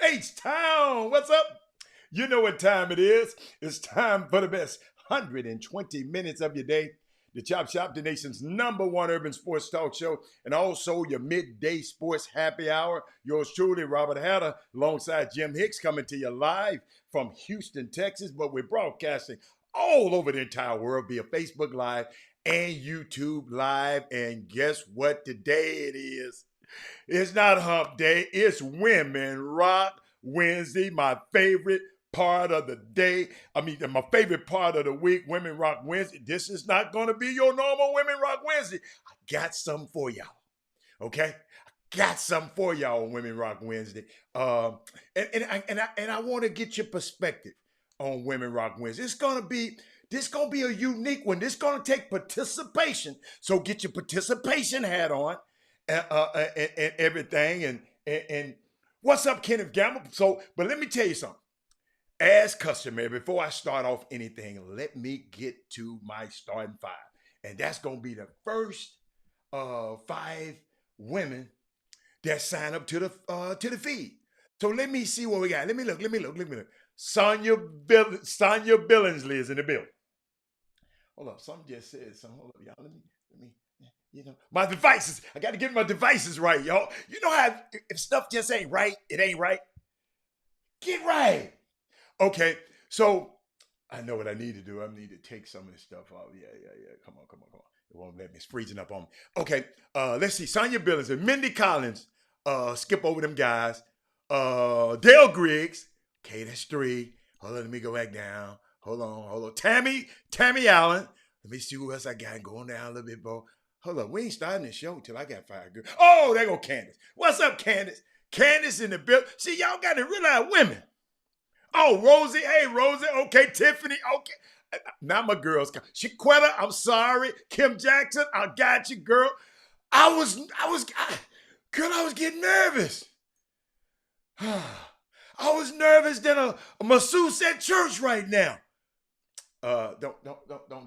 H-Town, what's up? You know what time it is. It's time for the best 120 minutes of your day. The Chop Shop, the nation's #1 urban sports talk show, and also your midday sports happy hour. Yours truly, Robert Hatter, alongside Jim Hicks, coming to you live from Houston, Texas. But we're broadcasting all over the entire world via Facebook Live and YouTube Live. And guess what today it is? It's not Hump Day. It's Women Rock Wednesday, my favorite part of the day. My favorite part of the week, Women Rock Wednesday. This is not going to be your normal Women Rock Wednesday. I got something for y'all, okay? I got something for y'all on Women Rock Wednesday. And I want to get your perspective on Women Rock Wednesday. This gonna be a unique one. This gonna take participation. So get your participation hat on and everything. And what's up, Kenneth Gamble? But let me tell you something. As customary, before I start off anything, let me get to my starting five. And that's going to be the first 5 women that sign up to the feed. So let me see what we got. Let me look. Sonya Billingsley is in the building. Hold up. Something just said something. Hold up, y'all. Let me, my devices. I got to get my devices right, y'all. You know how if stuff just ain't right, it ain't right. Get right. Okay, so I know what I need to do. I need to take some of this stuff off. Yeah. Come on. It won't let me. It's freezing up on me. Okay, let's see. Sonya Billings and Mindy Collins. Skip over them guys. Dale Griggs. Okay, that's 3. Hold on, let me go back down. Hold on. Tammy Allen. Let me see who else I got going down a little bit, bro. Hold up, we ain't starting the show until I got 5 girls. Oh, there go Candace. What's up, Candace? Candace in the building. See, y'all got to realize women. Oh, Rosie. Hey, Rosie. Okay, Tiffany. Okay. Now my girls. Shaquetta, I'm sorry. Kim Jackson, I got you, girl. I was getting nervous. I was nervous than a masseuse at church right now. Don't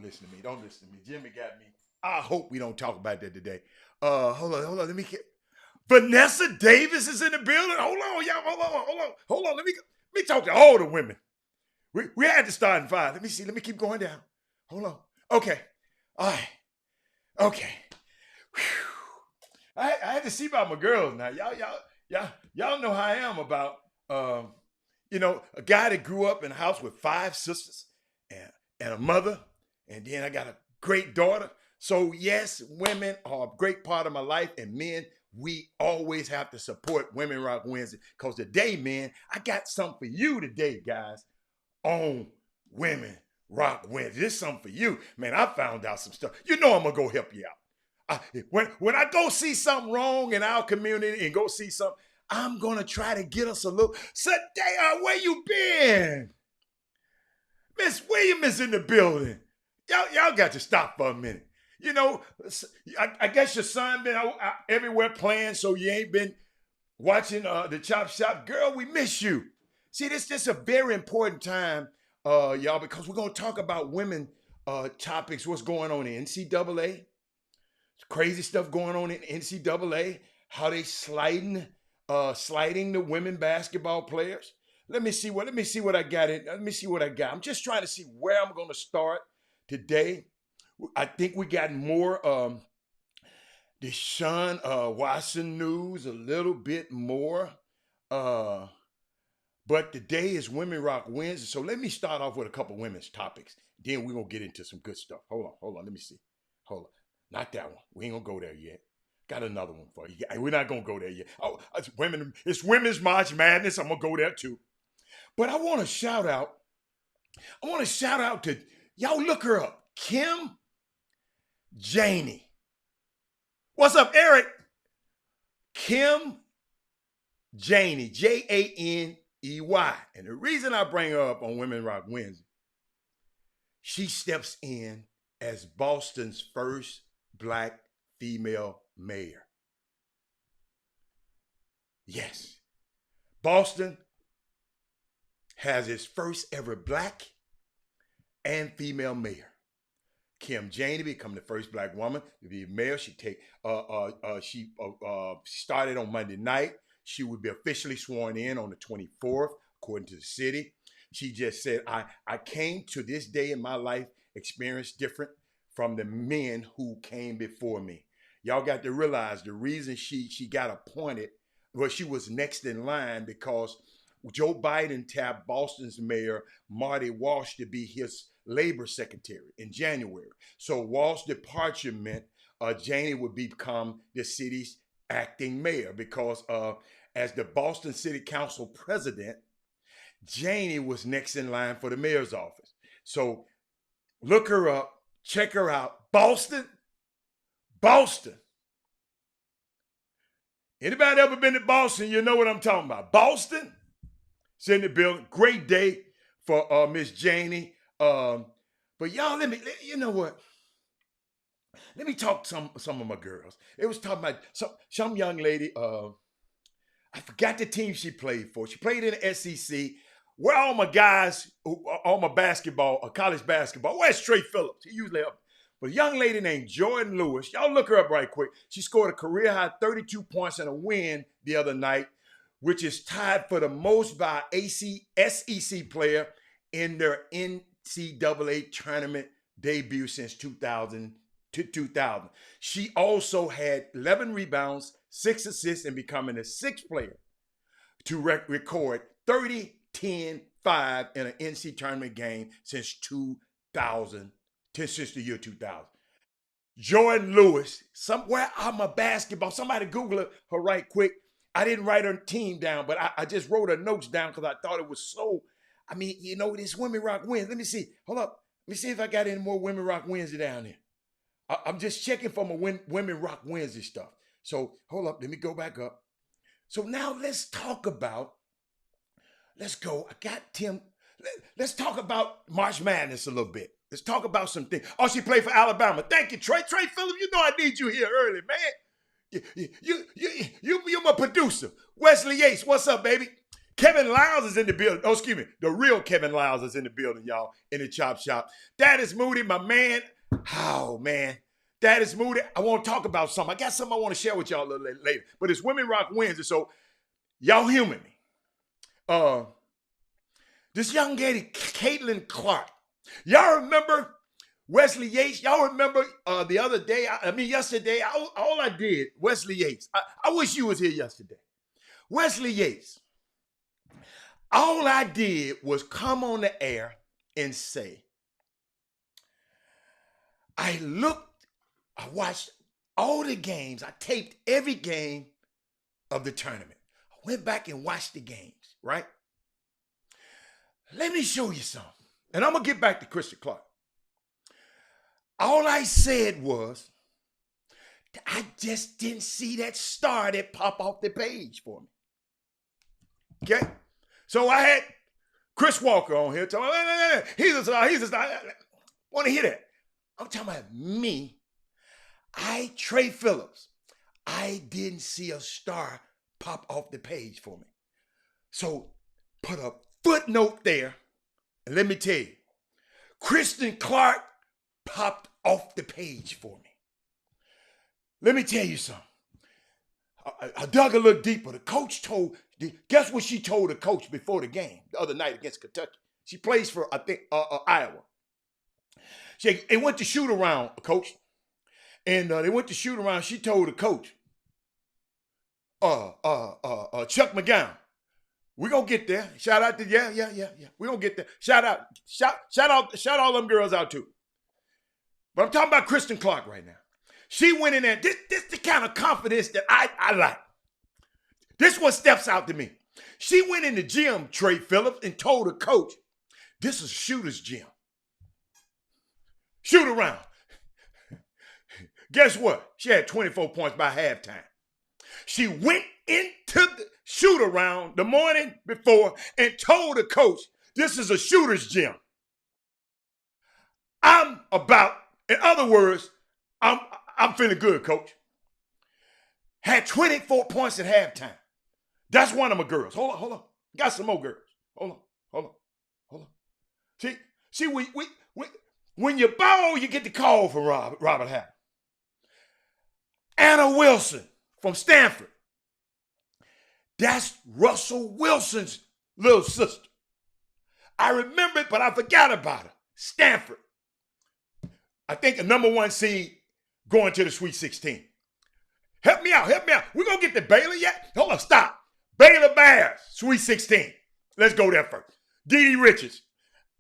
listen to me. Don't listen to me. Jimmy got me. I hope we don't talk about that today. Hold on. Let me get Vanessa Davis is in the building. Hold on, y'all. Hold on. Let me talk to all the women. We had to start in 5. Let me see. Let me keep going down. Hold on. Okay. All right. Okay. Whew. I had to see about my girls now. Y'all know how I am about a guy that grew up in a house with 5 sisters and a mother, and then I got a great daughter. So yes, women are a great part of my life, and men, we always have to support Women Rock Wednesday. Because today, man, I got something for you today, guys, on Women Rock Wednesday. This is something for you. Man, I found out some stuff. You know I'm going to go help you out. When I go see something wrong in our community and go see something, I'm going to try to get us a little. Sadea, where you been? Miss Williams is in the building. Y'all got to stop for a minute. You know, I guess your son been out everywhere playing, so you ain't been watching the Chop Shop. Girl, we miss you. See, this is a very important time, y'all, because we're gonna talk about women topics. What's going on in NCAA? Crazy stuff going on in NCAA. How they sliding the women basketball players. Let me see what I got in. Let me see what I got. I'm just trying to see where I'm gonna start today. I think we got more Deshaun Watson news, a little bit more. Uh, but today is Women Rock Wednesday. So let me start off with a couple women's topics. Then we're going to get into some good stuff. Hold on. Let me see. Hold on. Not that one. We ain't going to go there yet. Got another one for you. We're not going to go there yet. Oh, it's Women's March Madness. I'm going to go there too. But I want to shout out to, y'all look her up, Kim Janey. What's up, Eric? Kim Janey, Janey. And the reason I bring her up on Women Rock Wednesday, she steps in as Boston's first black female mayor. Yes, Boston has its first ever black and female mayor. Kim Janey become the first black woman to be mayor. She started on Monday night. She would be officially sworn in on the 24th, according to the city. She just said, I came to this day in my life experience different from the men who came before me. Y'all got to realize the reason she got appointed, well, she was next in line because Joe Biden tapped Boston's mayor, Marty Walsh, to be his labor secretary in January. So Walsh's departure meant Janey would become the city's acting mayor because as the Boston City Council president, Janey was next in line for the mayor's office. So look her up, check her out. Boston. Anybody ever been to Boston? You know what I'm talking about. Boston. It's in the building. Great day for Miss Janey. But y'all, you know what? Let me talk to some of my girls. It was talking about some young lady. I forgot the team she played for. She played in the SEC. Where all my guys, all my basketball, college basketball? Where's Trey Phillips? He usually up. But a young lady named Jordan Lewis. Y'all look her up right quick. She scored a career high 32 points in a win the other night, which is tied for the most by SEC player in their NCAA tournament debut since 2000 to 2000. She also had 11 rebounds, 6 assists, and becoming the 6th player to record 30, 10, 5 in an NCAA tournament game since 2000, since the year 2000. Jordan Lewis, somewhere on my basketball, somebody Google her right quick. I didn't write her team down, but I just wrote her notes down because I thought it was so, this Women Rock Wednesday. Let me see. Hold up. Let me see if I got any more Women Rock Wednesday down there. I'm just checking for my Women Rock Wednesday stuff. So hold up. Let me go back up. So now let's talk about, let's talk about March Madness a little bit. Let's talk about some things. Oh, she played for Alabama. Thank you, Trey. Trey Phillips, you know I need you here early, man. You're my producer. Wesley Yates, what's up, baby? Kevin Lyles is in the building. Oh, excuse me. The real Kevin Lyles is in the building, y'all, in the Chop Shop. That is Moody, my man. Oh, man. That is Moody. I want to talk about something. I got something I want to share with y'all a little later. But it's Women Rock Wednesday, so y'all humor me. This young lady, Caitlin Clark. Y'all remember Wesley Yates? Y'all remember the other day? Yesterday, all I did, Wesley Yates. I wish you was here yesterday. Wesley Yates. All I did was come on the air and say, I watched all the games. I taped every game of the tournament. I went back and watched the games, right? Let me show you something. And I'm going to get back to Krista Clark. All I said was, I just didn't see that star that pop off the page for me. Okay? So I had Chris Walker on here talking, he's a star. I want to hear that. I'm talking about me. Trey Phillips, I didn't see a star pop off the page for me. So put up footnote there. And let me tell you, Kristen Clark popped off the page for me. Let me tell you something. I dug a little deeper. The coach guess what she told the coach before the game the other night against Kentucky? She plays for, I think, Iowa. They went to shoot around, coach. And they went to shoot around. She told the coach, Chuck McGowan, we're going to get there. Shout out to, yeah. We're going to get there. Shout all them girls out too. But I'm talking about Kristen Clark right now. She went in there. This the kind of confidence that I like. This one steps out to me. She went in the gym, Trey Phillips, and told the coach, this is a shooter's gym. Shoot around. Guess what? She had 24 points by halftime. She went into the shoot around the morning before and told the coach, this is a shooter's gym. In other words, I'm feeling good, coach. Had 24 points at halftime. That's one of my girls. Hold on. Got some more girls. Hold on. See, when you ball, you get the call from Robert Half. Anna Wilson from Stanford. That's Russell Wilson's little sister. I remember it, but I forgot about her. Stanford. I think a number 1 seed going to the Sweet 16. Help me out. We're going to get to Baylor yet? Hold on, stop. Baylor Bears, Sweet 16. Let's go there first. DeDe Richards.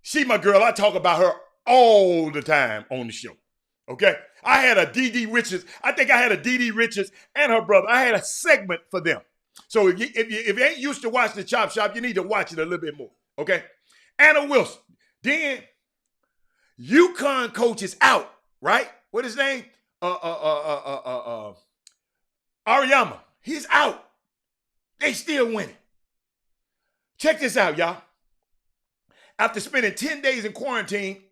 She my girl. I talk about her all the time on the show. Okay? I had a DeDe Richards. I think I had a DeDe Richards and her brother. I had a segment for them. So if you ain't used to watch the Chop Shop, you need to watch it a little bit more. Okay? Anna Wilson. Then UConn coach is out, right? What his name? Auriemma. He's out. They still winning. Check this out, y'all. After spending 10 days in quarantine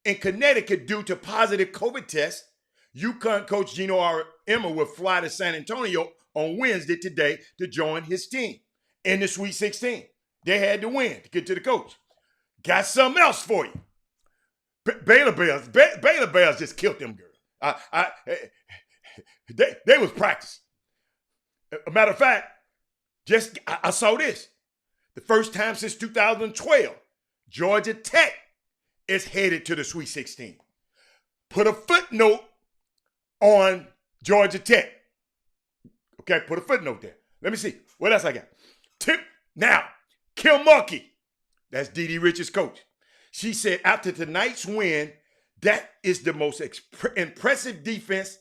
in Connecticut due to positive COVID tests, UConn coach Gino Auriemma will fly to San Antonio on Wednesday today to join his team in the Sweet 16. They had to win to get to the coach. Got something else for you. Baylor Bears just killed them girls. They was practicing. A matter of fact, I saw this. The first time since 2012, Georgia Tech is headed to the Sweet 16. Put a footnote on Georgia Tech. Okay, put a footnote there. Let me see. What else I got? Now, Kilmarky. That's DeDe Richards' coach. She said after tonight's win, that is the most impressive defense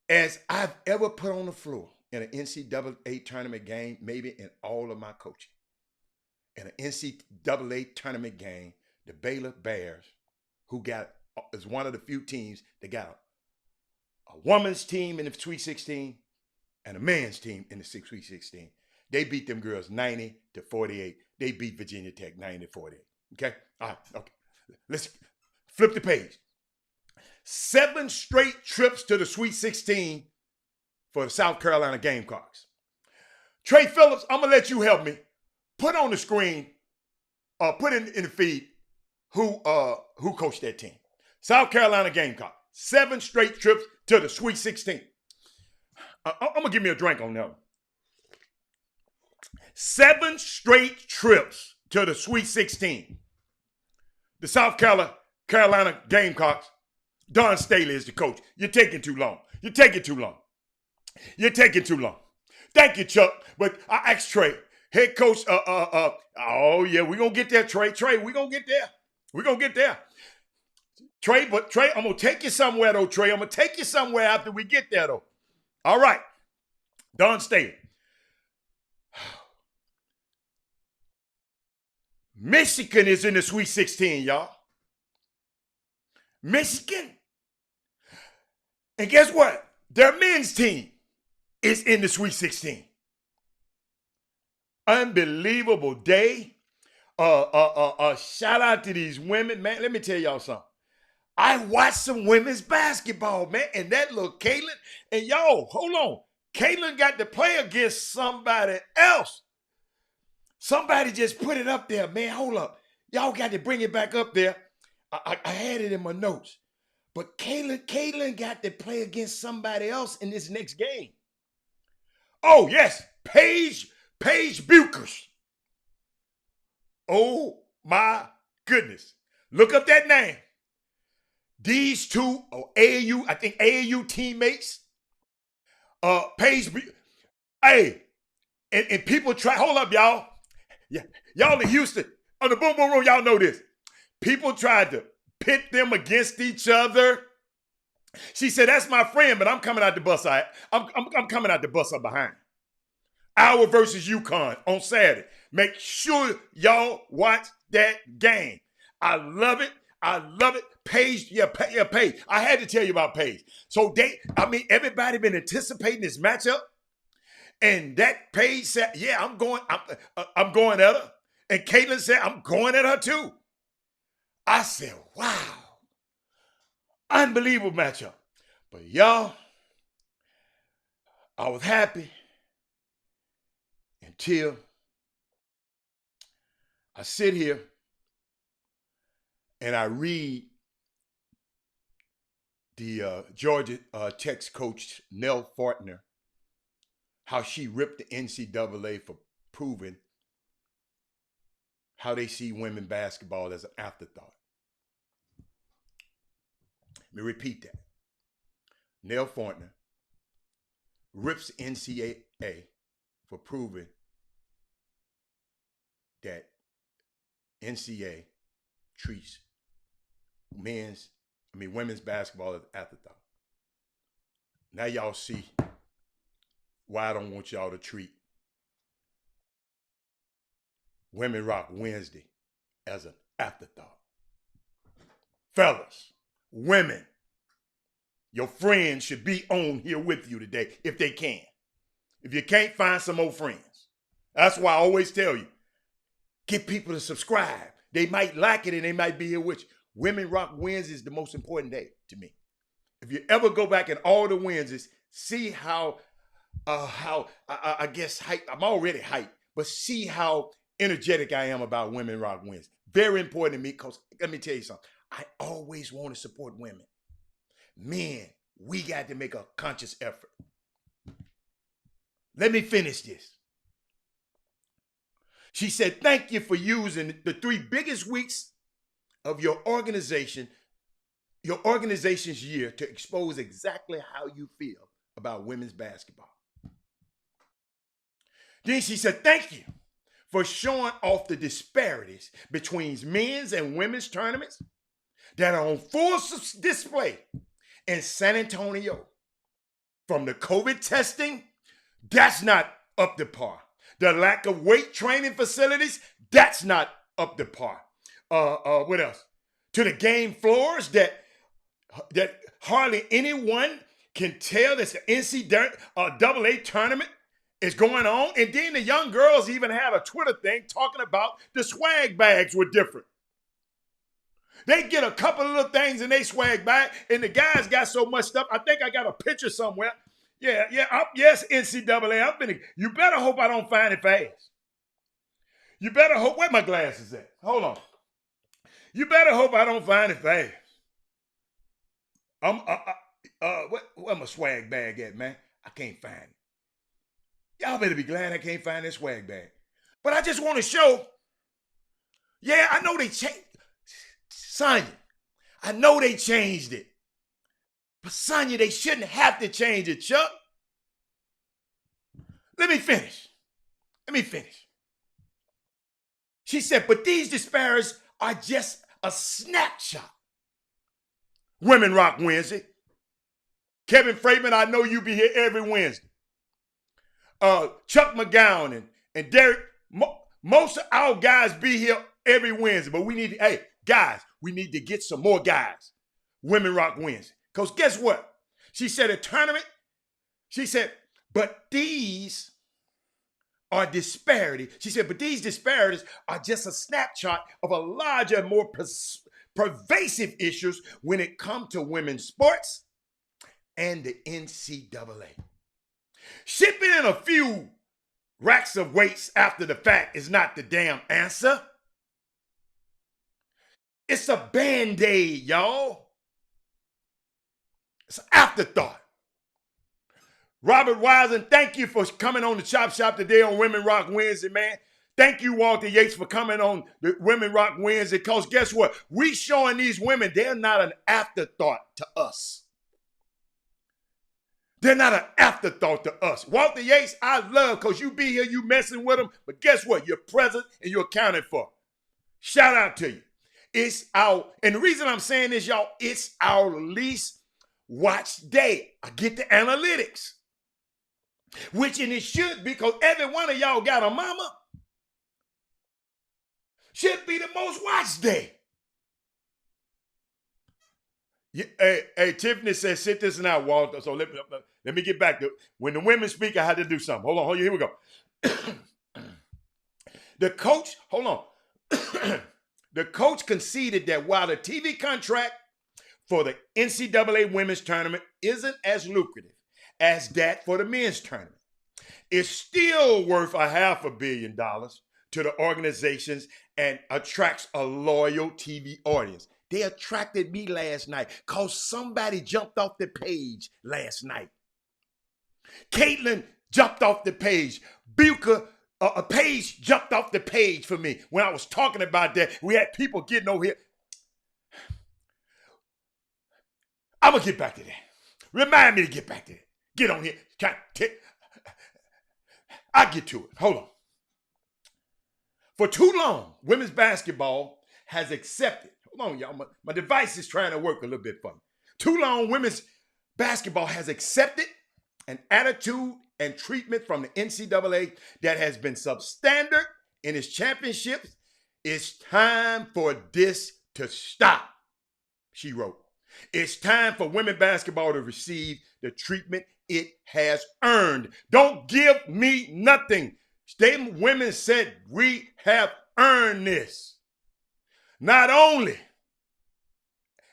as I've ever put on the floor in an NCAA tournament game, maybe in all of my coaching. In an NCAA tournament game, the Baylor Bears, is one of the few teams that got a women's team in the Sweet 16 and a men's team in the Sweet 16. They beat them girls 90-48. They beat Virginia Tech 90-48. Okay? All right. Okay. Let's flip the page. 7 straight trips to the Sweet 16 for the South Carolina Gamecocks. Trey Phillips, I'm going to let you help me. Put on the screen, put in the feed who coached that team. South Carolina Gamecock. 7 straight trips to the Sweet 16. I'm going to give me a drink on that one. 7 straight trips to the Sweet 16. The South Carolina Gamecocks. Don Staley is the coach. You're taking too long. You're taking too long. Thank you, Chuck. But I asked Trey, head coach, oh yeah, we're going to get there, Trey. We're going to get there. Trey, I'm going to take you somewhere, though, Trey. I'm going to take you somewhere after we get there, though. All right. Don Staley. Michigan is in the Sweet 16, y'all. Michigan. And guess what? Their men's team is in the Sweet 16. Unbelievable day. Shout out to these women, man. Let me tell y'all something. I watched some women's basketball, man, and that little Caitlin, and y'all, hold on. Caitlin got to play against somebody else. Somebody just put it up there, man. Hold up. Y'all got to bring it back up there. I had it in my notes. But Caitlin got to play against somebody else in this next game. Oh, yes. Paige Buchers. Oh, my goodness. Look up that name. These two are AAU, I think AAU teammates. Paige, hey, and people try, hold up, y'all. Yeah, y'all in Houston, on the Boom Boom Room, y'all know this. People tried to pit them against each other. She said, that's my friend, but I'm coming out the bus. I'm coming out the bus up behind. Iowa versus UConn on Saturday. Make sure y'all watch that game. I love it. I love it. Paige, Paige. I had to tell you about Paige. So everybody been anticipating this matchup. And that Paige said, yeah, I'm going at her. And Caitlin said, I'm going at her too. I said, wow. Unbelievable matchup. But y'all, I was happy until I sit here and I read the Georgia Tech's coach, Nell Fortner, how she ripped the NCAA for proving how they see women basketball as an afterthought. Let me repeat that. Nell Fortner rips NCAA for proving that NCAA treats women's basketball as an afterthought. Now y'all see why I don't want y'all to treat Women Rock Wednesday as an afterthought. Fellas, women, your friends should be on here with you today if they can. If you can't, find some old friends. That's why I always tell you, get people to subscribe. They might like it and they might be here with you. Women Rock Wednesday is the most important day to me. If you ever go back in all the Wednesdays, see how I guess hype, I'm already hyped, but see how energetic I am about Women Rock Wednesday. Very important to me because let me tell you something. I always want to support women. Men, we got to make a conscious effort. Let me finish this. She said, thank you for using the 3 biggest weeks of your organization's year to expose exactly how you feel about women's basketball. Then she said, thank you for showing off the disparities between men's and women's tournaments that are on full display in San Antonio. From the COVID testing, that's not up to par. The lack of weight training facilities, that's not up to par. What else? To the game floors that hardly anyone can tell that the NCAA tournament is going on. And then the young girls even had a Twitter thing talking about the swag bags were different. They get a couple of little things in their swag bag, and the guys got so much stuff. I think I got a picture somewhere. Yes, NCAA. You better hope I don't find it fast. You better hope, where my glasses at? Hold on. You better hope I don't find it fast. Where my swag bag at, man? I can't find it. Y'all better be glad I can't find this swag bag. But I just want to show, yeah, I know they changed. Sonya, I know they changed it. But Sonya, they shouldn't have to change it, Chuck. Let me finish. She said, but these disparities are just a snapshot. Women Rock Wednesday. Kevin Freeman, I know you be here every Wednesday. Chuck McGowan and Derek, most of our guys be here every Wednesday, but we need to get some more guys. Women Rock Wednesday. Because guess what? She said a tournament, she said, but these are disparities. She said, but these disparities are just a snapshot of a larger and more pervasive issues when it comes to women's sports and the NCAA. Shipping in a few racks of weights after the fact is not the damn answer. It's a band-aid, y'all. It's an afterthought. Robert Wisen, thank you for coming on the Chop Shop today on Women Rock Wednesday, man. Thank you, Walter Yates, for coming on the Women Rock Wednesday, because guess what? We showing these women they're not an afterthought to us. They're not an afterthought to us. Walter Yates, I love, because you be here, you messing with them, but guess what? You're present and you're accounted for. Shout out to you. And the reason I'm saying this, y'all, it's our least watched day. I get the analytics, which, and it should be, because every one of y'all got a mama, should be the most watched day. Yeah, hey, Tiffany says, sit this one out, Walter. So let me get back to when the women speak, I had to do something. Hold on, here we go. The coach, hold on. The coach conceded that while the TV contract for the NCAA women's tournament isn't as lucrative as that for the men's tournament, it's still worth $500 million to the organizations and attracts a loyal TV audience. They attracted me last night because somebody jumped off the page last night. Caitlin jumped off the page. Buka, a page jumped off the page for me when I was talking about that. We had people getting over here. I'm going to get back to that. Remind me to get back to that. Get on here. I'll get to it. Hold on. For too long, women's basketball has accepted. Hold on, y'all. My device is trying to work a little bit for me. Too long, women's basketball has accepted an attitude and treatment from the NCAA that has been substandard in its championships. It's time for this to stop, she wrote. It's time for women basketball to receive the treatment it has earned. Don't give me nothing. Them women said, we have earned this. Not only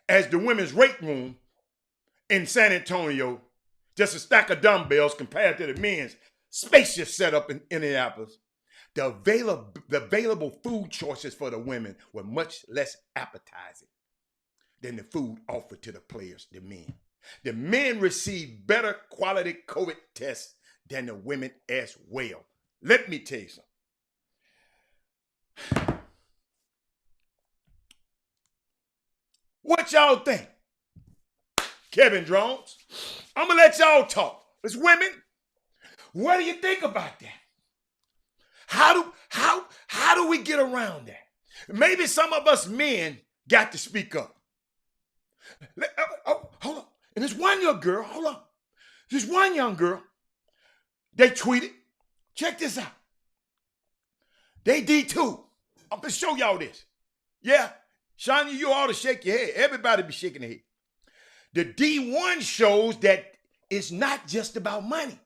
as the women's weight room in San Antonio, just a stack of dumbbells compared to the men's spacious setup in Indianapolis, the available food choices for the women were much less appetizing than the food offered to the players, the men. The men received better quality COVID tests than the women as well. Let me tell you something. What y'all think? Kevin Drones, I'm going to let y'all talk. As women, what do you think about that? How do we get around that? Maybe some of us men got to speak up. Hold on. And there's one young girl, hold on. There's one young girl, they tweeted, check this out. They D2. I'm going to show y'all this. Yeah, Shania, you ought to shake your head. Everybody be shaking their head. The D1 shows that it's not just about money.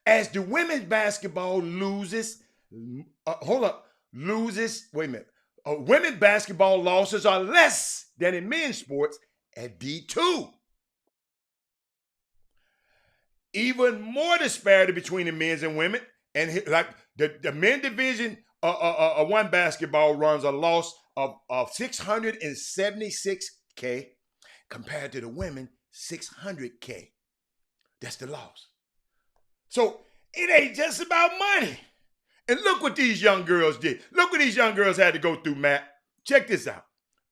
As the women's basketball loses, women's basketball losses are less than in men's sports at D2. Even more disparity between the men's and women, and like the men division, one basketball runs a loss of $676K compared to the women $600K. That's the loss. So it ain't just about money. And look what these young girls did. Look what these young girls had to go through, Matt. Check this out.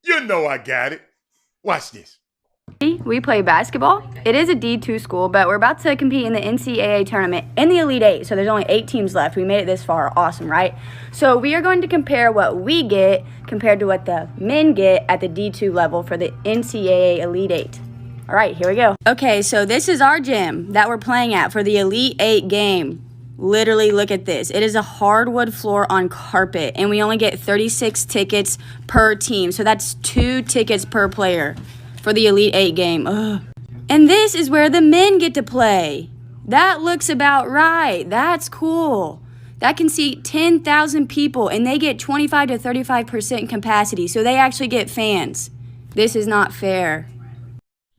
You know I got it. Watch this. We play basketball. It is a D2 school, but we're about to compete in the NCAA tournament in the Elite Eight. So there's only 8 teams left. We made it this far. Awesome, right? So we are going to compare what we get compared to what the men get at the D2 level for the NCAA Elite Eight. All right, here we go. Okay, so this is our gym that we're playing at for the Elite Eight game. Literally, look at this. It is a hardwood floor on carpet, and we only get 36 tickets per team. So that's 2 tickets per player for the Elite Eight game. Ugh. And this is where the men get to play. That looks about right. That's cool. That can seat 10,000 people, and they get 25 to 35% capacity, so they actually get fans. This is not fair.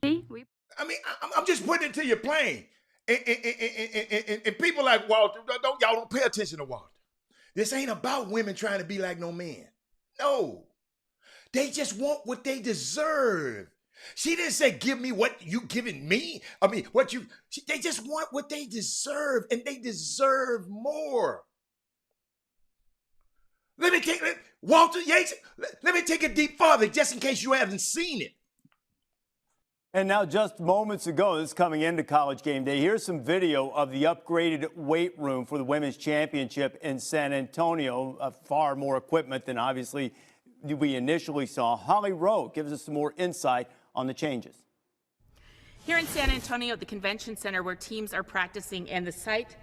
I mean, I'm just putting it to you plain. And people like Walter, y'all don't pay attention to Walter. This ain't about women trying to be like no man. No. They just want what they deserve. She didn't say, give me what you giving me. I mean, they just want what they deserve, and they deserve more. Walter Yates, let me take it deep farther just in case you haven't seen it. And now, just moments ago, this is coming into College Game Day. Here's some video of the upgraded weight room for the Women's Championship in San Antonio. Far more equipment than obviously we initially saw. Holly Rowe gives us some more insight on the changes. Here in San Antonio at the Convention Center, where teams are practicing, and the site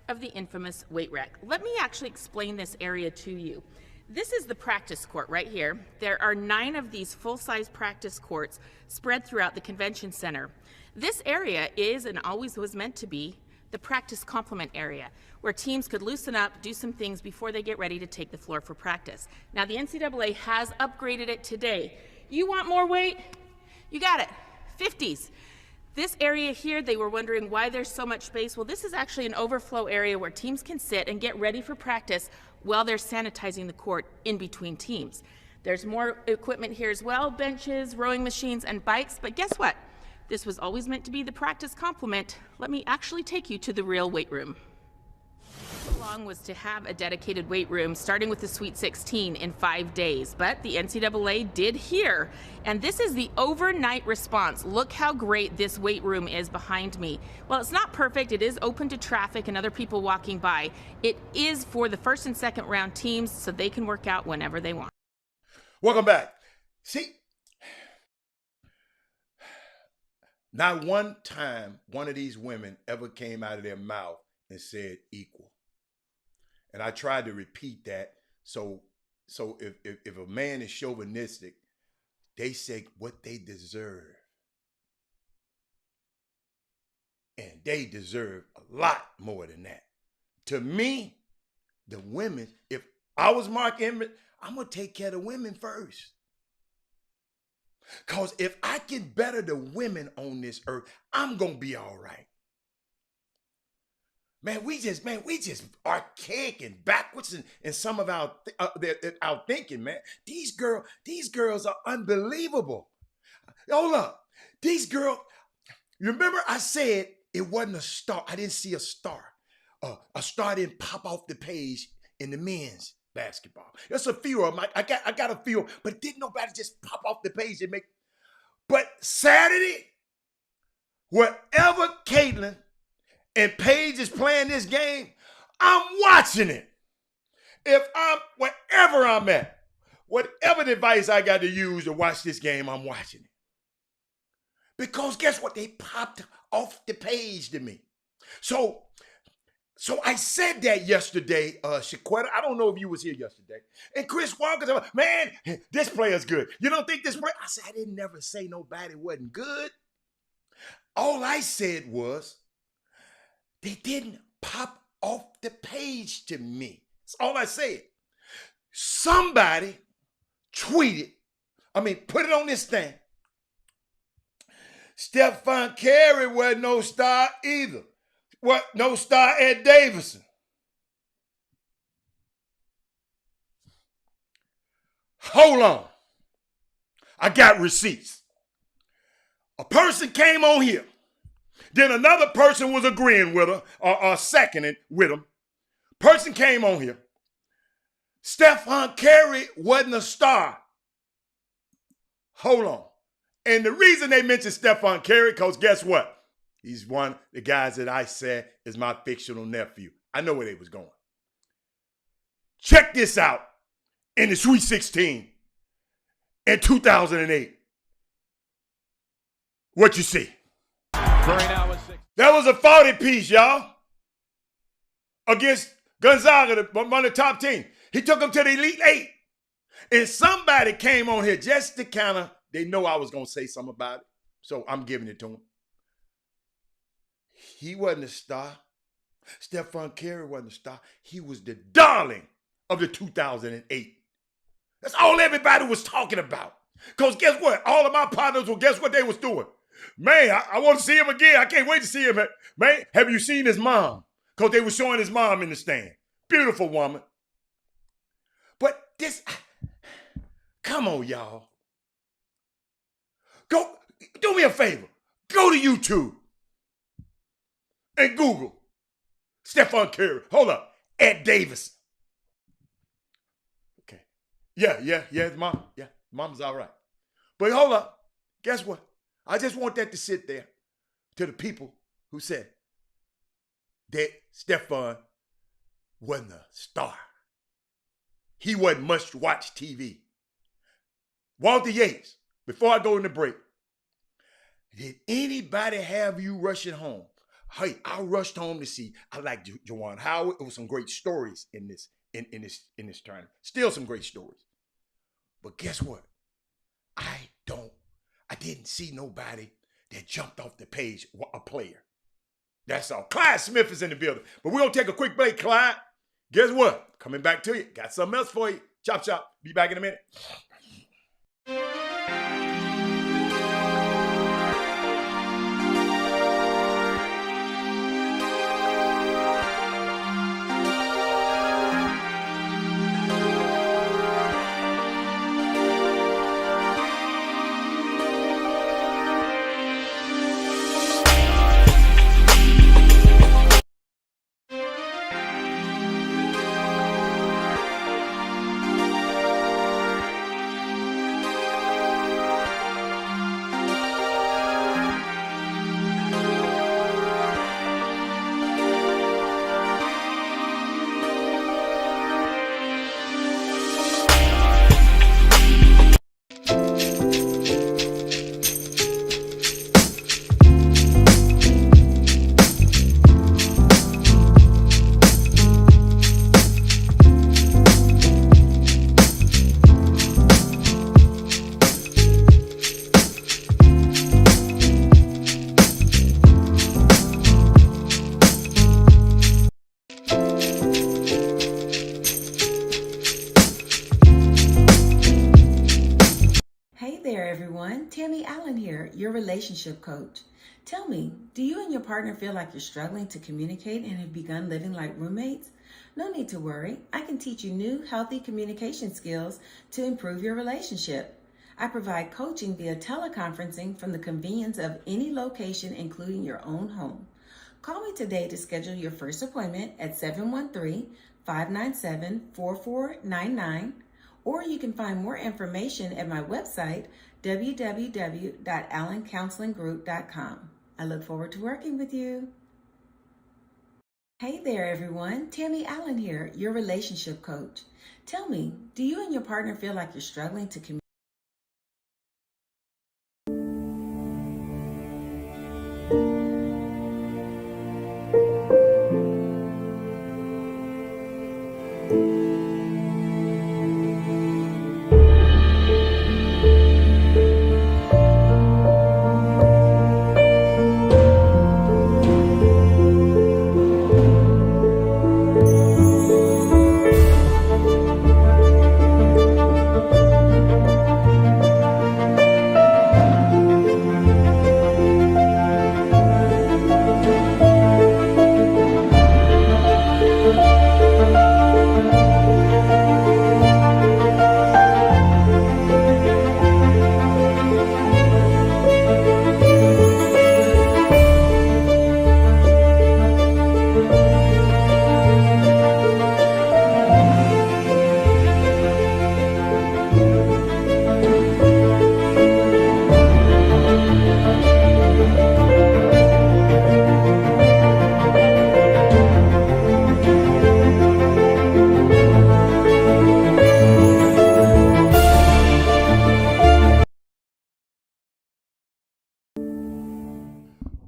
of the infamous weight rack. Let me actually explain this area to you. This is the practice court right here. There are 9 of these full-size practice courts spread throughout the Convention Center. This area is, and always was meant to be, the practice complement area, where teams could loosen up, do some things before they get ready to take the floor for practice. Now, the NCAA has upgraded it today. You want more weight? You got it, 50s. This area here, they were wondering why there's so much space. Well, this is actually an overflow area where teams can sit and get ready for practice while they're sanitizing the court in between teams. There's more equipment here as well, benches, rowing machines, and bikes, but guess what? This was always meant to be the practice complement. Let me actually take you to the real weight room. The plan was to have a dedicated weight room starting with the Sweet 16 in 5 days, but the NCAA did hear, and this is the overnight response. Look how great this weight room is behind me. Well, it's not perfect. It is open to traffic and other people walking by. It is for the first and second round teams, so they can work out whenever they want. Welcome back. See, not one time one of these women ever came out of their mouth and said equal. And I tried to repeat that. So if a man is chauvinistic, they say what they deserve. And they deserve a lot more than that. To me, the women, if I was Mark Emmett, I'm going to take care of the women first. Because if I can better the women on this earth, I'm going to be all right. Man, we just archaic and backwards in some of our thinking, man. These girls are unbelievable. Hold up. These girls, you remember I said it wasn't a star. I didn't see a star. A star didn't pop off the page in the men's basketball. There's a few of them. I got a few, but didn't nobody just pop off the page and make. But Saturday, wherever Caitlin and Paige is playing this game, I'm watching it. Wherever I'm at, whatever device I got to use to watch this game, I'm watching it. Because guess what? They popped off the page to me. So I said that yesterday, Shaquetta. I don't know if you was here yesterday. And Chris Walker said, man, this player's good. You don't think this player? I said, I didn't never say nobody wasn't good. All I said was, they didn't pop off the page to me. That's all I said. Somebody tweeted, put it on this thing. Stephon Curry wasn't no star either. No star at Davidson. Hold on. I got receipts. A person came on here. Then another person was agreeing with her or seconding with him. Person came on here. Stephon Curry wasn't a star. Hold on. And the reason they mentioned Stephon Curry, because guess what? He's one of the guys that I said is my fictional nephew. I know where they was going. Check this out. In the Sweet 16 in 2008. What you see? That was a 40 piece, y'all. Against Gonzaga, one of the top teams. He took them to the Elite Eight. And somebody came on here just to kind of, they know I was going to say something about it. So I'm giving it to him. He wasn't a star. Stephon Curry wasn't a star. He was the darling of the 2008. That's all everybody was talking about. Because guess what? All of my partners, well, guess what they was doing? Man, I want to see him again. I can't wait to see him. Man, have you seen his mom? Because they were showing his mom in the stand. Beautiful woman. But this, come on, y'all. Go, do me a favor. Go to YouTube and Google Stephon Curry. Hold up. Ed Davis. Okay. Yeah, his mom. Yeah, mom's all right. But hold up. Guess what? I just want that to sit there to the people who said that Stephon wasn't a star. He wasn't must-watch TV. Walter Yates, before I go into break, did anybody have you rushing home? Hey, I rushed home to see. I like Juwan Howard. It was some great stories in this tournament. Still some great stories. But guess what? I didn't see nobody that jumped off the page, a player. That's all. Clyde Smith is in the building. But we're going to take a quick break, Clyde. Guess what? Coming back to you. Got something else for you. Chop, chop. Be back in a minute. Tammy Allen here, your relationship coach. Tell me, do you and your partner feel like you're struggling to communicate and have begun living like roommates? No need to worry. I can teach you new, healthy communication skills to improve your relationship. I provide coaching via teleconferencing from the convenience of any location, including your own home. Call me today to schedule your first appointment at 713-597-4499, or you can find more information at my website, www.allencounselinggroup.com. I look forward to working with you. Hey there, everyone. Tammy Allen here, your relationship coach. Tell me, do you and your partner feel like you're struggling to communicate?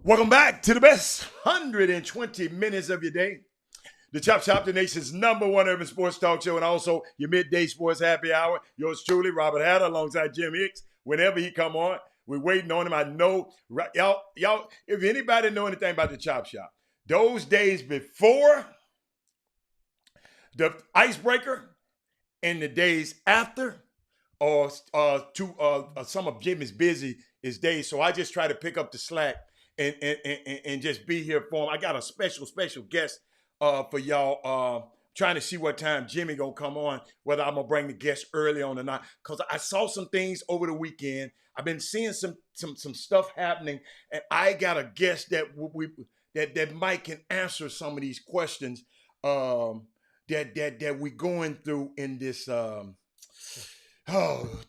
Welcome back to the best 120 minutes of your day. The Chop Shop, the nation's #1 urban sports talk show, and also your midday sports happy hour. Yours truly, Robert Hatter, alongside Jim Hicks. Whenever he come on, we're waiting on him. I know, y'all, if anybody know anything about the Chop Shop, those days before the icebreaker and the days after or some of Jimmy's busy his days. So I just try to pick up the slack and just be here for him. I got a special guest for y'all. Trying to see what time Jimmy gonna come on, whether I'm gonna bring the guest early on or not. Because I saw some things over the weekend. I've been seeing some stuff happening, and I got a guest that Mike can answer some of these questions that we going through in this through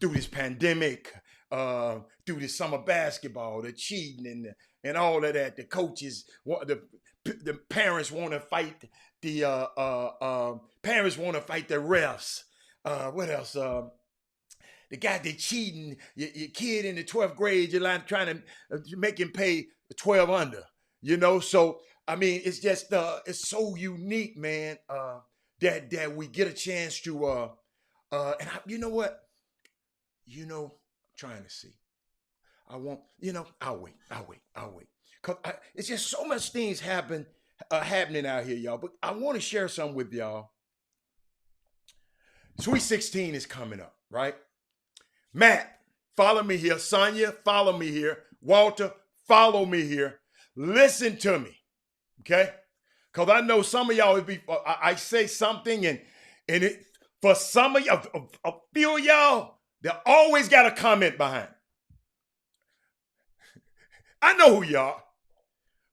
this pandemic, through this summer basketball, the cheating and all of that. The coaches the parents want to fight the parents want to fight the refs. What else? The guy that cheating, your kid in the 12th grade, you're like trying to make him pay 12 under. So I mean, it's just it's so unique, man. That we get a chance to you know what? I'm trying to see. I won't. I'll wait. Cause it's just so much things happening out here, y'all. But I want to share something with y'all. Sweet 16 is coming up, right? Matt, follow me here. Sonia, follow me here. Walter, follow me here. Listen to me, okay? Because I know some of y'all would be. I say something, and it for some of y'all, a few of y'all, they always got a comment behind. I know who you are,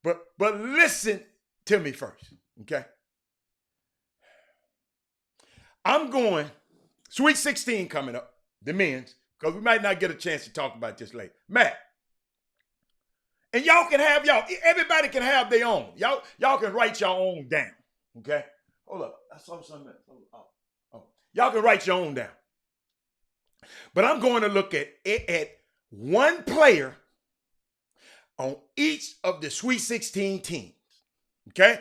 but listen to me first, okay? I'm going Sweet 16 coming up, the men's, because we might not get a chance to talk about this later. Matt, and y'all can have everybody can have their own. Y'all can write your own down, okay? Hold up, I saw something. Y'all can write your own down. But I'm going to look at one player on each of the Sweet 16 teams. Okay?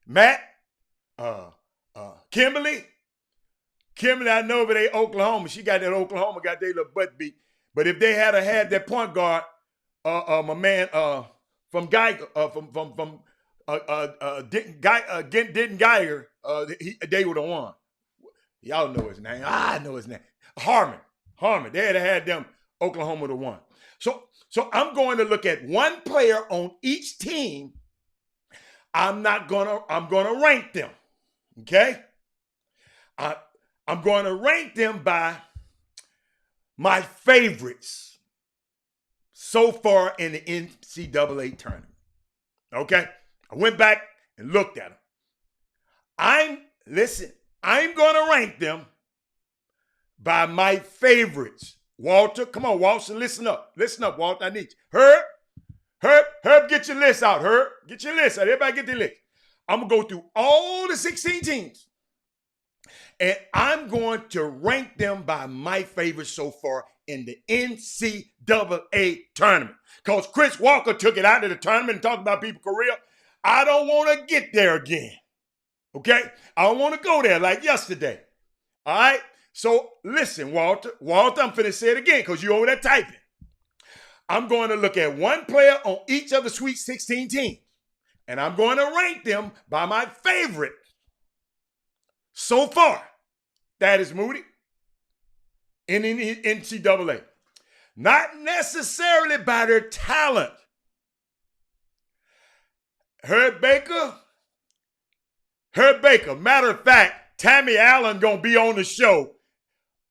Matt, Kimberly, I know over there Oklahoma. She got that Oklahoma, got their little butt beat. But if they had that point guard, my man from Geiger, Denton Geiger, they would have won. Y'all know his name. I know his name. Harmon. They had them. Oklahoma would have won. So I'm going to look at one player on each team. I'm gonna rank them. Okay? I'm going to rank them by my favorites so far in the NCAA tournament. Okay? I went back and looked at them. I'm going to rank them by my favorites. Walter, come on, Walter, listen up. Listen up, Walter, I need you. Herb, get your list out, Herb. Get your list out. Everybody get their list. I'm going to go through all the 16 teams, and I'm going to rank them by my favorites so far in the NCAA tournament. Because Chris Walker took it out of the tournament and talked about people's career. I don't want to get there again. Okay? I don't want to go there like yesterday. All right? So listen, Walter, I'm finna say it again because you over there typing. I'm going to look at one player on each of the Sweet 16 teams, and I'm going to rank them by my favorite so far. That is Moody in the NCAA. Not necessarily by their talent. Herb Baker. Matter of fact, Tammy Allen going to be on the show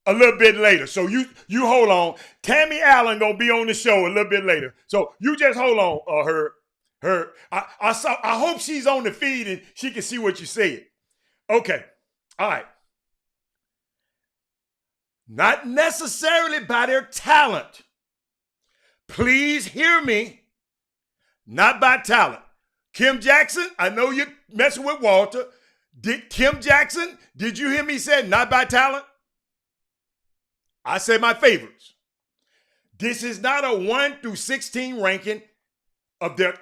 a little bit later. So you hold on. Tammy Allen going to be on the show a little bit later. So you just hold on, Herb. I hope she's on the feed and she can see what you said. Okay. All right. Not necessarily by their talent. Please hear me. Not by talent. Kim Jackson, I know you're messing with Walter. Kim Jackson, did you hear me say not by talent? I say my favorites. This is not a 1 through 16 ranking of their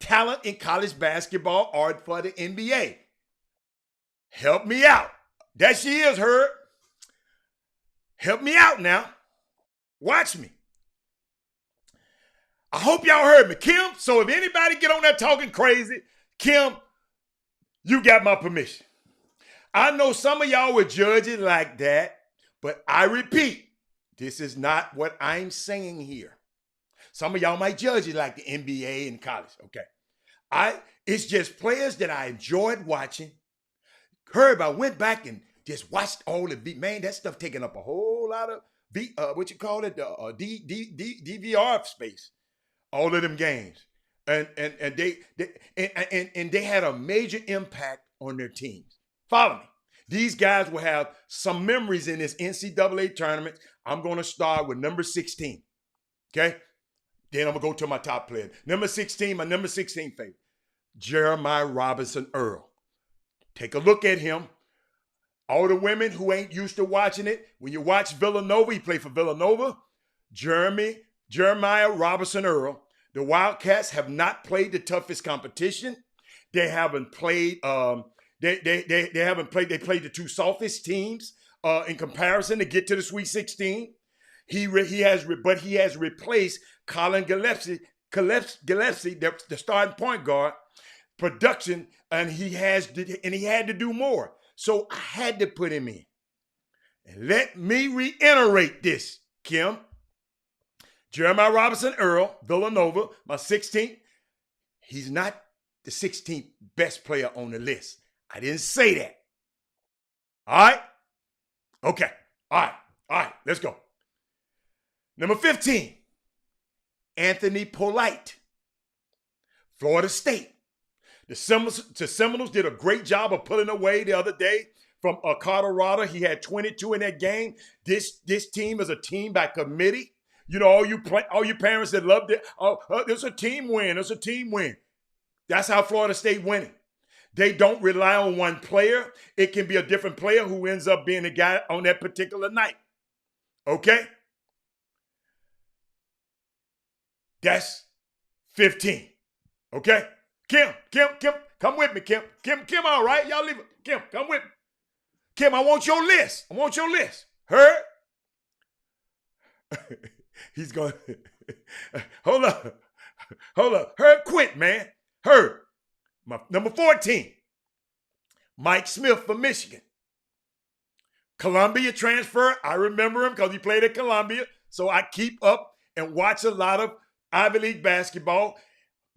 talent in college basketball or for the NBA. Help me out. There she is, Herb. Help me out now. Watch me. I hope y'all heard me. Kim, so if anybody get on there talking crazy, Kim, you got my permission. I know some of y'all would judge it like that, But I repeat, this is not what I'm saying here. Some of y'all might judge it like the NBA and college. Okay. It's just players that I enjoyed watching. Herb, I went back and just watched all the man, that stuff taking up a whole lot of DVR space. All of them games. And they had a major impact on their teams. Follow me. These guys will have some memories in this NCAA tournament. I'm going to start with number 16. Okay? Then I'm going to go to my top player. Number 16, my number 16 favorite, Jeremiah Robinson Earl. Take a look at him. All the women who ain't used to watching it, when you watch Villanova, he played for Villanova, Jeremiah Robinson Earl. The Wildcats have not played the toughest competition. They haven't played, they haven't played, they played the two softest teams in comparison to get to the Sweet 16. He has replaced Colin Gillespie, the starting point guard, production, and he had to do more. So I had to put him in. And let me reiterate this, Kim. Jeremiah Robinson Earl, Villanova, my 16th. He's not the 16th best player on the list. I didn't say that. All right? Okay. All right. Let's go. Number 15, Anthony Polite, Florida State. The Seminoles did a great job of pulling away the other day from Colorado. He had 22 in that game. This team is a team by committee. You know, all you parents that loved it. It's a team win. It's a team win. That's how Florida State winning. They don't rely on one player. It can be a different player who ends up being the guy on that particular night. Okay? That's 15. Okay? Kim, come with me, Kim. Kim, all right? Y'all leave it. Kim, come with me. Kim, I want your list. Heard? He's going to... Hold up. Herb quit, man. Herb. Number 14, Mike Smith from Michigan. Columbia transfer. I remember him because he played at Columbia. So I keep up and watch a lot of Ivy League basketball.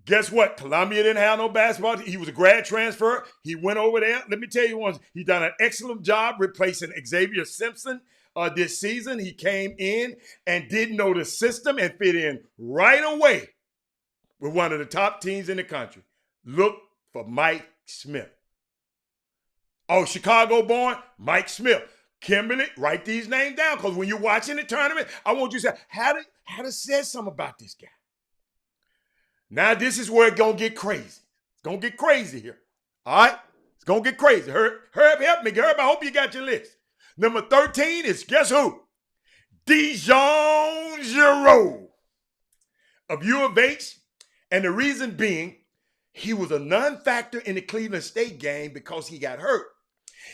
Guess what? Columbia didn't have no basketball. He was a grad transfer. He went over there. Let me tell you one. He done an excellent job replacing Xavier Simpson this season. He came in and didn't know the system and fit in right away with one of the top teams in the country. Look for Mike Smith. Oh, Chicago born, Mike Smith. Kimberly, write these names down because when you're watching the tournament, I want you to say, how to say something about this guy. Now this is where it's going to get crazy. It's going to get crazy here. All right? It's going to get crazy. Herb, help me. Herb, I hope you got your list. Number 13 is, guess who? Dijon Giroux of U of H. And the reason being, he was a non-factor in the Cleveland State game because he got hurt.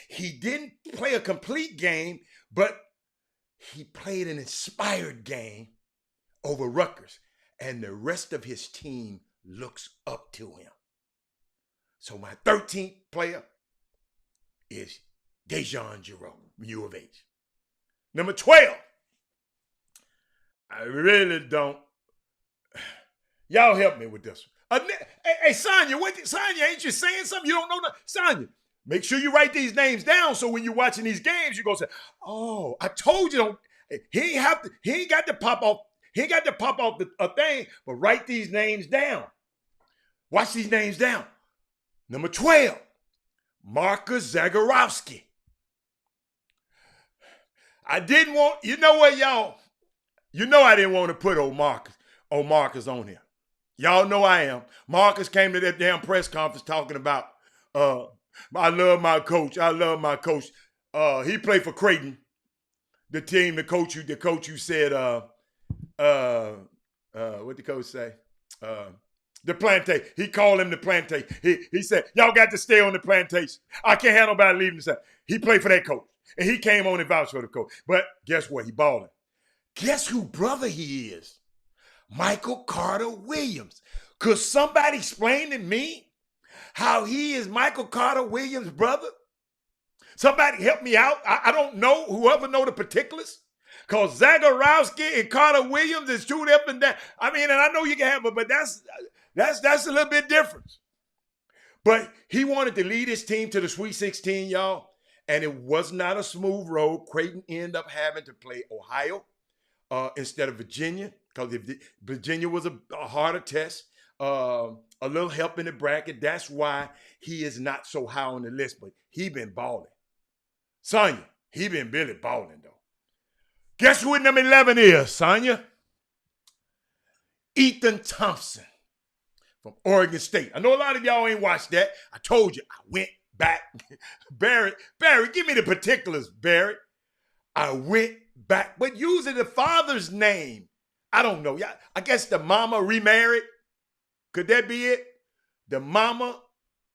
He didn't play a complete game, but he played an inspired game over Rutgers. And the rest of his team looks up to him. So my 13th player is Dijon Giroux, U of H. Number 12. I really don't. Y'all help me with this one. Hey, Sonya, Sonya, ain't you saying something? You don't know nothing? Sonya, make sure you write these names down so when you're watching these games, you're going to say, oh, I told you, he ain't got to pop off a thing, but write these names down. Watch these names down. Number 12, Marcus Zagorowski. I didn't want, you know what, y'all? You know I didn't want to put old Marcus on here. Y'all know I am. Marcus came to that damn press conference talking about, I love my coach. He played for Creighton, the team, the coach who said, what the coach say? The plantation. He called him the plantation. He said, y'all got to stay on the plantation. I can't have nobody leaving the side. He played for that coach. And he came on and vouched for the coach. But guess what? He balling. Guess who brother he is? Michael Carter Williams. Could somebody explain to me how he is Michael Carter Williams' brother? Somebody help me out. I don't know. Whoever know the particulars. Because Zagorowski and Carter Williams is two different. I mean, and I know you can have it, but that's a little bit different. But he wanted to lead his team to the Sweet 16, y'all. And it was not a smooth road. Creighton ended up having to play Ohio instead of Virginia, because Virginia was a harder test. A little help in the bracket. That's why he is not so high on the list, but he been balling. Sonya, he been really balling, though. Guess who number 11 is, Sonya? Ethan Thompson from Oregon State. I know a lot of y'all ain't watched that. I told you, I went back. Barry, give me the particulars, Barry. I went back, but using the father's name. I don't know. I guess the mama remarried. Could that be it? The mama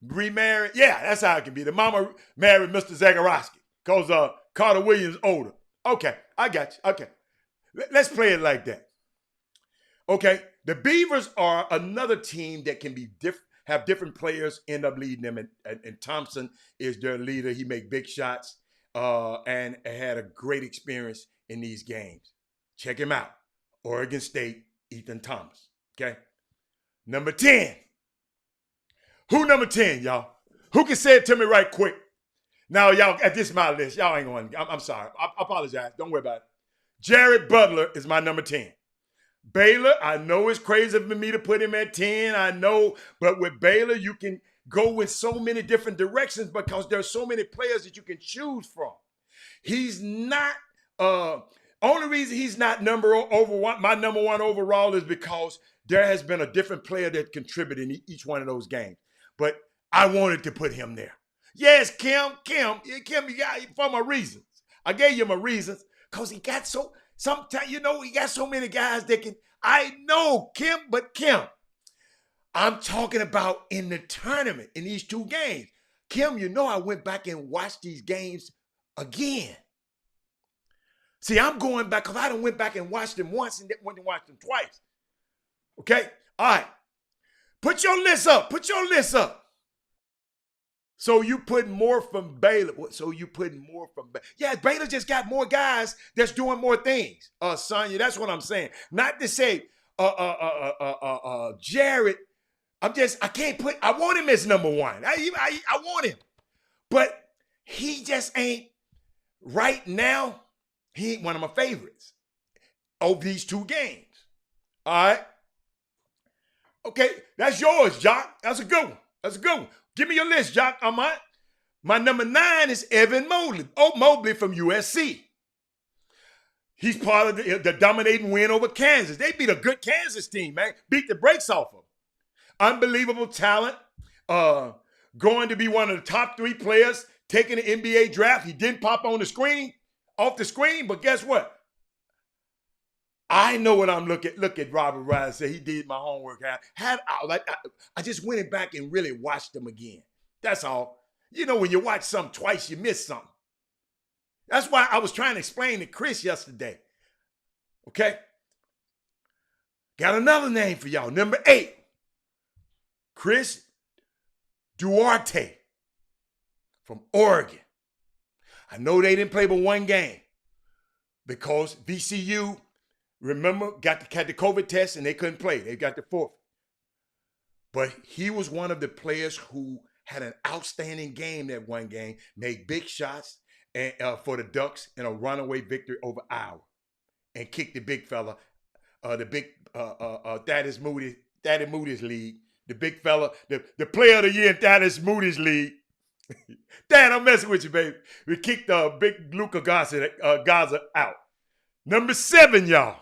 remarried? Yeah, that's how it can be. The mama married Mr. Zagorowski because Carter Williams older. Okay, I got you. Okay, let's play it like that. Okay, the Beavers are another team that can be have different players end up leading them, and Thompson is their leader. He make big shots and had a great experience in these games. Check him out. Oregon State, Ethan Thomas. Okay. Number 10. Who number 10, y'all? Who can say it to me right quick? Now, y'all, this is my list. Y'all ain't going. I'm sorry. I apologize. Don't worry about it. Jared Butler is my number 10. Baylor, I know it's crazy for me to put him at 10. I know. But with Baylor, you can go in so many different directions because there's so many players that you can choose from. He's not, only reason he's not my number one overall is because there has been a different player that contributed in each one of those games. But I wanted to put him there. Yes, Kim, you got for my reasons. I gave you my reasons because he got sometimes, he got so many guys that can, I know Kim, I'm talking about in the tournament, in these two games. Kim, I went back and watched these games again. See, I'm going back because I done went back and watched them once and then went and watched them twice. Okay? All right. Put your list up. So you put more from Baylor. Yeah, Baylor just got more guys that's doing more things. Sonya, that's what I'm saying. Not to say Jared. I want him as number one. I want him. But he just ain't, right now, he ain't one of my favorites of these two games. All right? Okay, that's yours, Jock. That's a good one. Give me your list, Jock. All right. My number 9 is Evan Mobley from USC. He's part of the dominating win over Kansas. They beat a good Kansas team, man. Beat the brakes off them. Unbelievable talent. Going to be one of the top 3 players taking the NBA draft. He didn't pop off the screen, but guess what? I know what I'm looking. Look at Robert Ryan say he did my homework. I just went back and really watched them again. That's all. When you watch something twice, you miss something. That's why I was trying to explain to Chris yesterday. Okay? Got another name for y'all. Number 8. Chris Duarte from Oregon. I know they didn't play but one game because VCU, remember, had the COVID test and they couldn't play. They got the 4th. But he was one of the players who had an outstanding game that one game, made big shots for the Ducks in a runaway victory over Iowa, and kicked the big fella, Thaddeus Moody's league. The big fella, the player of the year in Thaddeus Moody's league. Dad, I'm messing with you, baby. We kicked big Luka Gaza out. Number 7, y'all.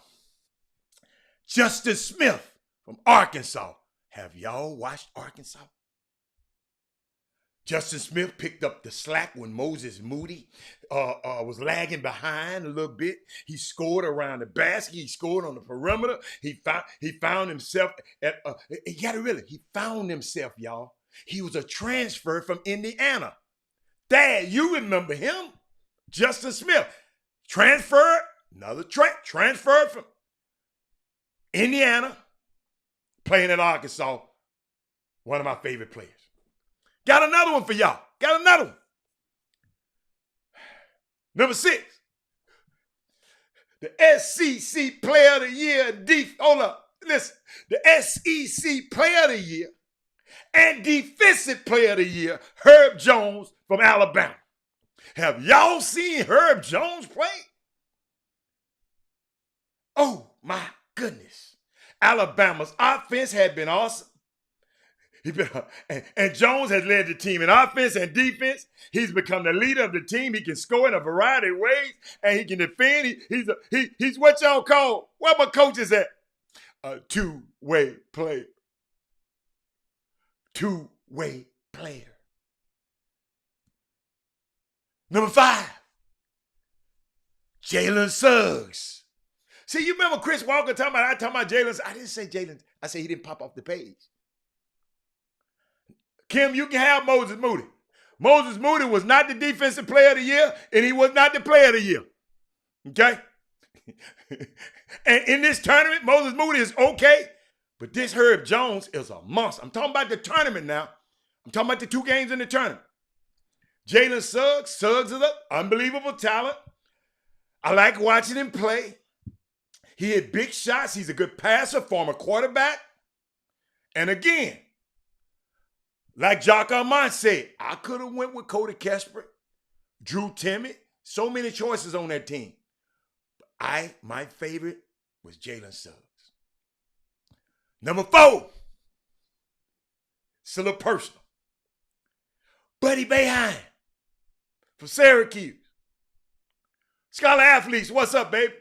Justin Smith from Arkansas. Have y'all watched Arkansas? Justin Smith picked up the slack when Moses Moody was lagging behind a little bit. He scored around the basket. He scored on the perimeter. He found himself he found himself, y'all. He was a transfer from Indiana. Dad, you remember him? Justin Smith. Transferred from Indiana, playing at Arkansas. One of my favorite players. Got another one for y'all. Number 6, the SEC Player of the Year. Hold up. Listen. The SEC Player of the Year and Defensive Player of the Year, Herb Jones from Alabama. Have y'all seen Herb Jones play? Oh, my goodness. Alabama's offense had been awesome. And Jones has led the team in offense and defense. He's become the leader of the team. He can score in a variety of ways, and he can defend. He's what y'all call, where my coach is at, a two-way player. Two-way player. Number 5, Jalen Suggs. See, you remember Chris Walker talking about Jalen? I didn't say Jalen. I said he didn't pop off the page. Kim, you can have Moses Moody. Moses Moody was not the Defensive Player of the Year, and he was not the Player of the Year. Okay? And in this tournament, Moses Moody is okay, but this Herb Jones is a monster. I'm talking about the tournament now. I'm talking about the 2 games in the tournament. Jalen Suggs. Suggs is an unbelievable talent. I like watching him play. He hit big shots. He's a good passer, former quarterback. And again, like Jock Armand said, I could have went with Cody Kesper, Drew Timme. So many choices on that team. But my favorite was Jalen Suggs. Number 4, it's a little personal. Buddy Boeheim from Syracuse. Scholar Athletes, what's up, baby?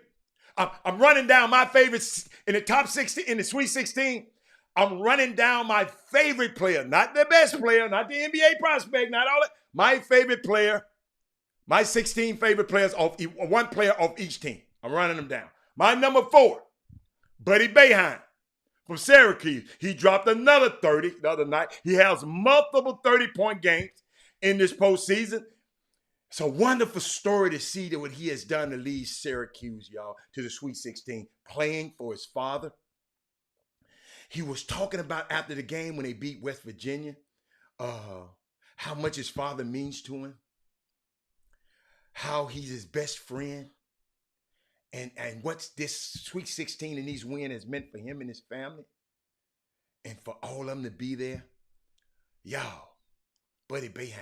I'm running down my favorites in the top 60, in the Sweet 16. I'm running down my favorite player, not the best player, not the NBA prospect, not all that. My favorite player, my 16 favorite players, one player off each team. I'm running them down. My number 4, Buddy Boeheim from Syracuse. He dropped another 30 the other night. He has multiple 30-point games in this postseason. It's a wonderful story to see that what he has done to lead Syracuse, y'all, to the Sweet 16, playing for his father. He was talking about after the game when they beat West Virginia, how much his father means to him, how he's his best friend, and what's this Sweet 16 and these wins has meant for him and his family, and for all of them to be there. Y'all, Buddy Boeheim.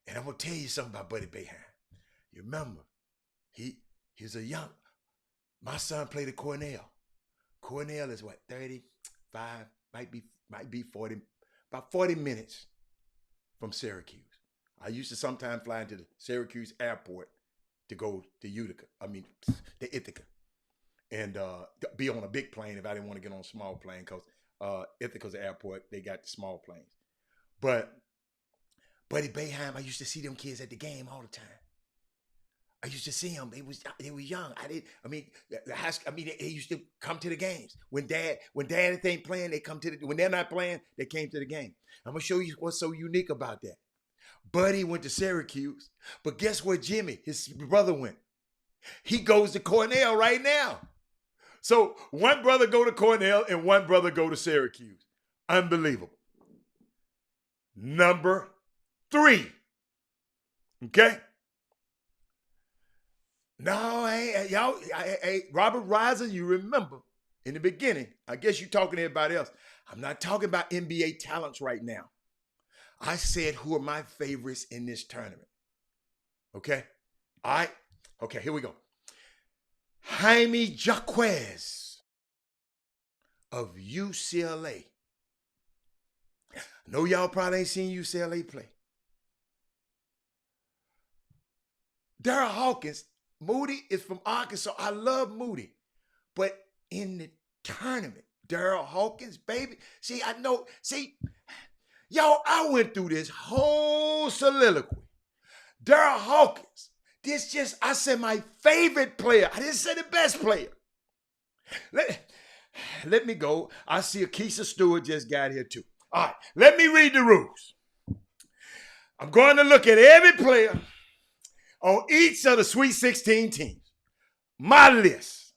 And I'm going to tell you something about Buddy Boeheim. You remember, he's a young, my son played at Cornell. Cornell is what, 35, might be 40, about 40 minutes from Syracuse. I used to sometimes fly into the Syracuse airport to go to Ithaca, and be on a big plane if I didn't want to get on a small plane, because Ithaca's airport, they got the small planes. But Buddy Boeheim, I used to see them kids at the game all the time. I used to see them. They was young. They used to come to the games. When dad ain't playing, they come to the. When they're not playing, they came to the game. I'm gonna show you what's so unique about that. Buddy went to Syracuse, but guess where Jimmy, his brother, went? He goes to Cornell right now. So one brother go to Cornell and one brother go to Syracuse. Unbelievable. Number 3. Okay? No, y'all, Robert Reiser, you remember in the beginning, I guess you're talking to everybody else. I'm not talking about NBA talents right now. I said who are my favorites in this tournament. Okay? All right? Okay, here we go. Jaime Jaquez of UCLA. I know y'all probably ain't seen UCLA play. Darryl Hawkins, Moody is from Arkansas. I love Moody. But in the tournament, Darryl Hawkins, baby. Y'all, I went through this whole soliloquy. Darryl Hawkins, I said my favorite player. I didn't say the best player. Let me go. I see Akeisha Stewart just got here too. All right, let me read the rules. I'm going to look at every player on each of the Sweet 16 teams. My list.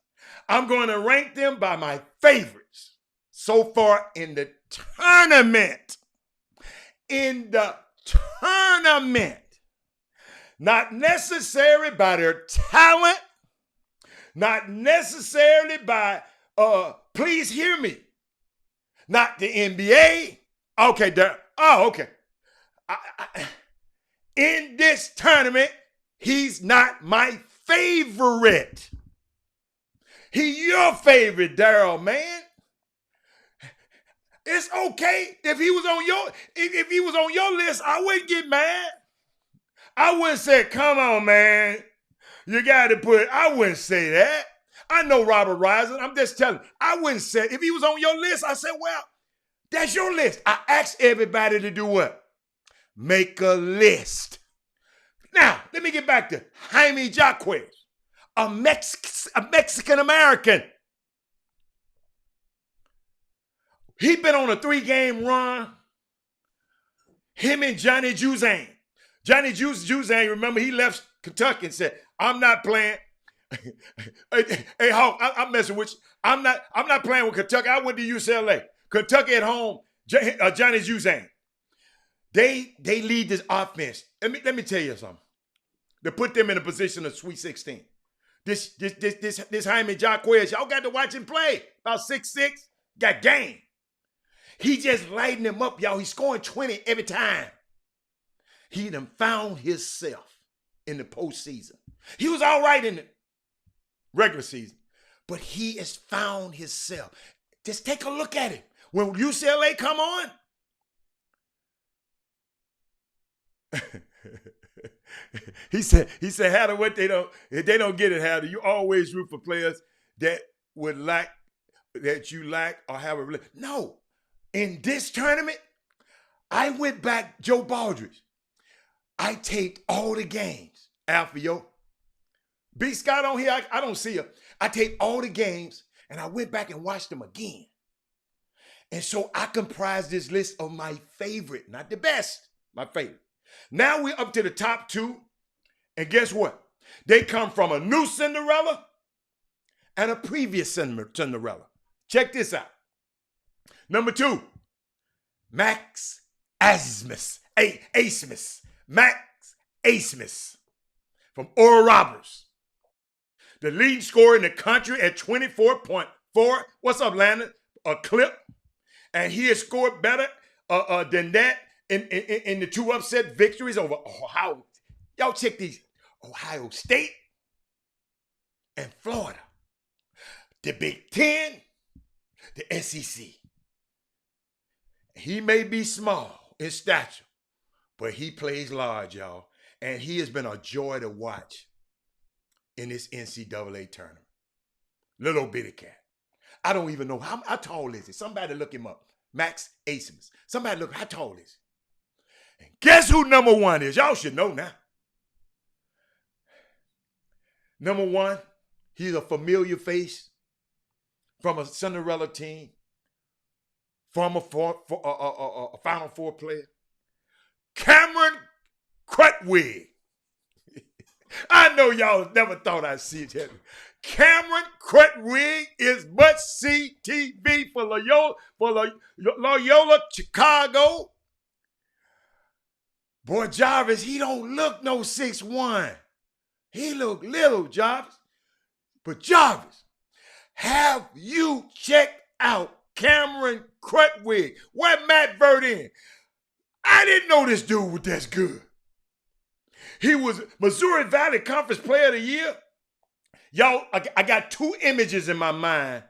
I'm going to rank them by my favorites so far in the tournament. In the tournament. Not necessarily by their talent, not necessarily by, please hear me, not the NBA. Okay, there. Oh, okay. In this tournament, he's not my favorite. He your favorite, Daryl, man. It's okay if he was on your list, I wouldn't get mad. I wouldn't say, come on, man. You got to I wouldn't say that. I know Robert Risen. I'm just telling you. I wouldn't say, if he was on your list, I said, well, that's your list. I asked everybody to do what? Make a list. Now, let me get back to Jaime Jaquez, a Mexican-American. He been on a 3-game run. Him and Johnny Juzang. Johnny Juzang, remember, he left Kentucky and said, I'm not playing. Hey, Hawk, I'm messing with you. I'm not playing with Kentucky. I went to UCLA. Kentucky at home, Johnny Juzang. They lead this offense. Let me tell you something. To put them in a position of Sweet 16. This Jaime Jaquez, y'all got to watch him play. About 6'6", got game. He just lighting them up, y'all. He's scoring 20 every time. He done found himself in the postseason. He was all right in the regular season, but he has found himself. Just take a look at it. When UCLA come on, he said, Hatter, if they don't get it, Hatter, you always root for players that would lack, that you lack or have a no. In this tournament, I went back, Joe Baldridge. I taped all the games. Alfio. B. Scott on here, I don't see her. I taped all the games, and I went back and watched them again. And so I comprised this list of my favorite, not the best, my favorite. Now we're up to the top 2, and guess what? They come from a new Cinderella and a previous Cinderella. Check this out. Number 2, Max Asmus. Max Asmus from Oral Roberts. The leading scorer in the country at 24.4. What's up, Landon? A clip. And he has scored better than that in the 2 upset victories over Ohio. Y'all check these. Ohio State and Florida. The Big Ten, the SEC. He may be small in stature, but he plays large, y'all. And he has been a joy to watch in this NCAA tournament. Little bitty cat. I don't even know how tall is he. Somebody look him up. Max Asmus. Somebody look, how tall is he? And guess who number 1 is? Y'all should know now. Number 1, he's a familiar face from a Cinderella team, former Final Four player, Cameron Krutwig. I know y'all never thought I'd see it. Cameron Krutwig is must-see TV for Loyola Chicago. Boy, Jarvis, he don't look no 6'1". He look little, Jarvis. But Jarvis, have you checked out Cameron Krutwig? Where Matt Bird in? I didn't know this dude was that good. He was Missouri Valley Conference Player of the Year. Y'all, I got 2 images in my mind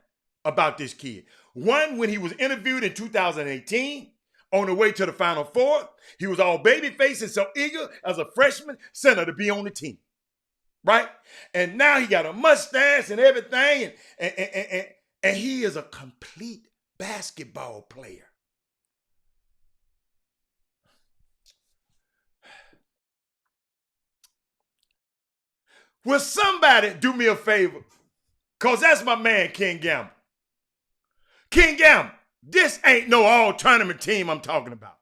about this kid. One, when he was interviewed in 2018 on the way to the Final Four. He was all babyface and so eager as a freshman center to be on the team. Right? And now he got a mustache and everything, and he is a complete basketball player. Will somebody do me a favor? Because that's my man, Ken Gamble. Ken Gamble, this ain't no all-tournament team I'm talking about.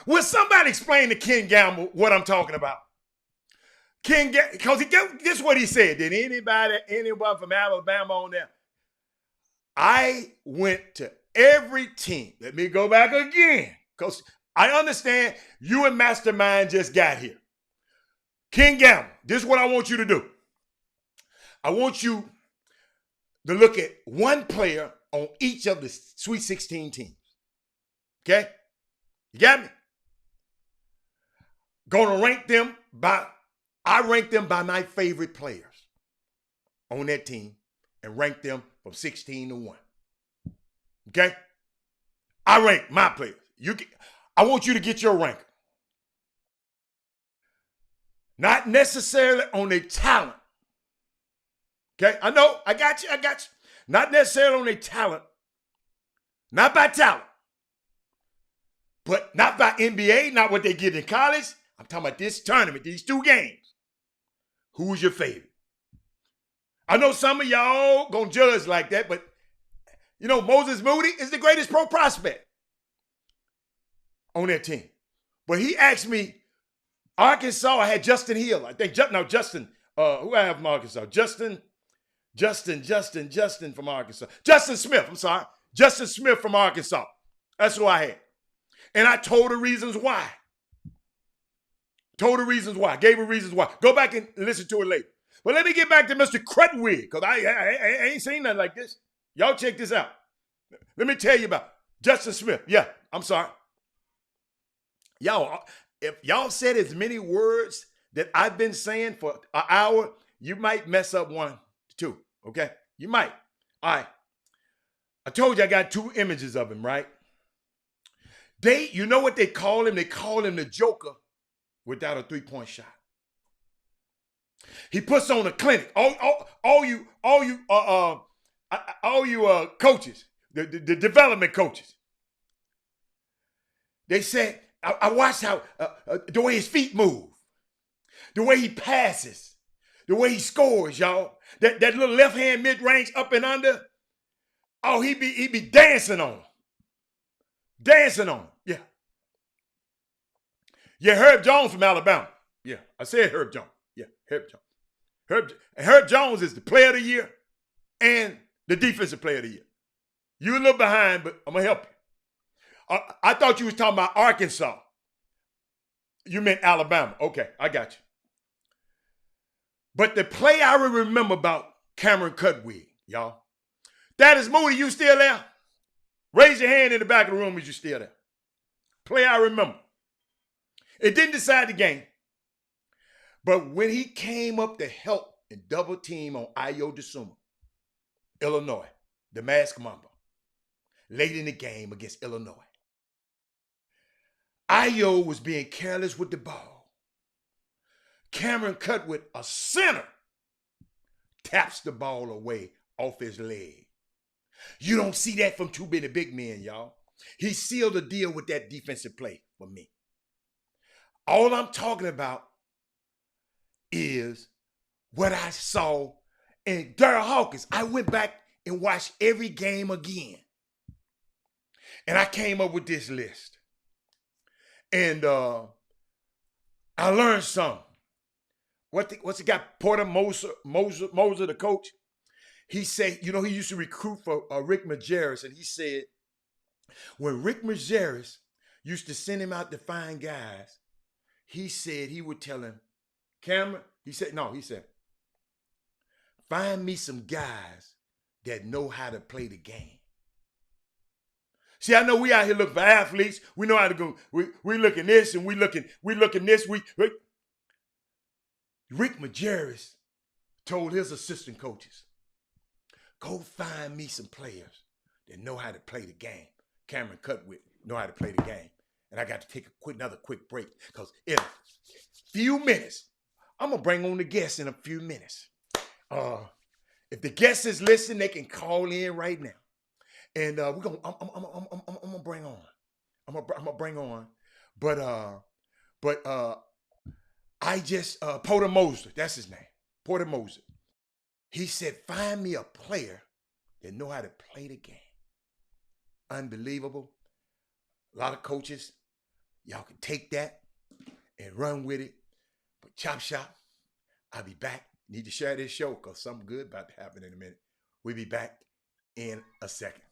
Will somebody explain to Ken Gamble what I'm talking about? Because this is what he said. Did anyone from Alabama on there? I went to every team. Let me go back again. Because I understand you and Mastermind just got here. King Gamble, this is what I want you to do. I want you to look at one player on each of the Sweet 16 teams. Okay? You got me? Gonna rank them I rank them by my favorite players on that team and rank them from 16 to 1. Okay? I rank my players. I want you to get your rank. Not necessarily on their talent. Okay? I know. I got you. Not necessarily on their talent. Not by talent. But not by NBA, not what they get in college. I'm talking about this tournament, these 2 games. Who's your favorite? I know some of y'all gonna judge like that, but you know, Moses Moody is the greatest pro prospect on that team. But he asked me, Arkansas, I had Justin Hill. I think, Justin, who I have from Arkansas? Justin from Arkansas. Justin Smith, I'm sorry. Justin Smith from Arkansas. That's who I had. And I told the reasons why. Gave her reasons why. Go back and listen to it later. But let me get back to Mr. Crutwig, because I ain't seen nothing like this. Y'all check this out. Let me tell you about Justin Smith. Yeah, I'm sorry. Y'all, if y'all said as many words that I've been saying for an hour, you might mess up 1, 2, okay? You might. All right. I told you I got 2 images of him, right? You know what they call him? They call him the Joker without a 3-point shot. He puts on a clinic. All you coaches, the development coaches. They said, I watched how the way his feet move, the way he passes, the way he scores, y'all. That little left hand mid range up and under. Oh, he be dancing on him. Yeah. Yeah, Herb Jones from Alabama. Yeah, I said Herb Jones. Yeah, Herb Jones. Herb Jones is the player of the year and the defensive player of the year. You're a little behind, but I'm going to help you. I thought you was talking about Arkansas. You meant Alabama. Okay, I got you. But the play I remember about Cameron Cudwig, y'all. That is Moody, you still there? Raise your hand in the back of the room as you still there. Play I remember. It didn't decide the game. But when he came up to help and double team on Ayo Dosunmu, Illinois, the Mask Mamba, late in the game against Illinois, Ayo was being careless with the ball. Cameron Cudwig, a center, taps the ball away off his leg. You don't see that from too many big men, y'all. He sealed the deal with that defensive play for me. All I'm talking about is what I saw in Darryl Hawkins. I went back and watched every game again. And I came up with this list. And I learned something. What's the guy, Porter Moser, the coach? He said, you know, he used to recruit for Rick Majerus, and he said, when Rick Majerus used to send him out to find guys, he said he would tell him, Cameron, he said, find me some guys that know how to play the game. See, I know we out here looking for athletes. We know how to go. We looking this and we looking this. Rick Majerus told his assistant coaches, go find me some players that know how to play the game. Cameron Cudwig know how to play the game. And I got to take another quick break because in a few minutes, I'm going to bring on the guests in a few minutes. If the guest is listening, they can call in right now. And I'm gonna bring on. I'm gonna bring on. But I just Porter Moser, that's his name. Porter Moser. He said, find me a player that know how to play the game. Unbelievable. A lot of coaches, y'all can take that and run with it. But Chop Shop, I'll be back. Need to share this show because something good about to happen in a minute. We'll be back in a second.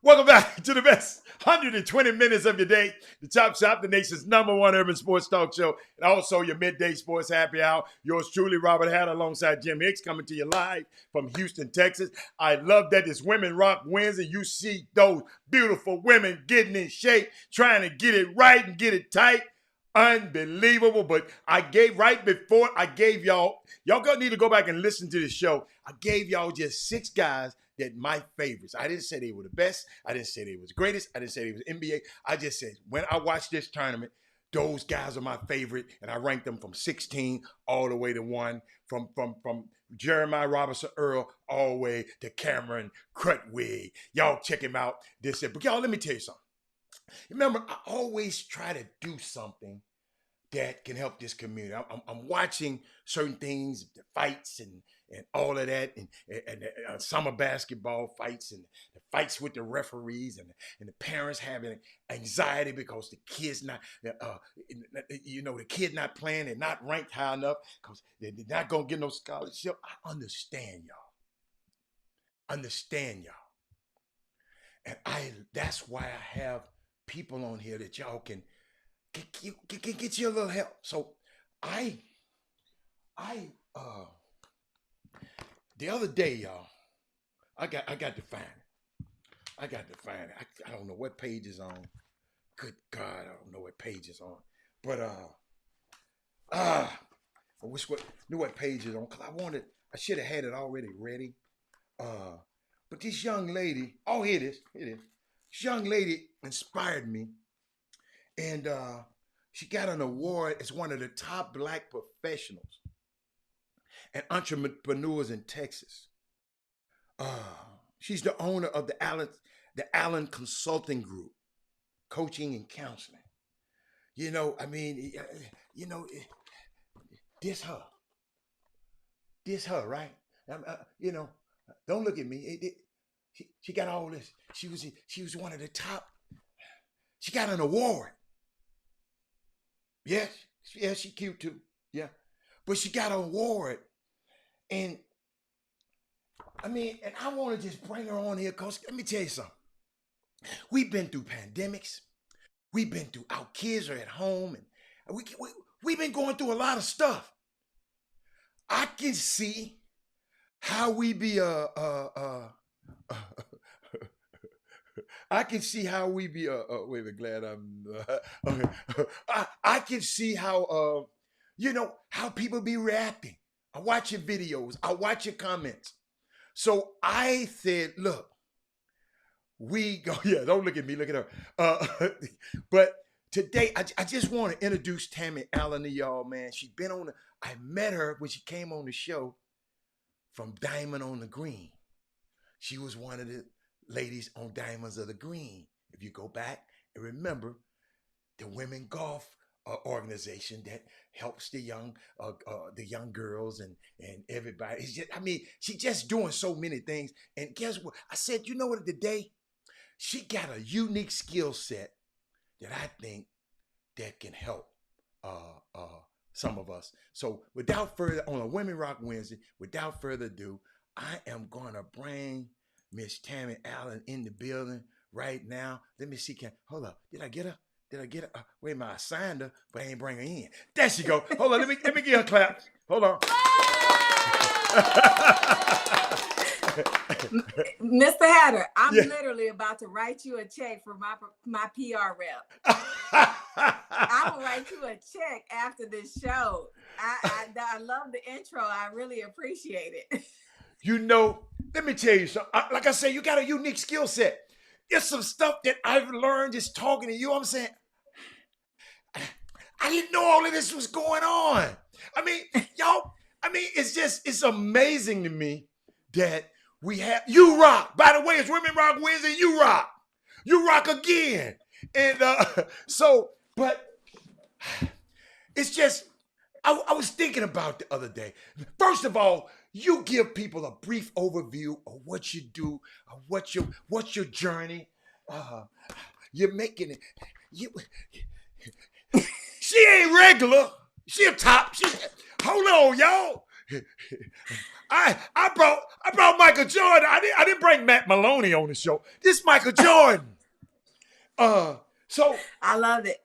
Welcome back to the best 120 minutes of your day. The Chop Shop, the nation's #1 urban sports talk show, and also your midday sports happy hour. Yours truly, Robert Hatter, alongside Jim Hicks, coming to you live from Houston, Texas. I love that it's Women Rock Wednesday. You see those beautiful women getting in shape, trying to get it right and get it tight. Unbelievable. But I gave, right before I gave y'all gonna need to go back and listen to the show. I gave y'all just 6 guys that my favorites. I didn't say they were the best. I didn't say they was the greatest. I didn't say they was NBA. I just said when I watched this tournament, those guys are my favorite, and I ranked them from 16 all the way to 1, from Jeremiah Robinson Earl all the way to Cameron Crutwig. Y'all check him out. But y'all, let me tell you something. Remember, I always try to do something that can help this community. I'm watching certain things, the fights and all of that, and summer basketball fights and the fights with the referees and the parents having anxiety because the kid's not, the kid not playing and not ranked high enough because they're not gonna get no scholarship. I understand y'all. And that's why I have people on here that y'all can get you a little help. So the other day, y'all, I got to find it. I don't know what page is on. Good God, I don't know what page is on. But I knew what page is on, because I should have had it already ready. But this young lady, here it is. This young lady inspired me. And she got an award as one of the top Black professionals and entrepreneurs in Texas. She's the owner of the Allen Consulting Group, coaching and counseling. This her, right? Don't look at me. She got all this. She was one of the top. She got an award. Yes, she cute too. Yeah, but she got an award, and I want to just bring her on here because let me tell you something. We've been through pandemics. We've been through our kids are at home, and we've been going through a lot of stuff. I can see how we be I can see how we be wait a minute, glad I'm okay. I can see how how people be reacting. I watch your videos, I watch your comments. So I said, look, we go, yeah, don't look at me, look at her. But today I just want to introduce Tammy Allen to y'all, man. She's been on I met her when she came on the show from Diamond on the Green. She was one of the ladies on Diamonds of the Green. If you go back and remember, the women golf organization that helps the young girls and everybody. It's just, she's just doing so many things. And guess what? I said, you know what? Today, she got a unique skill set that I think that can help some of us. So without further, on a Women Rock Wednesday, without further ado, I am going to bring Miss Tammy Allen in the building right now. Let me see. Hold up. Did I get her? Wait a minute. I signed her, but I ain't bring her in. There she go. Hold on. Let me give her a clap. Hold on. Mr. Hatter, I'm literally about to write you a check for my PR rep. I'm gonna write you a check after this show. I love the intro. I really appreciate it. Let me tell you something. Like I say, you got a unique skill set. It's some stuff that I've learned just talking to you. I'm saying, I didn't know all of this was going on. Y'all, it's amazing to me that we have, you rock. By the way, it's Women Rock Wednesday, you rock. You rock again. And but it's just, I was thinking about the other day. First of all, you give people a brief overview of what you do, of what's your journey. Uh, you're making it. You, she ain't regular. She a top. Hold on, y'all. I brought Michael Jordan. I didn't bring Matt Maloney on the show. This Michael Jordan. So I love it.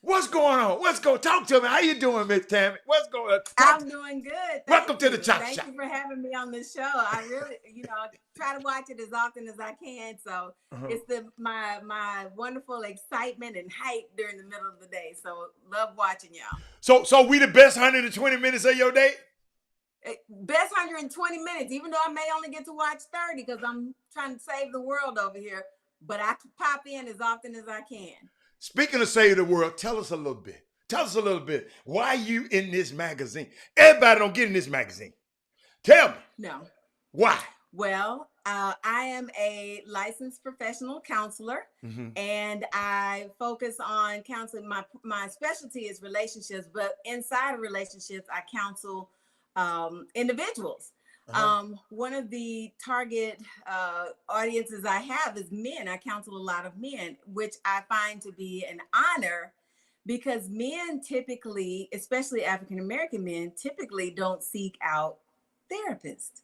What's going on? Talk to me? How you doing, Miss Tammy? What's going on? I'm doing good. Welcome to the Chop Shop. Thank you for having me on the show. I really, try to watch it as often as I can. So it's my wonderful excitement and hype during the middle of the day. So love watching y'all. So we the best 120 minutes of your day? Best 120 minutes, even though I may only get to watch 30 because I'm trying to save the world over here. But I pop in as often as I can. Speaking of save the world, tell us a little bit. Tell us a little bit. Why you in this magazine? Everybody don't get in this magazine. Tell me. No. Why? Well, I am a licensed professional counselor, and I focus on counseling. My specialty is relationships, but inside of relationships, I counsel individuals. One of the target audiences I have is men. I counsel a lot of men, which I find to be an honor because men typically, especially African-American men, typically don't seek out therapists.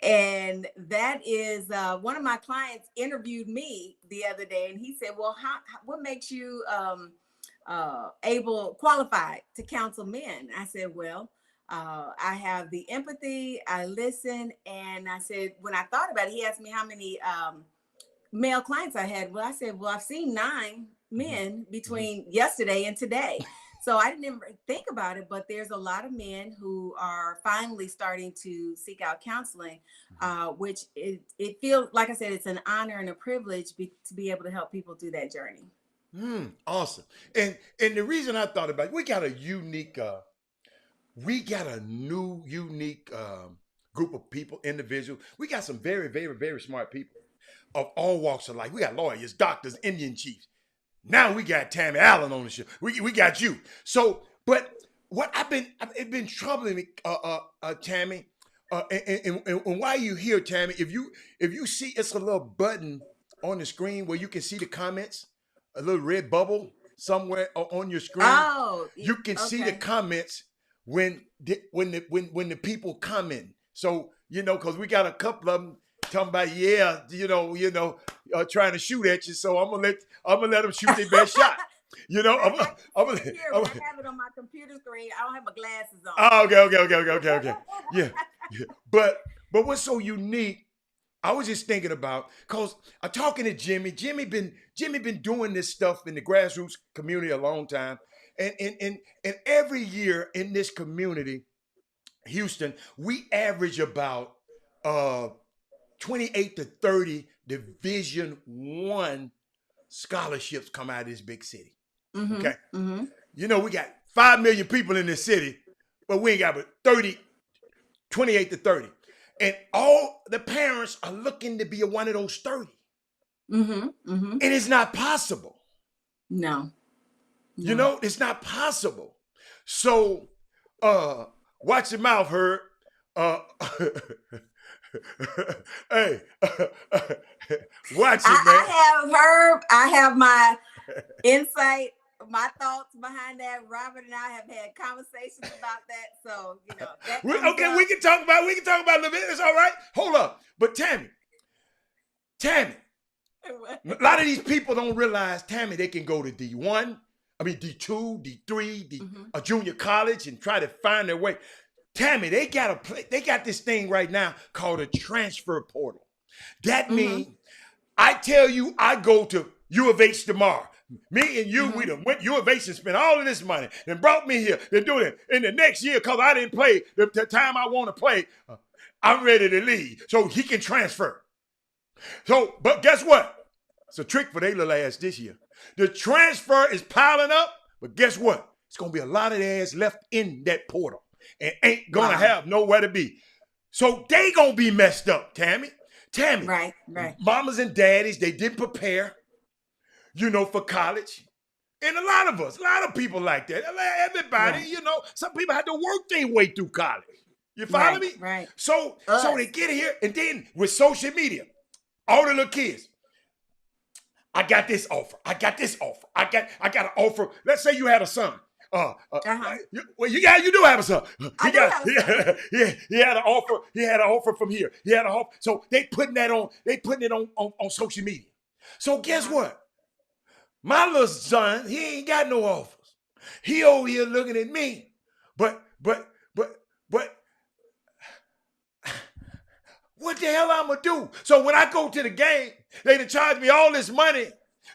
And that is one of my clients interviewed me the other day, and he said, well, what makes you qualified to counsel men? I said, well, I have the empathy, I listen. And I said, when I thought about it, he asked me how many male clients I had. Well, I said, well, I've seen 9 men between yesterday and today. So I didn't even think about it, but there's a lot of men who are finally starting to seek out counseling, which it feels, like I said, it's an honor and a privilege to be able to help people through that journey. Awesome. And the reason I thought about it, we got a new unique group of people, individuals. We got some very, very, very smart people of all walks of life. We got lawyers, doctors, Indian chiefs. Now we got Tammy Allen on the show. We got you. So, but what it's been troubling me, Tammy, and why you here, Tammy? If you see, it's a little button on the screen where you can see the comments, a little red bubble somewhere on your screen. Oh, you can see the comments when the people comment. So because we got a couple of them talking about trying to shoot at you. So I'm gonna let them shoot their best shot. I'm gonna I have it on my computer screen. I don't have my glasses on. Oh, okay. Yeah. But what's so unique? I was just thinking about, because I'm talking to Jimmy. Jimmy been doing this stuff in the grassroots community a long time. And every year in this community, Houston, we average about 28 to 30 Division I scholarships come out of this big city. Okay. We got 5 million people in this city, but we ain't got but 28 to 30. And all the parents are looking to be one of those 30. And it's not possible. No. It's not possible. So, watch your mouth, Herb. Hey, watch it, man. I have Herb. I have my insight, my thoughts behind that. Robert and I have had conversations about that. So, we can talk about it a little bit. It's all right. Hold up. But Tammy, a lot of these people don't realize, Tammy, they can go to D1, D2, D3, a junior college and try to find their way. Tammy, they got this thing right now called a transfer portal. That means I tell you, I go to U of H tomorrow. Me and you, we done went U of H and spent all of this money and brought me here. They're doing it in the next year because I didn't play the time I want to play. I'm ready to leave so he can transfer. So, but guess what? It's a trick for their little ass this year. The transfer is piling up, but guess what? It's going to be a lot of their ass left in that portal and ain't going to have nowhere to be. So they going to be messed up, Tammy. Right. Mamas and daddies, they didn't prepare, for college. And a lot of people like that. Everybody, Right. you know, some people had to work their way through college. You follow Right. me? Right. So Us. they get here, and then with social media, all the little kids, I got this offer. I got this offer. I got an offer. Let's say you had a son. You do have a son. I do have a son. He had an offer. He had an offer from here. He had an offer. So they putting that on. They putting it on social media. So guess what? My little son, he ain't got no offers. He over here looking at me. But what the hell I'm gonna do? So when I go to the game, they done charge me all this money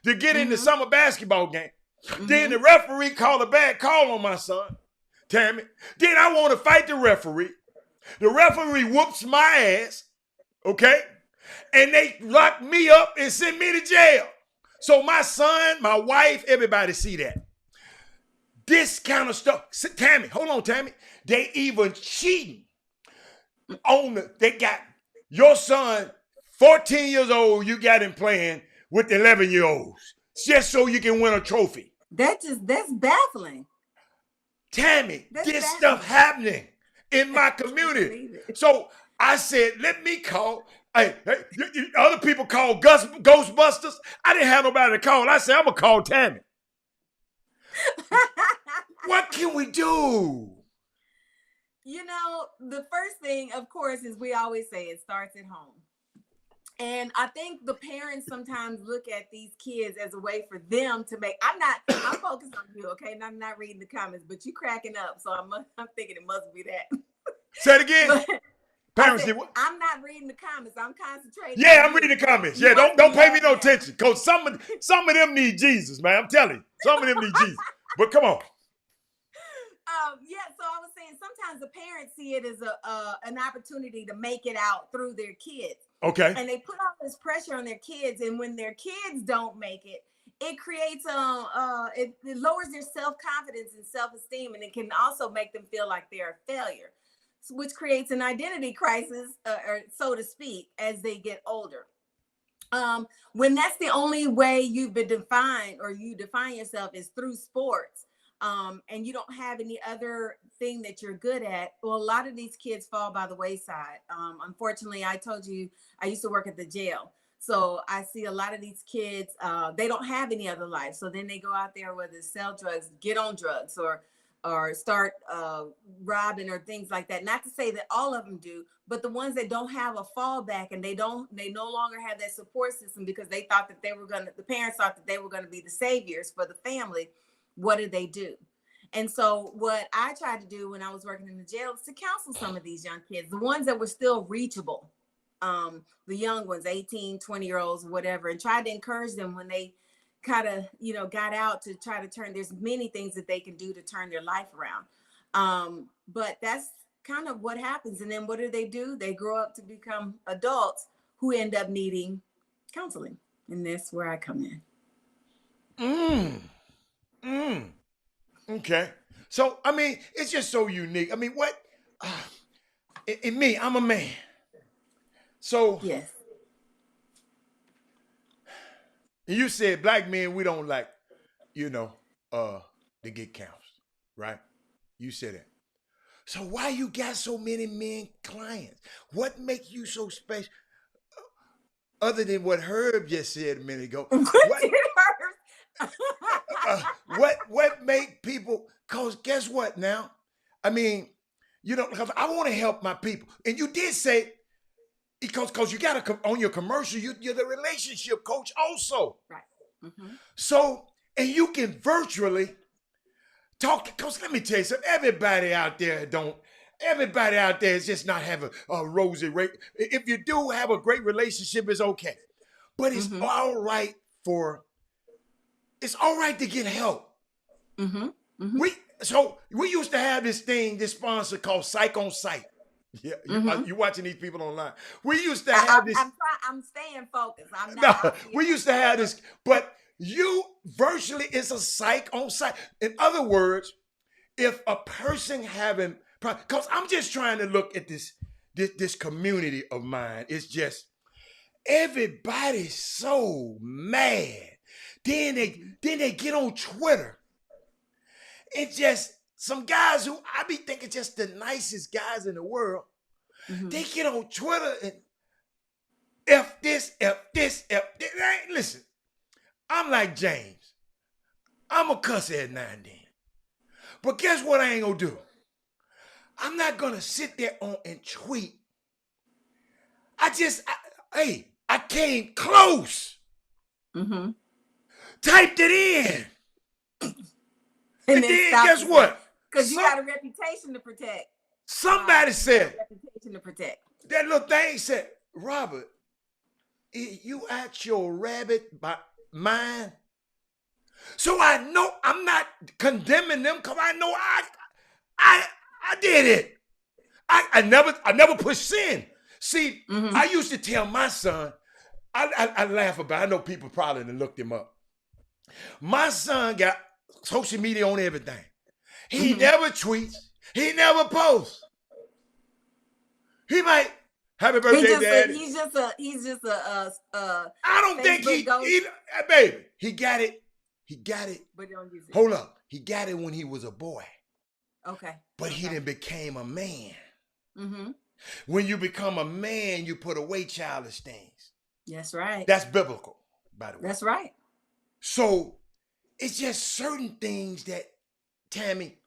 to get in the summer basketball game. Then the referee called a bad call on my son, Tammy. Then I want to fight the referee. The referee whoops my ass, okay? And they lock me up and send me to jail. So my son, my wife, everybody see that. This kind of stuff. Tammy, hold on, Tammy. They even cheating they got your son, 14 years old, you got him playing with 11-year-olds just so you can win a trophy. That's baffling. Tammy, That's this baffling. stuff happening in my community. So I said, let me call. Hey, other people call Ghostbusters. I didn't have nobody to call. I said, I'm going to call Tammy. What can we do? You know, the first thing, of course, is we always say it starts at home. And I think the parents sometimes look at these kids as a way for them to make. I'm focused on you, okay? And I'm not reading the comments, but you cracking up, so I'm thinking it must be that. Say it again. Parents, I'm not reading the comments. I'm concentrating. Yeah, I'm reading the comments. Yeah, don't pay me no attention, because some of them need Jesus, man. I'm telling you, some of them need Jesus. But come on. Yeah, so I was saying sometimes the parents see it as an opportunity to make it out through their kids. Okay. And they put all this pressure on their kids, and when their kids don't make it, it creates it lowers their self-confidence and self-esteem, and it can also make them feel like they're a failure, which creates an identity crisis, or so to speak, as they get older. When that's the only way you've been defined, or you define yourself, is through sports, and you don't have any other thing that you're good at, well, a lot of these kids fall by the wayside. Unfortunately, I told you I used to work at the jail. So I see a lot of these kids, they don't have any other life. So then they go out there, whether it's sell drugs, get on drugs, or start robbing or things like that. Not to say that all of them do, but the ones that don't have a fallback, and they no longer have that support system because they thought that the parents thought that they were going to be the saviors for the family. What do? And so what I tried to do when I was working in the jail was to counsel some of these young kids, the ones that were still reachable, the young ones, 18, 20-year-olds, whatever, and tried to encourage them when they kind of, got out, to try to turn. There's many things that they can do to turn their life around. But that's kind of what happens. And then what do? They grow up to become adults who end up needing counseling. And that's where I come in. Okay. So, I mean, it's just so unique. I mean, what? In me, I'm a man. So, yes. You said black men, we don't like, to get counseled, right? You said that. So why you got so many men clients? What makes you so special? Other than what Herb just said a minute ago. What make people, because guess what now? I mean, because I want to help my people. And you did say, because you got to, on your commercial, you're the relationship coach also. Right. Mm-hmm. So, and you can virtually talk, because let me tell you something, everybody out there is just not having a rosy rate. If you do have a great relationship, it's okay. But it's all right to get help. Mm-hmm. Mm-hmm. We used to have this sponsor called Psych on Site. Yeah, you watching these people online. We used to have this. I'm staying focused. I'm not. No, we used to have this, but you virtually is a psych on site. In other words, if a person having, because I'm just trying to look at this community of mine. It's just everybody's so mad Then they get on Twitter and just some guys who I be thinking just the nicest guys in the world. They get on Twitter and F this. Listen, I'm like James. I'm a cuss at 9 then. But guess what I ain't gonna do? I'm not gonna sit there and tweet. I came close. Typed it in. And then guess what? Because you got a reputation to protect. Somebody said, reputation to protect. That little thing said, Robert, you at your rabbit mind? So I know I'm not condemning them because I know I did it. I never pushed sin. See, I used to tell my son, I laugh about it. I know people probably done looked him up. My son got social media on everything. He never tweets. He never posts. He might, happy birthday, Daddy. He's just a I don't think he baby, he got it. He got it. But don't use it. Hold up. He got it when he was a boy. Okay. But he then became a man. Mm-hmm. When you become a man, you put away childish things. That's right. That's biblical, by the way. That's right. So it's just certain things that, Tammy,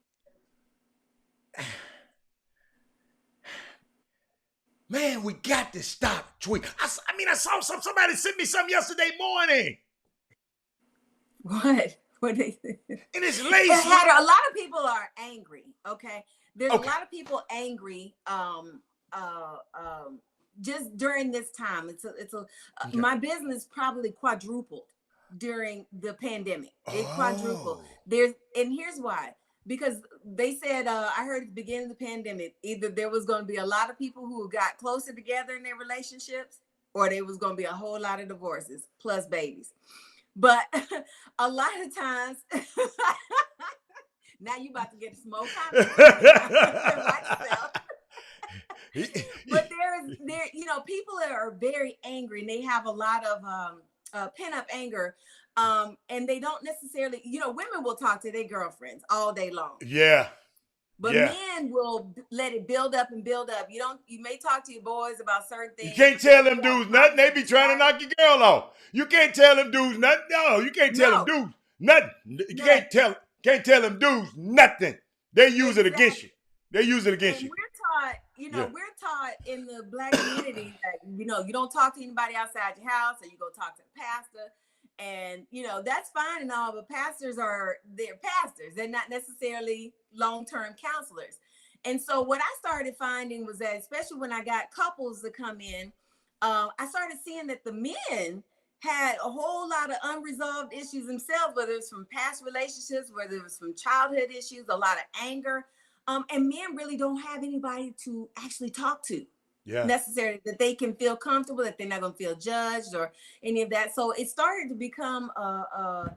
man, we got to stop tweeting. I saw somebody sent me something yesterday morning. What? What they think? And it's lazy. A lot of people are angry. Okay, there's a lot of people angry. Just during this time, my business probably quadrupled during the pandemic. It quadrupled. And here's why. Because they said, I heard at the beginning of the pandemic, either there was going to be a lot of people who got closer together in their relationships, or there was going to be a whole lot of divorces plus babies. But a lot of times, now you about to get a smoke But people are very angry and they have a lot of pent up anger. And they don't necessarily, women will talk to their girlfriends all day long. Yeah. But men will let it build up and build up. You may talk to your boys about certain things. You can't tell them dudes nothing. They be trying to knock your girl off. You can't tell them dudes nothing. No, you can't tell them dudes nothing. You can't tell them dudes nothing. They use it against you. They use it against you. We're taught in the Black community that, you don't talk to anybody outside your house, or you go talk to the pastor. And, that's fine and all, but they're pastors. They're not necessarily long-term counselors. And so what I started finding was that, especially when I got couples to come in, I started seeing that the men had a whole lot of unresolved issues themselves, whether it's from past relationships, whether it was from childhood issues, a lot of anger. And men really don't have anybody to actually talk to. Necessarily, that they can feel comfortable, that they're not going to feel judged or any of that. So it started to become a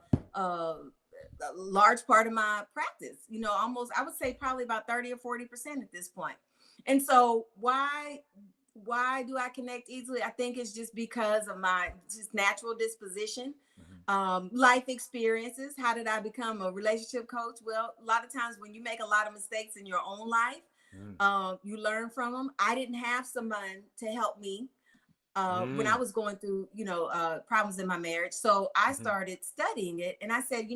large part of my practice, almost, I would say probably about 30 or 40% at this point. And so why do I connect easily? I think it's just because of my just natural disposition, life experiences. How did I become a relationship coach? Well, a lot of times when you make a lot of mistakes in your own life, you learn from them. I didn't have someone to help me when I was going through, problems in my marriage. So I started studying it, and I said,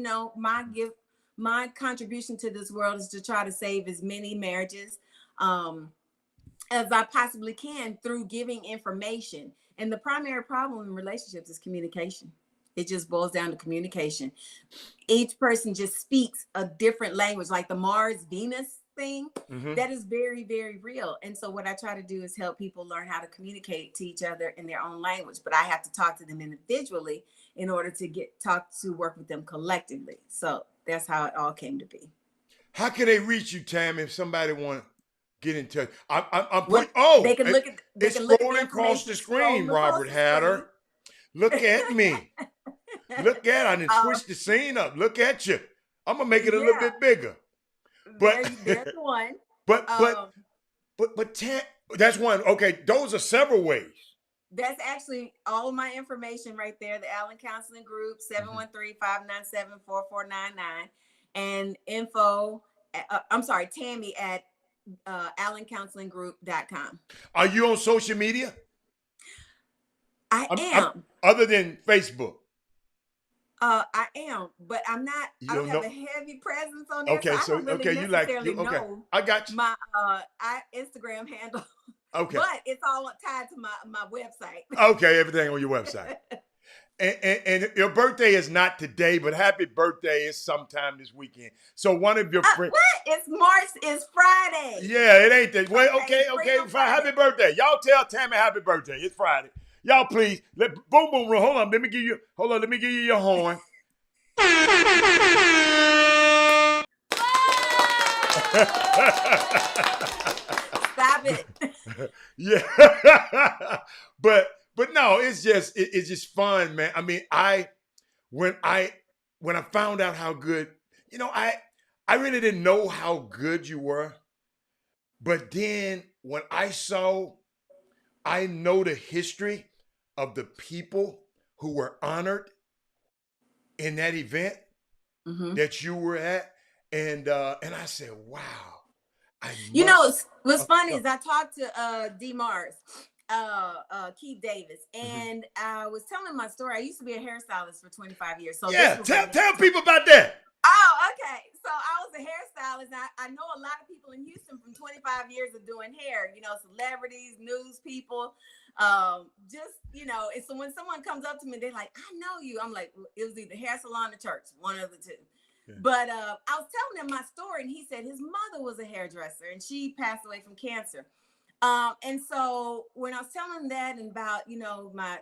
my contribution to this world is to try to save as many marriages as I possibly can through giving information. And the primary problem in relationships is communication. It just boils down to communication. Each person just speaks a different language, like the Mars-Venus thing. That is very, very real. And so what I try to do is help people learn how to communicate to each other in their own language, but I have to talk to them individually in order to work with them collectively. So that's how it all came to be. How can they reach you, Tam, if somebody want to get in touch? They can look at it's scrolling across the screen, Robert Hatter. Look at me. Look at I done switched the scene up. Look at you. I'm gonna make it a little bit bigger. But there's one. But Tam, that's one. Okay, those are several ways. That's actually all of my information right there. The Allen Counseling Group, 713-597-4499. And Tammy at allencounselinggroup.com. Are you on social media? I am. Other than Facebook? I am, but I'm not. I don't have a heavy presence on there. Okay, so I don't really necessarily know I got you. My Instagram handle. Okay. But it's all tied to my website. Okay, everything on your website. And your birthday is not today, but happy birthday is sometime this weekend. So one of your friends. What? It's Friday. Yeah, it ain't that. Wait, okay, fine. Happy birthday. Y'all tell Tammy happy birthday. It's Friday. Y'all please. Boom, boom, hold on. Let me give you your horn. Stop it. Yeah. But no, it's just fun, man. I mean, when I found out how good, I really didn't know how good you were. But then when I know the history of the people who were honored in that event that you were at, and I said, wow. What's funny is I talked to D. Mars, Keith Davis, and I was telling my story. I used to be a hairstylist for 25 years. So yeah, tell people about that. Oh, okay. So I was a hairstylist. I know a lot of people in Houston from 25 years of doing hair, celebrities, news people. And so when someone comes up to me, they're like, I know you. I'm like, it was either hair salon or church, one of the two. Yeah. But I was telling him my story, and he said his mother was a hairdresser and she passed away from cancer. And so when I was telling him that and about, my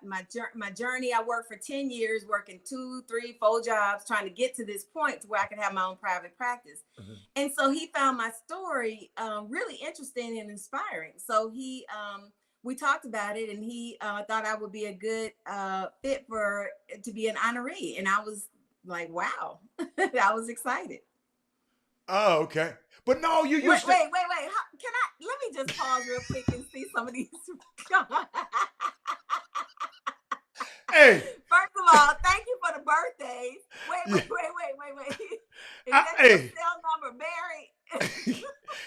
journey, I worked for 10 years, working 2, 3, 4 jobs, trying to get to this point to where I could have my own private practice. And so he found my story really interesting and inspiring. So we talked about it, and he thought I would be a good fit to be an honoree. And I was like, wow, I was excited. Oh, okay. But no, you used wait. Let me just pause real quick and see some of these. Hey. First of all, thank you for the birthdays. Wait. Is that your cell number, Barry?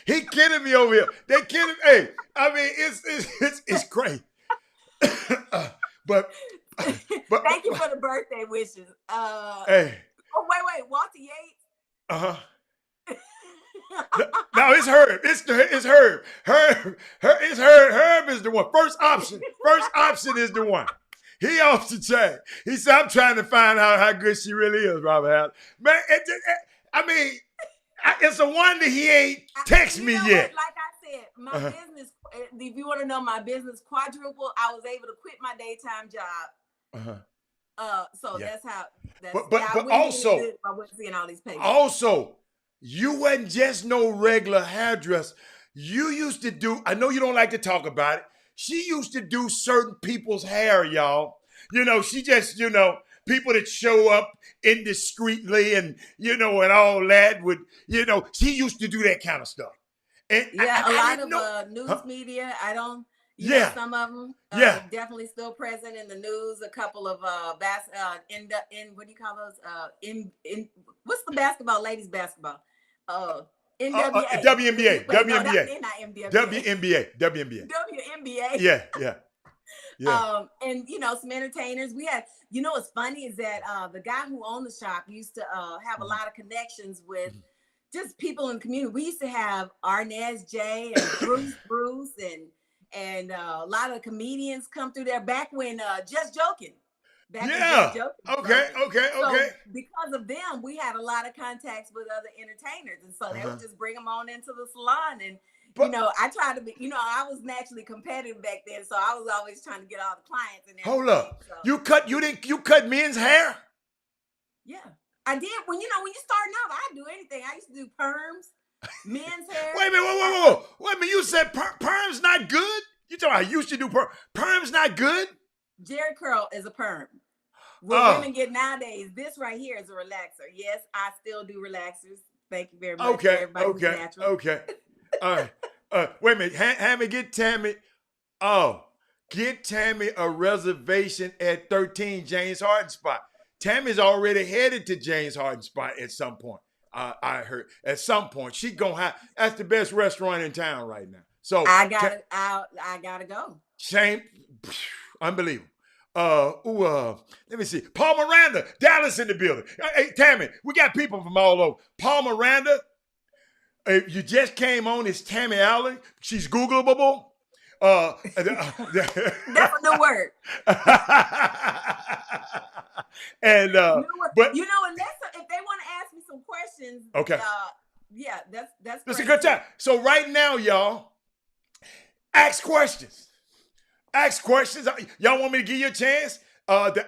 He kidding me over here. They kidding. Hey, I mean, it's great. But thank you for the birthday wishes. Hey. Oh, wait, Walter Yates. No, it's Herb. It's Herb. It's Herb. Herb is the one. First option is the one. He off the chain. He said, I'm trying to find out how good she really is, Robert. Man, it's a wonder he ain't text me yet. Like I said, my business, if you want to know my business quadruple, I was able to quit my daytime job. That's how. But also, I wasn't seeing all these papers. Also, you wasn't just no regular hairdresser. You used to do, I know you don't like to talk about it. She used to do certain people's hair, y'all. She just, people that show up indiscreetly and, and all that would, she used to do that kind of stuff. And a lot of news media, I don't, some of them definitely still present in the news. A couple of what do you call those? What's the basketball, ladies basketball? NWA. WNBA. WNBA. WNBA. Yeah. And some entertainers. We had, what's funny is that the guy who owned the shop used to have a lot of connections with just people in the community. We used to have Arnez J and Bruce and a lot of comedians come through there back when Just Joking. Okay. So because of them, we had a lot of contacts with other entertainers, and so they would just bring them on into the salon. And I tried to be, I was naturally competitive back then, so I was always trying to get all the clients. And hold up, so. You cut men's hair? Yeah, I did. When you starting out, I'd do anything. I used to do perms, men's hair. Wait a minute, wait a minute. You said perm's not good? You talking about I used to do perm's not good? Jerry curl is a perm. What women get nowadays, this right here is a relaxer. Yes, I still do relaxers. Thank you very much. Okay. All right. Wait a minute. Have me get Tammy. Oh, Get Tammy a reservation at 13 James Harden spot. Tammy's already headed to James Harden spot at some point. I heard at some point she gonna have. That's the best restaurant in town right now. So I gotta go. Shame, unbelievable. Let me see. Paul Miranda, Dallas in the building. Hey, Tammy, we got people from all over. Paul Miranda, you just came on. It's Tammy Allen. She's Googleable. That's a new word. And but and that's if they want to ask me some questions. Okay. Yeah, that's a good time. So right now, y'all, ask questions. Ask questions. Y'all want me to give you a chance to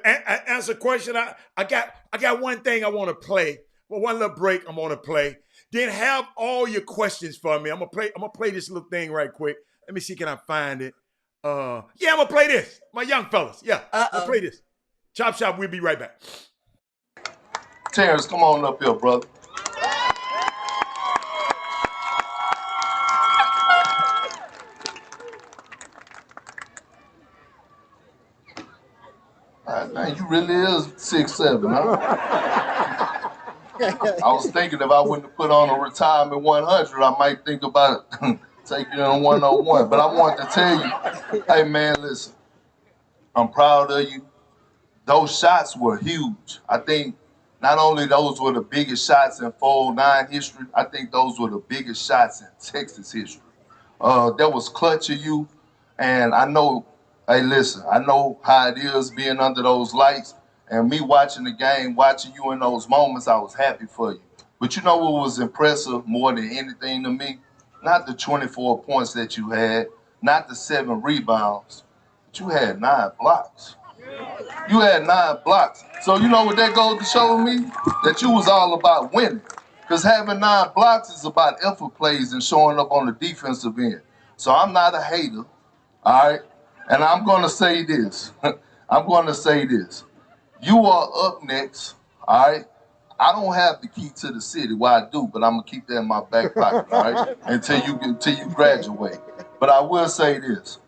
answer a question? I got one thing I want to play. Well, one little break I want to play. Then have all your questions for me. I'm gonna play this little thing right quick. Let me see, can I find it? Yeah, I'm gonna play this. My young fellas. Yeah, I'm gonna play this. Chop Shop, we'll be right back. Terrence, come on up here, brother. Man, you really is 6'7", huh? I was thinking if I wouldn't have put on a retirement 100, I might think about taking it on 101. But I wanted to tell you, hey man, listen, I'm proud of you. Those shots were huge. I think not only those were the biggest shots in 409 history, I think those were the biggest shots in Texas history. That was clutch of you, and I know, hey listen, I know how it is being under those lights, and me watching the game, watching you in those moments, I was happy for you. But you know what was impressive more than anything to me? Not the 24 points that you had, not the 7 rebounds, but you had 9 blocks. You had 9 blocks. So you know what that goes to show me? That you was all about winning. Because having 9 blocks is about effort plays and showing up on the defensive end. So I'm not a hater, all right? And I'm going to say this. I'm going to say this. You are up next, all right? I don't have the key to the city. Well, I do, but I'm going to keep that in my back pocket, all right? Until you graduate. But I will say this.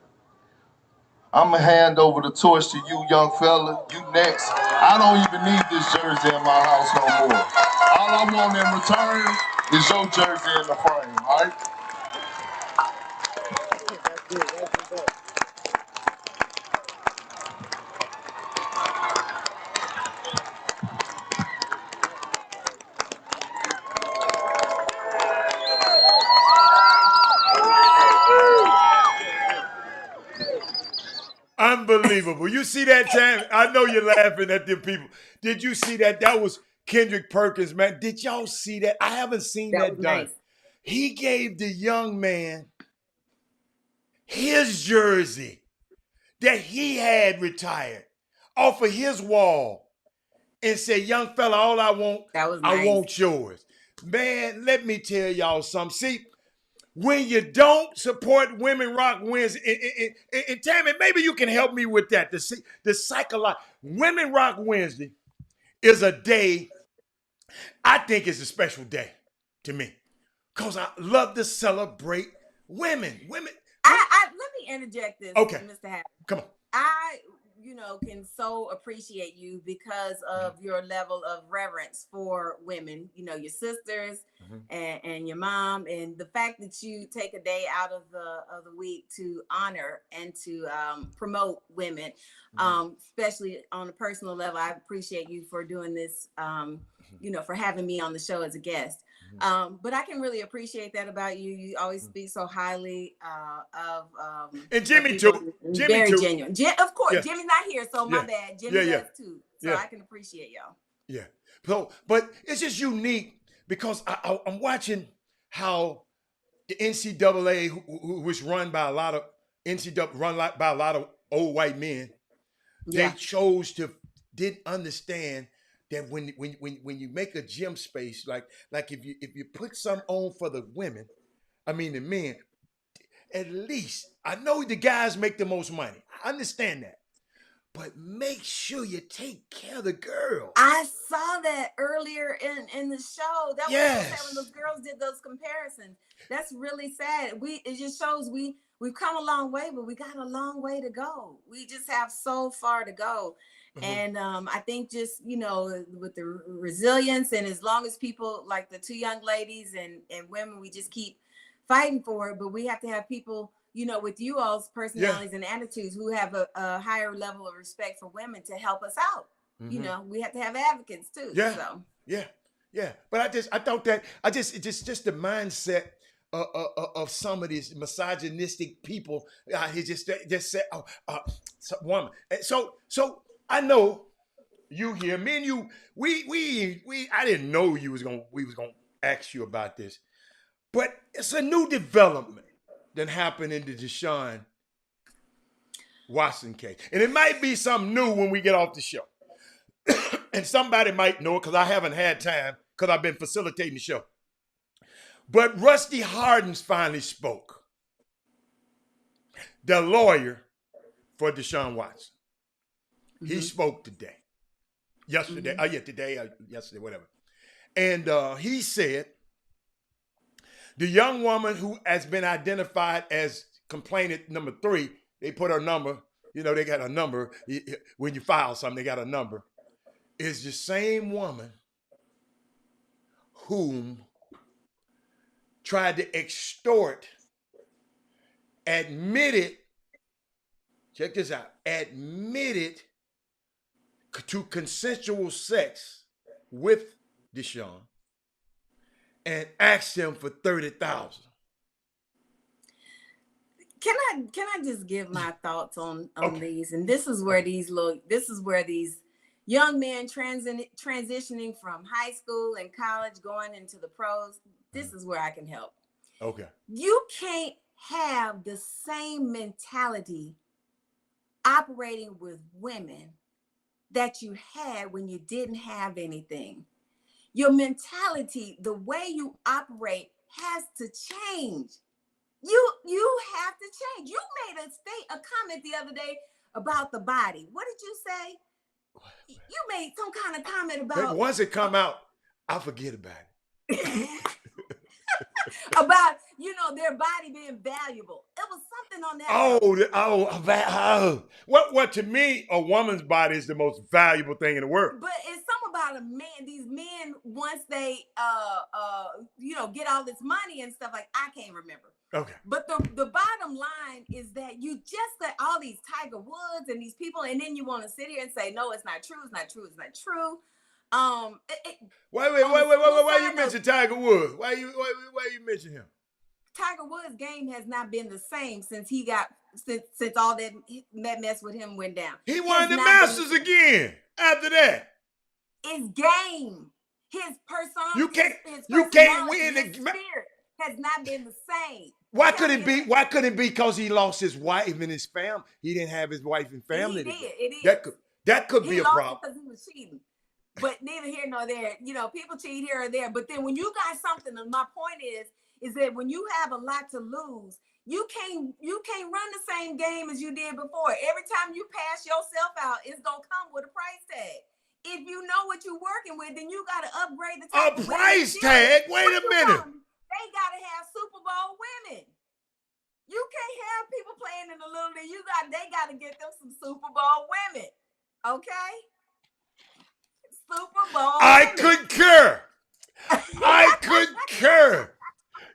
I'm going to hand over the torch to you, young fella. You next. I don't even need this jersey in my house no more. All I want in return is your jersey in the frame, all right? Unbelievable. You see that, Tam? I know you're laughing at them people. Did you see that? That was Kendrick Perkins, man. Did y'all see that? I haven't seen that done. Nice. He gave the young man his jersey that he had retired off of his wall and said, young fella, all I want, That was nice. I want yours. Man, let me tell y'all something. See, when you don't support Women Rock Wednesday, and Tammy, maybe you can help me with that. The psychological Women Rock Wednesday is a day, I think it's a special day to me. Because I love to celebrate women. Let me interject this, okay. Mr. Hatter. Come on. I can so appreciate you because of your level of reverence for women, your sisters and your mom, and the fact that you take a day out of the week to honor and to promote women, especially on a personal level. I appreciate you for doing this, for having me on the show as a guest. But I can really appreciate that about you. You always speak so highly of and Jimmy too. Very genuine. Of course, yeah. Jimmy's not here, so my bad. Jimmy does too. So I can appreciate y'all. Yeah. So, but it's just unique because I'm watching how the NCAA, who was run by a lot of old white men, they didn't understand that when you make a gym space, like if you put some on for the women, the men, at least I know the guys make the most money. I understand that. but make sure you take care of the girl. I saw that earlier in the show. That was so sad when Yes. those girls did those comparisons. That's really sad. It just shows we've come a long way, but we got a long way to go. We just have so far to go. And I think just, with the resilience, and as long as people like the two young ladies and women, we just keep fighting for it. But we have to have people, with you all's personalities and attitudes, who have a higher level of respect for women to help us out. We have to have advocates too. Yeah. So. Yeah. But I thought that it's just the mindset of some of these misogynistic people. He just said, woman. So I know you here, me and you. We I didn't know we was gonna ask you about this, but it's a new development that happened in the Deshaun Watson case, and it might be something new when we get off the show. And somebody might know it because I haven't had time because I've been facilitating the show. But Rusty Hardens finally spoke. The lawyer for Deshaun Watson. He spoke today. Yesterday, yesterday, whatever. And he said the young woman who has been identified as complainant number 3, they put her number, they got a number. When you file something, they got a number. Is the same woman whom tried to extort, admitted to consensual sex with Deshaun and asked him for $30,000. Can I just give my thoughts on these? And this is where these young men transitioning from high school and college going into the pros, this is where I can help. Okay. You can't have the same mentality operating with women that you had when you didn't have anything. Your mentality, the way you operate, has to change. You have to change. You made a comment the other day about the body. What did you say? You made some kind of comment about. Once it come out, I forget about it. About their body being valuable. It was something on that. What to me, a woman's body is the most valuable thing in the world. But it's something about a man. These men, once they get all this money and stuff, like, I can't remember. Okay. But the bottom line is that you just let all these Tiger Woods and these people, and then you want to sit here and say, no, it's not true. It's not true. It's not true. Wait! Why you mention Tiger Woods? Why you mention him? Tiger Woods' game has not been the same since since all that mess with him went down. He won the Masters again after that. His game, his persona, you can't win the spirit has not been the same. Why could it be? Why couldn't it be because he lost his wife and his family? He didn't have his wife and family. It is. That could be a problem. Because he was cheating. But neither here nor there. People cheat here or there. But then when you got something, and my point is that when you have a lot to lose, you can't run the same game as you did before. Every time you pass yourself out, it's gonna come with a price tag. If you know what you're working with, then you gotta upgrade the type of price tag. Wait a minute. They gotta have Super Bowl women. You can't have people playing in the little league. They gotta get them some Super Bowl women. Okay? Super Bowl. I concur.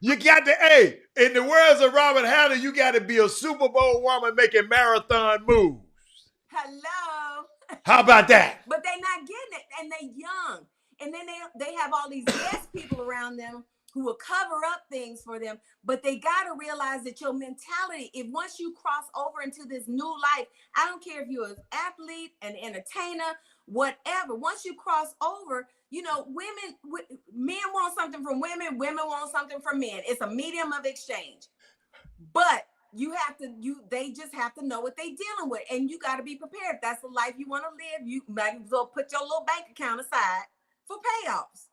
You got to, in the words of Robert Haller, you got to be a Super Bowl woman making marathon moves. Hello. How about that? But they're not getting it, and they're young. And then they have all these yes people around them who will cover up things for them. But they got to realize that your mentality, if once you cross over into this new life, I don't care if you're an athlete, an entertainer, whatever, once you cross over, men want something from women want something from men. It's a medium of exchange. But they just have to know what they're dealing with, and you got to be prepared. If that's the life you want to live, you might as well put your little bank account aside for payoffs.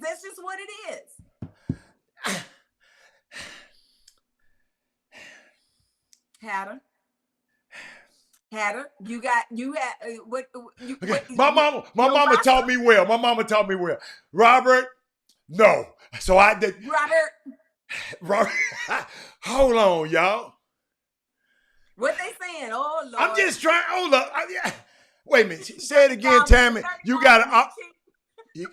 That's just what it is. Hatter. Hatter, you had what? My mama taught me well. My mama taught me well. Robert, no. So I did. Robert, hold on, y'all. What they saying? Oh Lord. I'm just trying. Hold up. Wait a minute. Say it again, Tammy. You got to.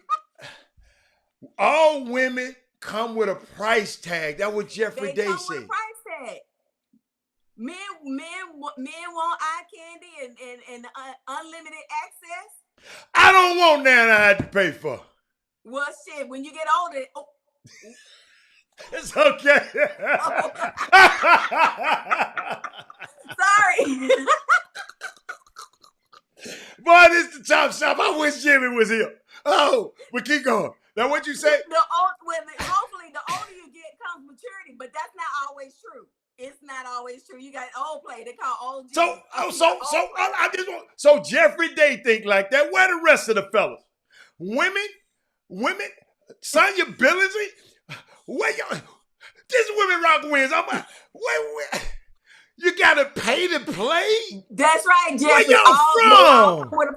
All women come with a price tag. That's what Jeffrey Day said. With a price tag. Men want eye candy and unlimited access. I don't want that I had to pay for. Well, shit, when you get older, it's okay. Sorry. Boy, this is the Chop Shop. I wish Jimmy was here. Oh, but keep going. Now, what you say? Hopefully, the older you get comes maturity, but that's not always true. It's not always true. You got old play. They call old. So Jeffrey Day think like that. Where the rest of the fellas? Women, Sonya Billingsley. Where y'all? This Women Rock wins. Where? You gotta pay to play. That's right, Jeffrey. Where y'all from?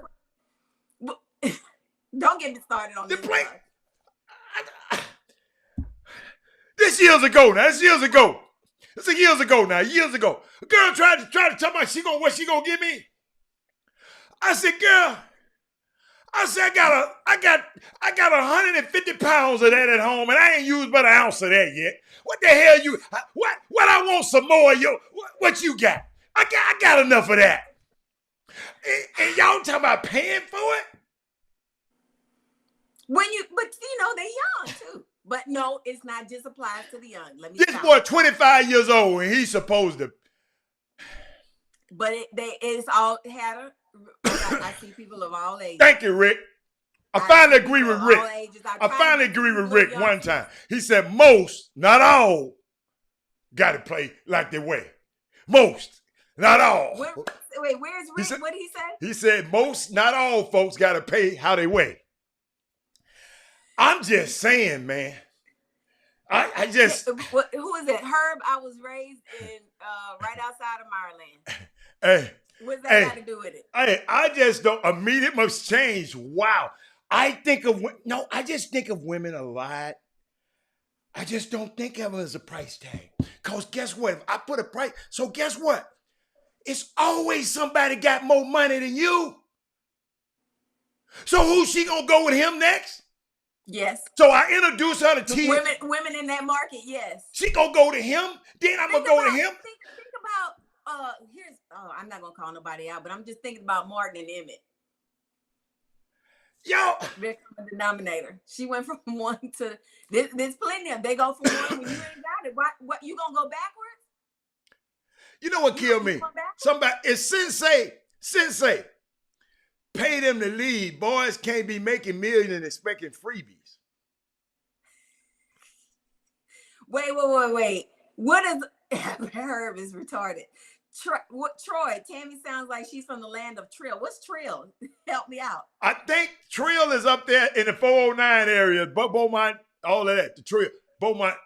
Don't get me started on this. Play. This years ago now. This years ago now. Years ago. A girl tried to tell me what she gonna give me. I said, girl, I got 150 pounds of that at home, and I ain't used but an ounce of that yet. What the hell what I want some more of you? What you got? I got enough of that. And y'all talking about paying for it? But they're young too. But no, it's not just applies to the young. This boy 25 years old and he's supposed to. But it's all Hatter. I see people of all ages. Thank you, Rick. I finally agree with Rick. I finally agree with Rick one time. He said most, not all, got to play like they weigh. Most, not all. Wait, where's Rick? What did he say? He said most, not all folks got to pay how they weigh. I'm just saying, man. I just. Who is it? Herb. I was raised in right outside of Maryland. Hey. What's that got to do with it? Hey, I just don't. Immediate must change. Wow. I just think of women a lot. I just don't think of them as a price tag. Because guess what? If I put a price, so guess what? It's always somebody got more money than you. So who's she gonna go with him next? Yes. So I introduce her to TV. Women in that market, yes. She gonna go to him, then I'm gonna go to him. Think about I'm not gonna call nobody out, but I'm just thinking about Martin and Emmett. Yo, they're the denominator. She went from one to there's plenty of. They go from one when you ain't got it. What you gonna go backwards? You know what killed me? Somebody it's Sensei. Pay them to lead. Boys can't be making millions and expecting freebies. Wait. What is Herb is retarded. Troy, Tammy sounds like she's from the land of Trill. What's Trill? Help me out. I think Trill is up there in the 409 area, but Beaumont, all of that. The Trill, Beaumont.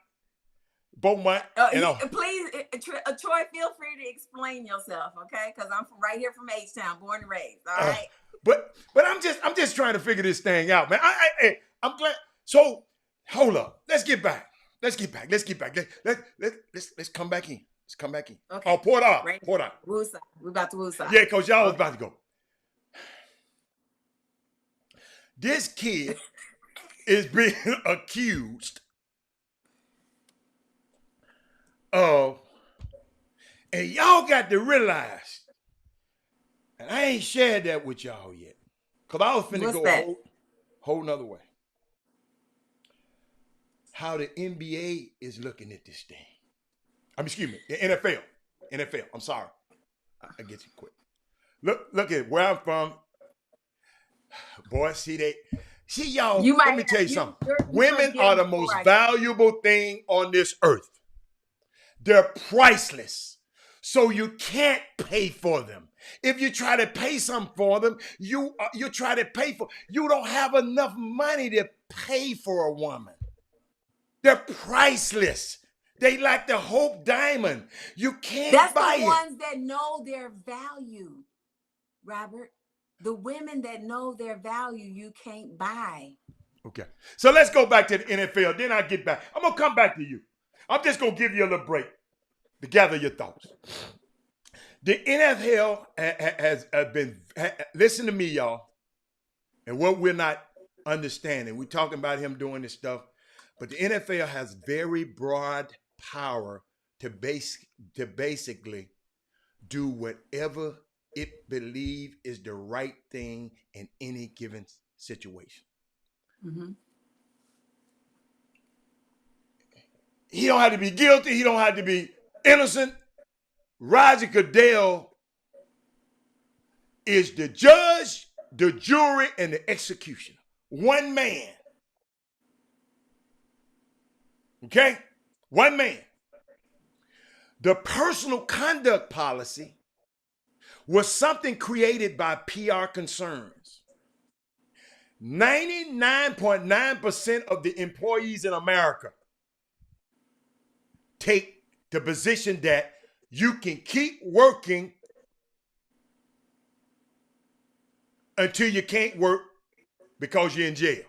Please, Troy, feel free to explain yourself, okay? Because I'm right here from H-Town, born and raised. All right. But I'm just trying to figure this thing out, man. I'm glad. So hold up. Let's get back. Let's come back in. Let's come back in. Okay. Oh, pour it out. Right. Pour it out. We're about to woosah. Yeah, because y'all was about to go. This kid is being accused of, and y'all got to realize, and I ain't shared that with y'all yet, because I was finna go a whole nother way. How the NBA is looking at this thing. Excuse me, the NFL. I'm sorry. I get you quick. Look at where I'm from. Boy, see y'all, let me tell you something. Women are the most valuable thing on this earth. They're priceless. So you can't pay for them. If you try to pay something for them, you don't have enough money to pay for a woman. They're priceless. They like the Hope Diamond. You can't That's buy the it. ones that know their value, Robert. The women that know their value, you can't buy. Okay. So let's go back to the NFL. Then I'll get back. I'm going to come back to you. I'm just going to give you a little break to gather your thoughts. The NFL has been, listen to me, y'all, and what we're not understanding. We're talking about him doing this stuff, but the NFL has very broad power to basically do whatever it believes is the right thing in any given situation. Mm-hmm. He don't have to be guilty. He don't have to be innocent. Roger Goodell is the judge, the jury, and the executioner. One man. Okay? One man. The personal conduct policy was something created by PR concerns. 99.9% of the employees in America take the position that you can keep working until you can't work because you're in jail.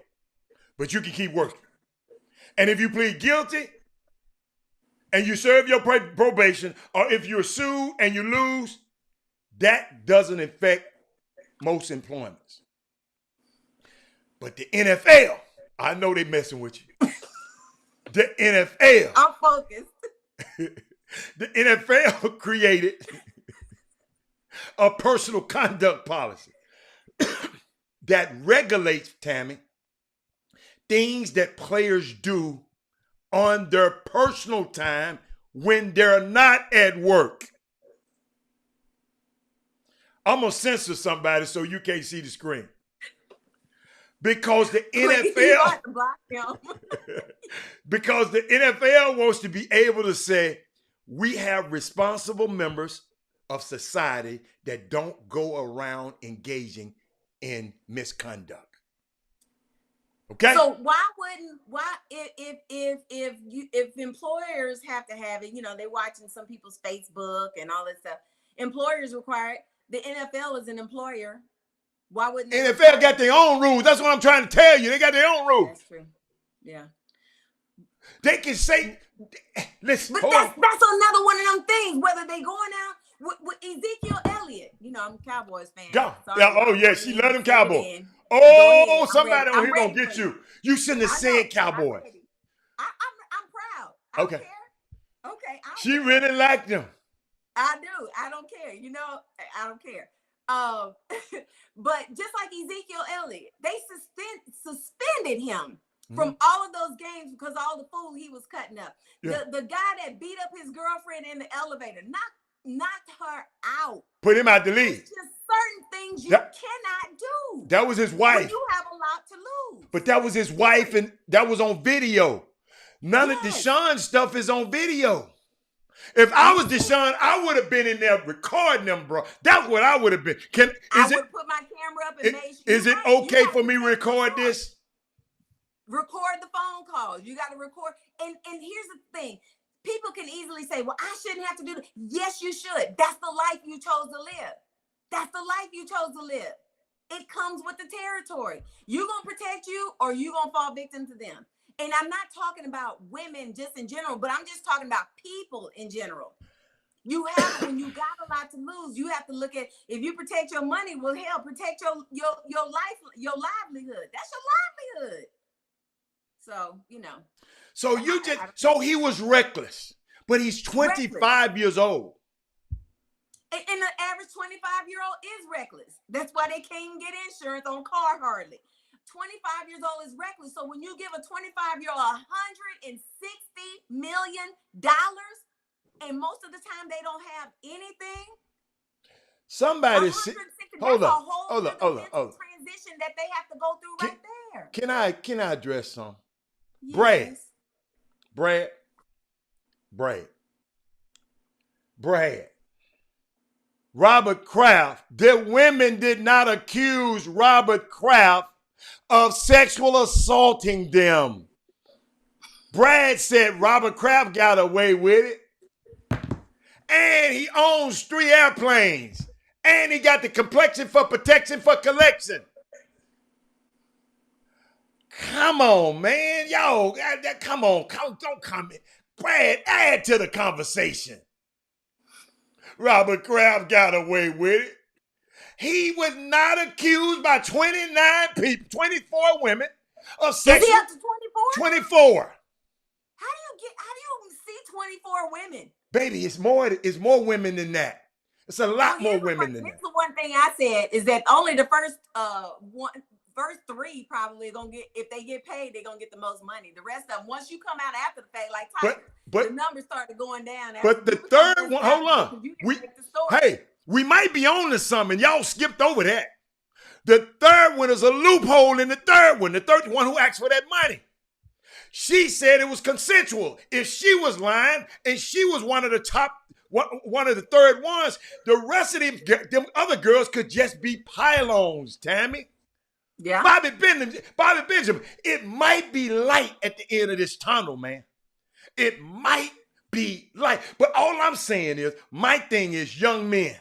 But you can keep working. And if you plead guilty and you serve your probation, or if you're sued and you lose, that doesn't affect most employments. But the NFL, I know they messing with you. The NFL. I'm focused. The NFL created a personal conduct policy that regulates, Tammy, things that players do on their personal time when they're not at work. I'm going to censor somebody so you can't see the screen. Because the NFL, because the NFL wants to be able to say, we have responsible members of society that don't go around engaging in misconduct. Okay. So if employers have to have it, they're watching some people's Facebook and all that stuff. Employers require it. The NFL is an employer. Why wouldn't they? NFL got their own rules. That's what I'm trying to tell you. They got their own rules. That's true. Yeah. They can say, listen. But that's another one of them things. Whether they going out with Ezekiel Elliott, I'm a Cowboys fan. She love them Cowboys. Oh, somebody on here gonna get you. You shouldn't have said Cowboys. I'm proud. Okay. Okay. She really liked them. I do. I don't care. I don't care. But just like Ezekiel Elliott, they suspended him from all of those games because all the food he was cutting up. Yeah. The guy that beat up his girlfriend in the elevator knocked her out. Put him out the league. It's just certain things you cannot do. That was his wife. You have a lot to lose. But that was his wife, and that was on video. None of Deshaun's stuff is on video. If I was Deshaun, I would have been in there recording them, bro. That's what I would have been. I would put my camera up and make sure. Is it okay for me to record this? Record the phone calls. You got to record. And here's the thing. People can easily say, well, I shouldn't have to do that. Yes, you should. That's the life you chose to live. That's the life you chose to live. It comes with the territory. You going to protect you or you going to fall victim to them. And I'm not talking about women just in general, but I'm just talking about people in general. When you got a lot to lose, you have to look at, if you protect your money, well, hell, protect your life, your livelihood. That's your livelihood. So, So he was reckless, but he's 25 years old. And the average 25-year-old is reckless. That's why they can't even get insurance on car hardly. 25 years old is reckless. So when you give a 25-year-old $160 million, and most of the time they don't have anything. Somebody hold on. Transition that they have to go through right there. Can I address some? Yes. Brad. Robert Kraft. The women did not accuse Robert Kraft of sexual assaulting them. Brad said Robert Kraft got away with it. And he owns 3 airplanes. And he got the complexion for protection for collection. Come on, man. Yo, come on. Don't come in. Brad, add to the conversation. Robert Kraft got away with it. He was not accused by 29 people, 24 women of sexual. Is he up to 24? 24. How do you see 24 women? Baby, it's more women than that. It's a lot more women than that. That's the one thing I said is that only the first first 3 probably gonna get, if they get paid, they're gonna get the most money. The rest of them, once you come out after the fact, like Tiger, the numbers started going down. But the third one, hold on. We might be on to something. Y'all skipped over that. The third one is a loophole in the third one. The third one who asked for that money. She said it was consensual. If she was lying and she was one of the third ones, the rest of them other girls could just be pylons, Tammy. Yeah. Bobby Benjamin, it might be light at the end of this tunnel, man. It might be light. But all I'm saying is, my thing is young men.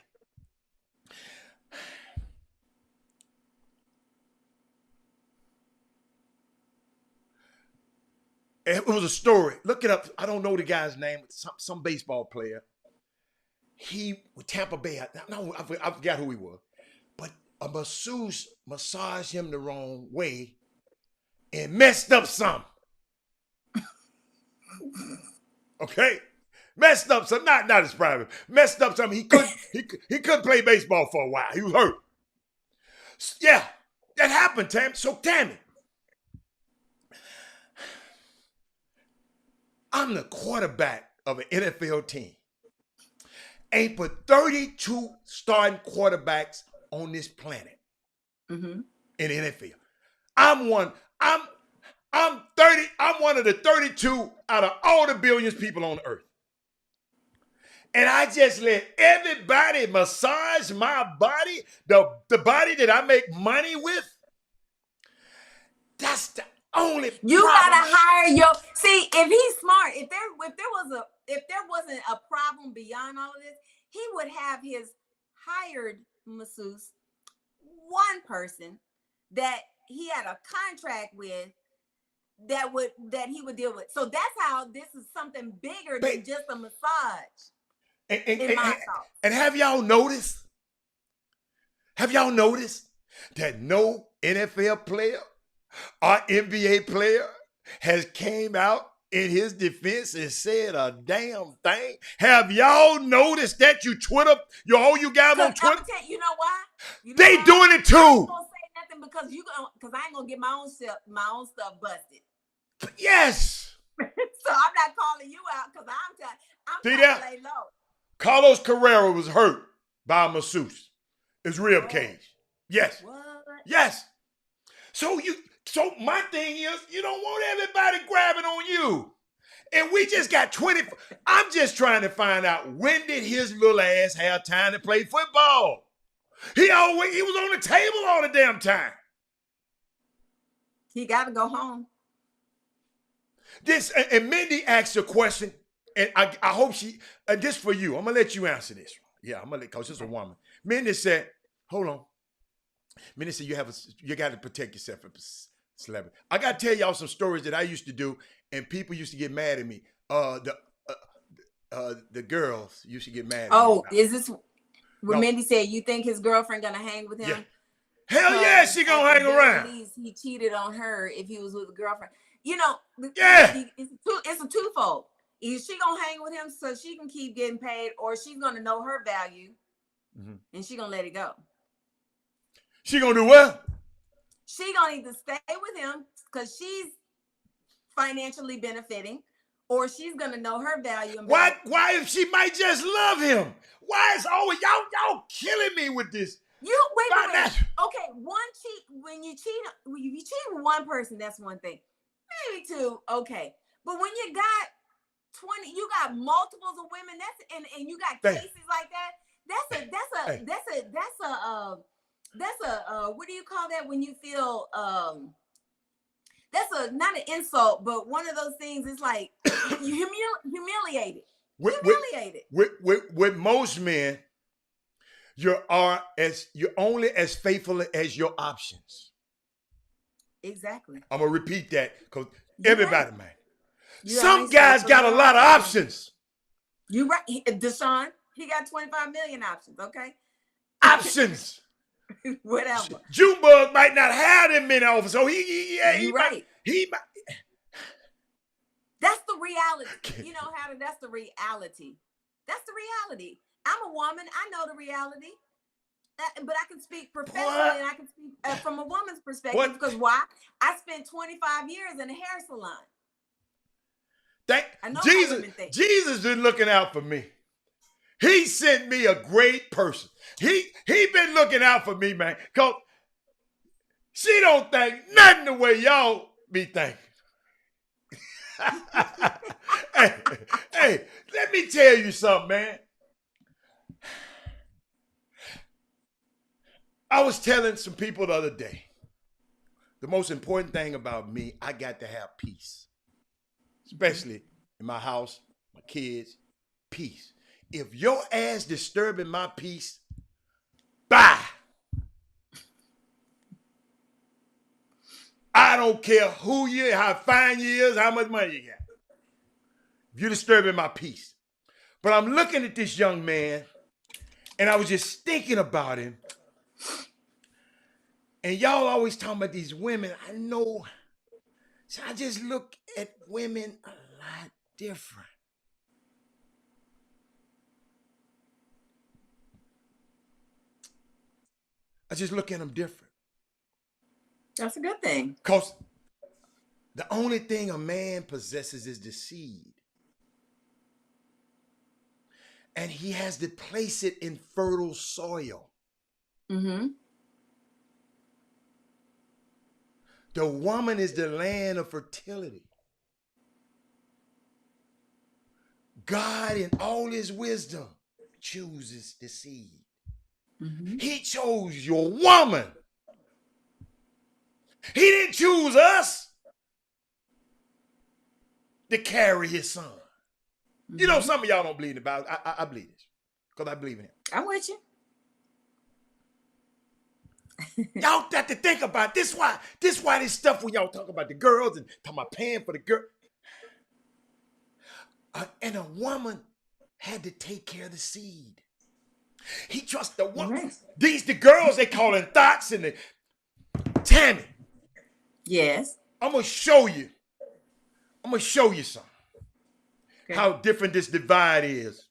It was a story. Look it up. I don't know the guy's name. Some baseball player. He with Tampa Bay. I forgot who he was. But a masseuse massaged him the wrong way and messed up something. Okay, messed up something. Not his private. Messed up something. He couldn't play baseball for a while. He was hurt. Yeah, that happened, Tammy. So Tammy, I'm the quarterback of an NFL team. Ain't but 32 starting quarterbacks on this planet in the NFL. I'm one of the 32 out of all the billions of people on earth. And I just let everybody massage my body, the body that I make money with. That's the only you problem. Gotta hire see, if he's smart, if there wasn't a problem beyond all of this, he would have his hired masseuse, one person that he had a contract with that he would deal with. So that's how this is something bigger than just a massage. And have y'all noticed? That no NFL player or NBA player has came out in his defense and said a damn thing? Have y'all noticed that? You guys on Twitter? You know why? They doing it too. I ain't gonna say nothing because I ain't gonna get my own stuff busted. Yes. So I'm not calling you out because I'm See trying that? to lay low. Carlos Carrera was hurt by a masseuse. His rib cage. Yes. What? Yes. So my thing is, you don't want everybody grabbing on you. And we just got 20. I'm just trying to find out, when did his little ass have time to play football? He was on the table all the damn time. He got to go home. And Mindy asked a question, and I hope this for you. I'm going to let you answer this. Yeah, I'm going to because it's a woman. Mindy said, hold on. Mindy said, you got to protect yourself from celebrity. I got to tell y'all some stories that I used to do, and people used to get mad at me. The girls used to get mad at me. Oh, is this where Mindy said you think his girlfriend going to hang with him? Yeah. Hell yeah, she going to hang around. He cheated on her if he was with a girlfriend. You know, it's a twofold. Either she going to hang with him so she can keep getting paid, or she's going to know her value, and she going to let it go. She going to do what? She going to either stay with him because she's financially benefiting, or she's going to know her value. And why if she might just love him? Why is always y'all killing me with this? Wait. Okay, when you cheat with one person, that's one thing. Maybe two, okay. But when you got 20, you got multiples of women, and you got cases like that, that's a what do you call that when you feel not an insult, but one of those things. It's like you humiliated. With most men, you're only as faithful as your options. Exactly. I'm gonna repeat that because everybody, right. man. You're Some guys got a lot of options. You right, Deshaun. He got 25 million options. Okay. Options. Whatever. Junebug might not have them many offers, so he right. might. That's the reality. You know how that's the reality. That's the reality. I'm a woman. I know the reality. But I can speak professionally and I can speak from a woman's perspective because why? I spent 25 years in a hair salon. Jesus been looking out for me. He sent me a great person. He been looking out for me, man. Cause she don't think nothing the way y'all be thinking. hey, let me tell you something, man. I was telling some people the other day, the most important thing about me, I got to have peace. Especially in my house, my kids, peace. If your ass disturbing my peace, bye. I don't care who you is, how fine you is, how much money you got. If you're disturbing my peace. But I'm looking at this young man, and I was just thinking about him. And y'all always talking about these women. I know. So I just look at women a lot different. I just look at them different. That's a good thing. Because the only thing a man possesses is the seed. And he has to place it in fertile soil. Mm-hmm. The woman is the land of fertility. God, in all his wisdom, chooses the seed. Mm-hmm. He chose your woman. He didn't choose us to carry his son. Mm-hmm. You know, some of y'all don't believe in the Bible. I believe this because I believe in him. I'm with you. Y'all got to think about this. Why this stuff when y'all talk about the girls and talking about paying for the girl. And a woman had to take care of the seed. He trusts the woman. Right. The girls they call them thoughts and the Tammy. Yes. I'm gonna show you something. Okay. How different this divide is.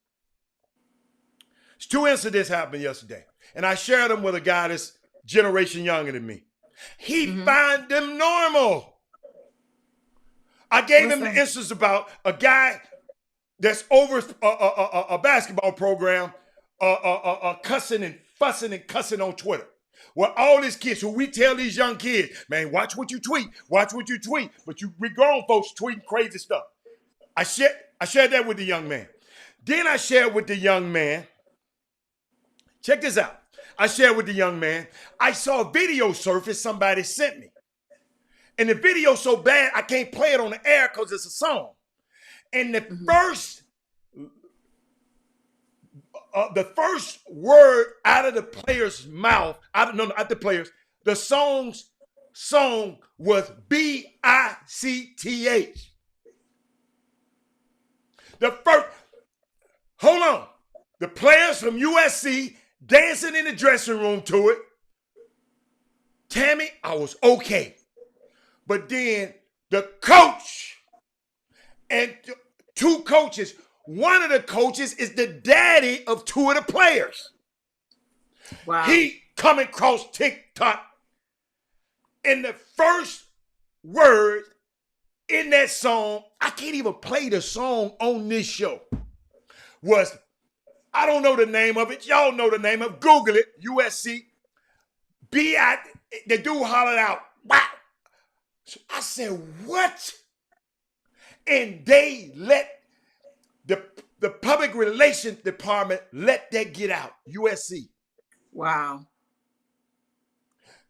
There's 2 incidents happened yesterday, and I shared them with a guy that's generation younger than me. He find them normal. I gave him the instance about a guy that's over a basketball program, cussing and fussing and cussing on Twitter. Well, all these kids, who we tell these young kids, man, watch what you tweet, but we grown folks tweeting crazy stuff. I shared that with the young man. Then I shared with the young man, check this out. I shared with the young man, I saw a video surface somebody sent me. And the video so bad, I can't play it on the air because it's a song. And the first word out of the player's mouth, the song was B-I-C-T-H. Hold on. The players from USC dancing in the dressing room to it. Tammy, I was okay. But then the coach and 2 coaches, one of the coaches is the daddy of 2 of the players. Wow. He coming across TikTok. And the first word in that song, I can't even play the song on this show, was, I don't know the name of it. Y'all know the name of it. Google it, USC. The dude hollered out, wow. So I said, what? And they let the public relations department let that get out, USC. Wow.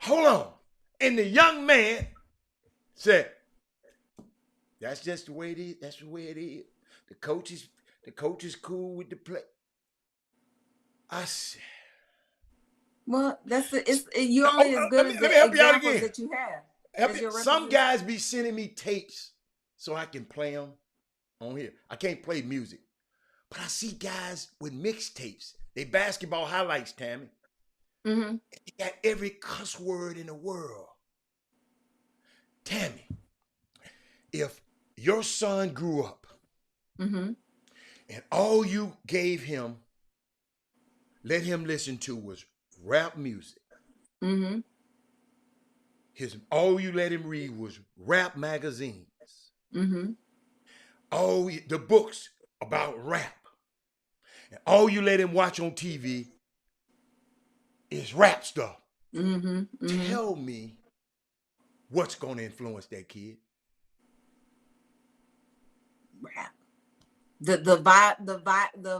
Hold on. And the young man said, That's just the way it is. That's the way it is. The coach is cool with the play. I said, Well, you're only as good as let me the help you out examples again. that you have. Help As you. your Some represent. guys be sending me tapes so I can play them on here. I can't play music, but I see guys with mixtapes. They basketball highlights, Tammy. Mm-hmm. They got every cuss word in the world. Tammy, if your son grew up Mm-hmm. and all you gave him, let him listen to was rap music. Mm-hmm. All you let him read was rap magazines. Mm-hmm. All the books about rap. And all you let him watch on TV is rap stuff. Mm-hmm. Mm-hmm. Tell me what's going to influence that kid. Rap. The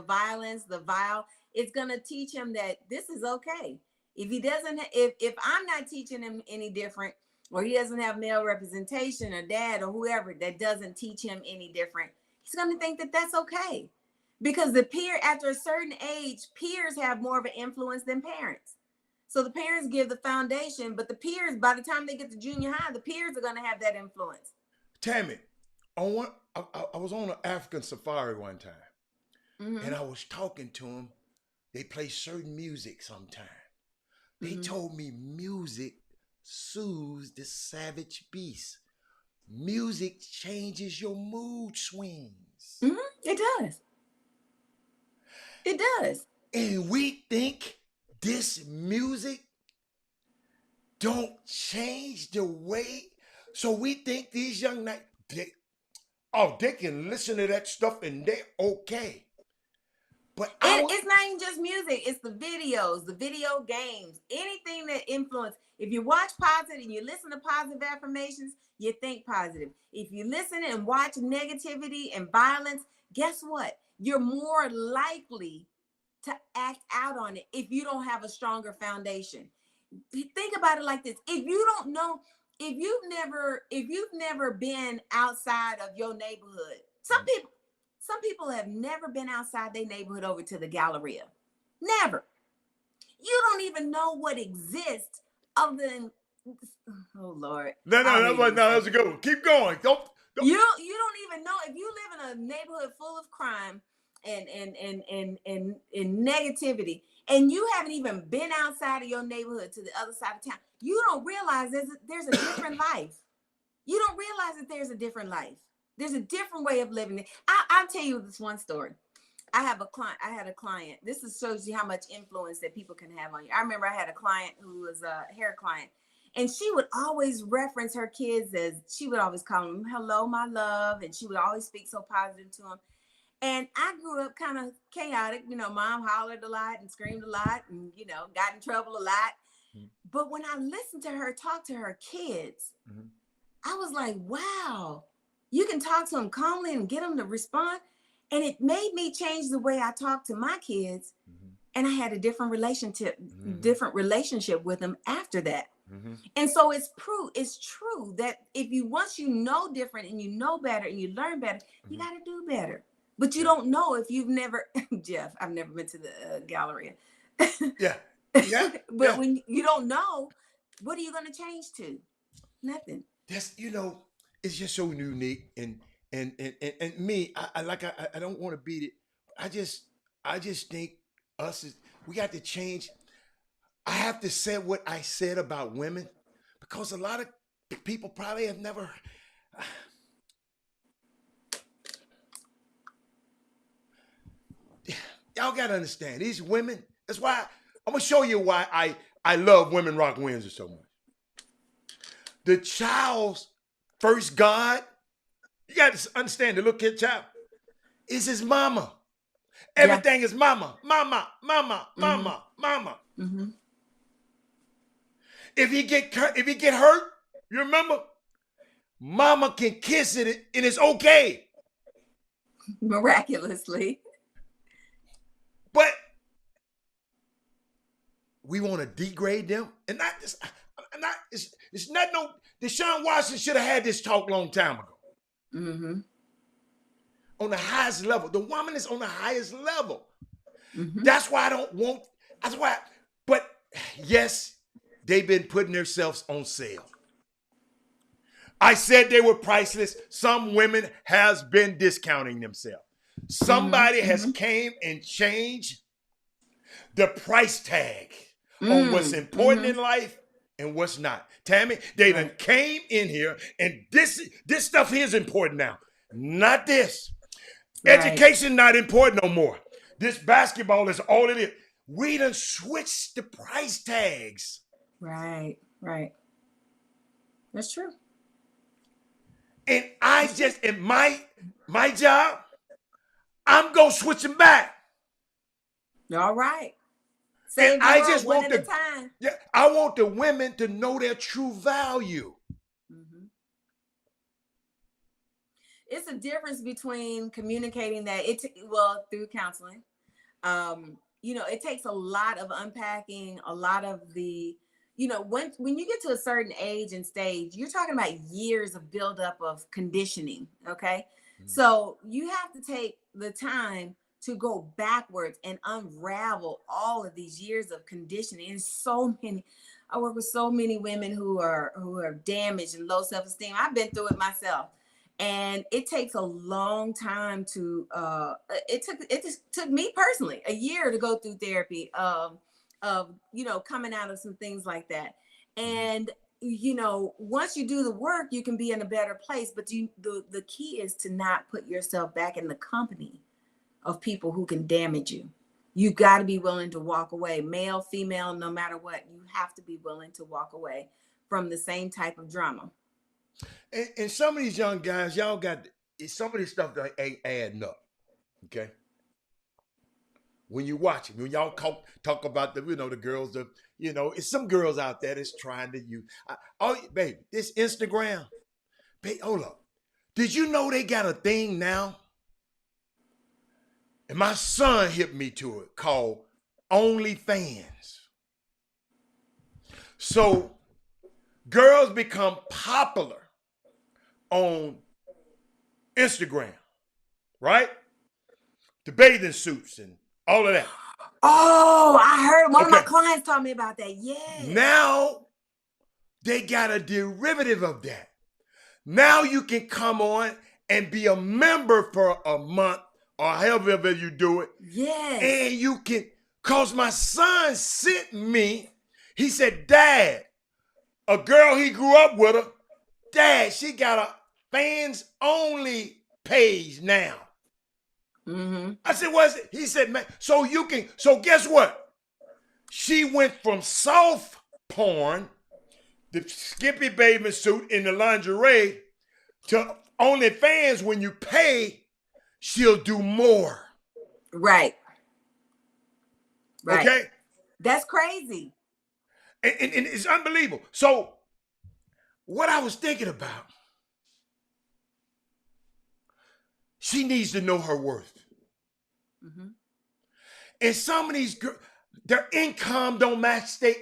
violence, the vile. It's gonna teach him that this is okay. If he doesn't, if I'm not teaching him any different, or he doesn't have male representation, or dad, or whoever that doesn't teach him any different, he's gonna think that that's okay. Because after a certain age, peers have more of an influence than parents. So the parents give the foundation, but the peers, by the time they get to junior high, the peers are gonna have that influence. Tammy, I was on an African safari one time, Mm-hmm. and I was talking to them. They play certain music sometimes. They Mm-hmm. told me music soothes the savage beast. Music changes your mood swings. Mm-hmm. It does. It does. And we think this music don't change the way. So we think these young nights, they can listen to that stuff and they're okay. But it's not even just music. It's the videos, the video games, anything that influence. If you watch positive and you listen to positive affirmations, you think positive. If you listen and watch negativity and violence, guess what? You're more likely to act out on it if you don't have a stronger foundation. Think about it like this. If you don't know, if you've never been outside of your neighborhood, some people have never been outside their neighborhood over to the Galleria. Never. You don't even know what exists other than, oh Lord. No, that's a good one. Keep going. Don't. You don't even know if you live in a neighborhood full of crime and negativity, and you haven't even been outside of your neighborhood to the other side of town. You don't realize there's a different life. You don't realize that there's a different life. There's a different way of living. I'll tell you this one story. I had a client. This shows you how much influence that people can have on you. I remember I had a client who was a hair client, and she would always reference her kids she would always call them, hello, my love. And she would always speak so positive to them. And I grew up kind of chaotic. Mom hollered a lot and screamed a lot and, got in trouble a lot. Mm-hmm. But when I listened to her talk to her kids, mm-hmm. I was like, wow, you can talk to them calmly and get them to respond. And it made me change the way I talk to my kids. Mm-hmm. And I had a different relationship with them after that. Mm-hmm. And so it's true that once you know different and you know better and you learn better, mm-hmm. you got to do better. But you don't know if you've never, Jeff, I've never been to the Galleria. Yeah. But when you don't know, what are you going to change to? Nothing. That's, it's just so unique. And me, I don't want to beat it. I just think we got to change. I have to say what I said about women, because a lot of people probably have never. Y'all got to understand, these women, that's why I'm going to show you why I love Women Rock Wednesday so much. The child's first God, you got to understand, the little kid child is his mama. Everything is mama, mama, mama, mama, mm-hmm. mama. Mm-hmm. If he get hurt, you remember, mama can kiss it and it's okay. Miraculously. But we want to degrade them, and it's not no. Deshaun Watson should have had this talk long time ago. Mm-hmm. On the highest level. The woman is on the highest level. Mm-hmm. That's why I don't want, that's why, but yes, they've been putting themselves on sale. I said they were priceless. Some women has been discounting themselves. Somebody has came and changed the price tag on what's important in life and what's not. Tammy, they done came in here and this stuff here is important now. Not this. Education not important no more. This basketball is all it is. We done switched the price tags. Right. That's true. And I just, in my job, I'm going to switch them back. All right. Save the I world just one want at a time. Yeah, I want the women to know their true value. Mm-hmm. It's a difference between communicating that through counseling. It takes a lot of unpacking, a lot of the, when you get to a certain age and stage, you're talking about years of buildup of conditioning. Okay. Mm-hmm. So you have to take the time to go backwards and unravel all of these years of conditioning. And I work with so many women who are damaged and low self-esteem. I've been through it myself. And it takes a long time to it just took me personally a year to go through therapy of coming out of some things like that. And once you do the work, you can be in a better place. But the key is to not put yourself back in the company of people who can damage you. You got to be willing to walk away, male, female, no matter what. You have to be willing to walk away from the same type of drama. And some of these young guys, y'all got some of this stuff that ain't adding up. Okay. When you watch it, when y'all talk about the girls, it's some girls out there that's trying to use. Babe, this Instagram. Babe, hold up. Did you know they got a thing now? And my son hit me to it called OnlyFans. So girls become popular on Instagram, right? The bathing suits and all of that. Oh, I heard one of my clients told me about that. Yeah. Now they got a derivative of that. Now you can come on and be a member for a month or however you do it. Yes. And you can, cause my son sent me, he said, Dad, a girl he grew up with her, Dad, she got a fans only page now. Mm-hmm. I said, what's it? He said, man, so guess what? She went from soft porn, the skimpy bathing suit in the lingerie, to OnlyFans. When you pay, she'll do more. Right. Okay? That's crazy. And it's unbelievable. So what I was thinking about, she needs to know her worth. Mm-hmm. And some of these girls, their income don't match their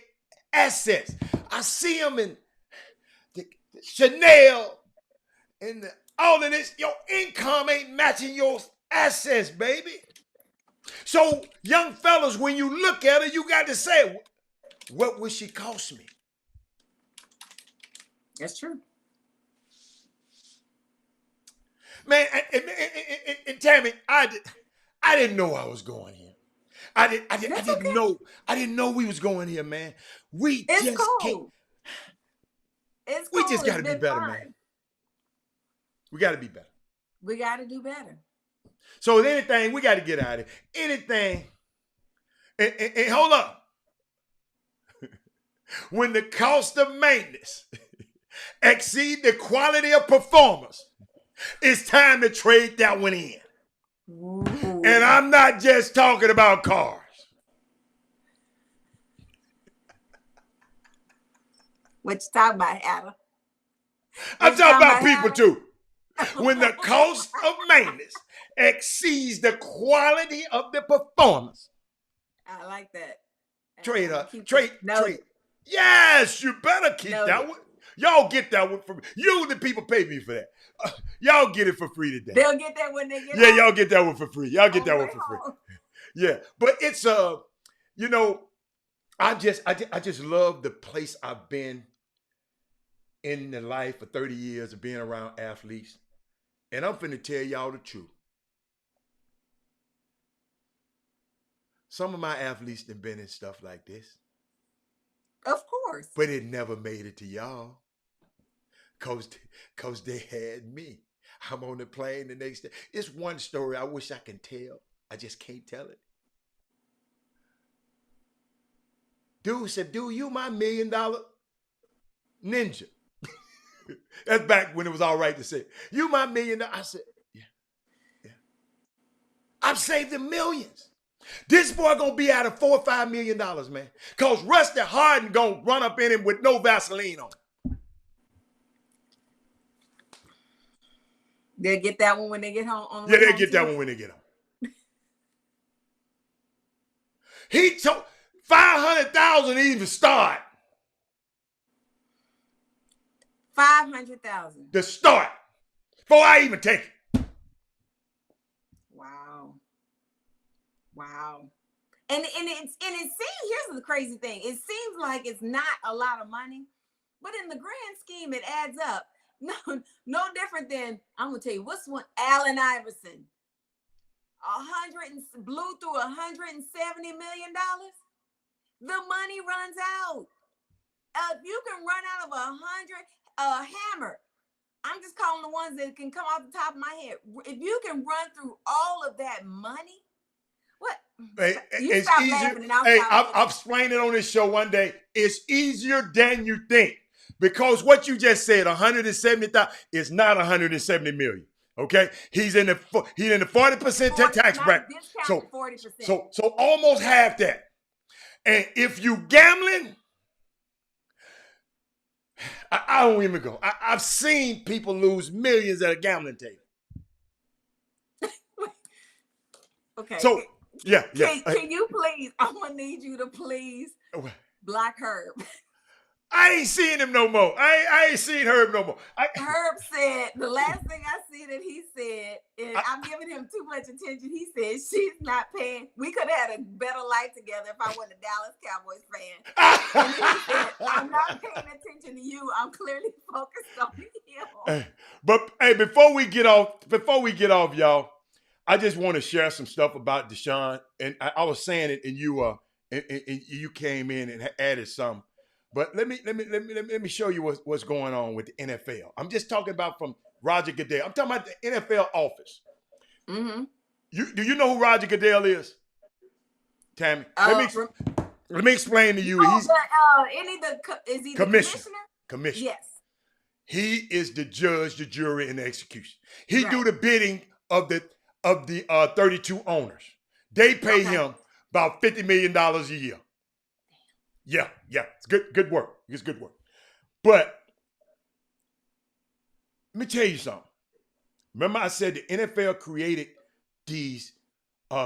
assets. I see them in the Chanel and all of this. Your income ain't matching your assets, baby. So young fellas, when you look at her, you got to say, what would she cost me? That's true. Man, and Tammy, I didn't know I was going here. I didn't know we was going here, man. It's cool. We just got to be better, man. We got to be better. We got to do better. So with anything, we got to get out of it. Anything, and hold up. When the cost of maintenance exceed the quality of performance, it's time to trade that one in. Ooh. And I'm not just talking about cars. What you talking about, Adam? I'm talking about people too. When the cost of maintenance exceeds the quality of the performance. I like that. Trade. Yes, you better keep that one. Y'all get that one from me. You, the people, pay me for that. Y'all get it for free today. They'll get that when they get Yeah, home. y'all get that one for free. Y'all get On that the one way for free. home. Yeah, but it's you know, I just love the place I've been in the life for 30 years of being around athletes. And I'm finna tell y'all the truth. Some of my athletes have been in stuff like this, Of course. but it never made it to y'all. Cause they had me. I'm on the plane the next day. It's one story I wish I could tell. I just can't tell it. Dude said, dude, you my $1 million ninja. That's back when it was all right to say, you my $1 million. I said, yeah. I've saved him millions. This boy gonna be out of $4 or $5 million, man. Cause Rusty Harden gonna run up in him with no Vaseline on. They'll get that one when they get home. Yeah, they'll get that one when they get home. He told 500,000 to even start. 500,000 to start before I even take it. Wow. And it seems, here's the crazy thing. It seems like it's not a lot of money, but in the grand scheme, it adds up. No different than, I'm gonna tell you, what's one? Allen Iverson. Blew through $170 million. The money runs out. If you can run out of 100, Hammer. I'm just calling the ones that can come off the top of my head. If you can run through all of that money, what? Hey, You it's stop easier. laughing and I'll Hey, stop. I've explained it on this show one day. It's easier than you think. Because what you just said, 170,000 is not 170 million. Okay, he's in the 40% tax bracket. So 40%. So almost half that. And if you gambling, I don't even go. I've seen people lose millions at a gambling table. Okay. So yeah. Can you please? I'm gonna need you to please block Herb. I ain't seeing him no more. I ain't seen Herb no more. Herb said, the last thing I see that he said, and I'm giving him too much attention, he said, she's not paying. We could have had a better life together if I wasn't a Dallas Cowboys fan. And then he said, I'm not paying attention to you. I'm clearly focused on him. But hey, before we get off, y'all, I just want to share some stuff about Deshaun. And I was saying it, and you came in and added some. But let me show you what's going on with the NFL. I'm just talking about from Roger Goodell. I'm talking about the NFL office. Mm-hmm. Do you know who Roger Goodell is, Tammy? Let me explain to you. Is he the commissioner? Commissioner. Yes. He is the judge, the jury, and the execution. He do the bidding of the 32 owners. They pay him about $50 million a year. Yeah. It's good work. It's good work. But let me tell you something. Remember I said the NFL created these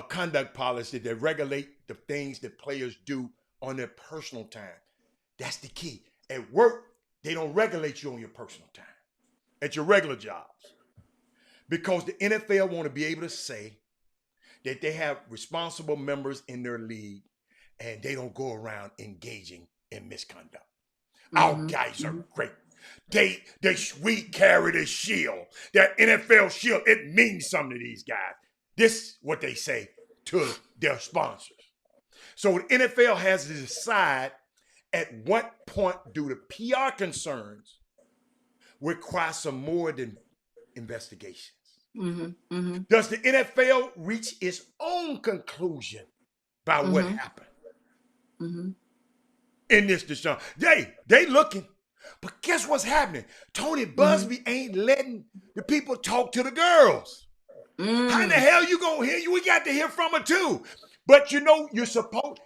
conduct policies that regulate the things that players do on their personal time. That's the key. At work, they don't regulate you on your personal time. At your regular jobs. Because the NFL want to be able to say that they have responsible members in their league and they don't go around engaging in misconduct. Our guys are great. We carry the shield. That NFL shield, it means something to these guys. This is what they say to their sponsors. So the NFL has to decide at what point do the PR concerns require some more than investigations. Does the NFL reach its own conclusion by what happened? In this Deshaun. They looking. But guess what's happening? Tony Busby ain't letting the people talk to the girls. How in the hell you gonna hear? We got to hear from her too. But you know,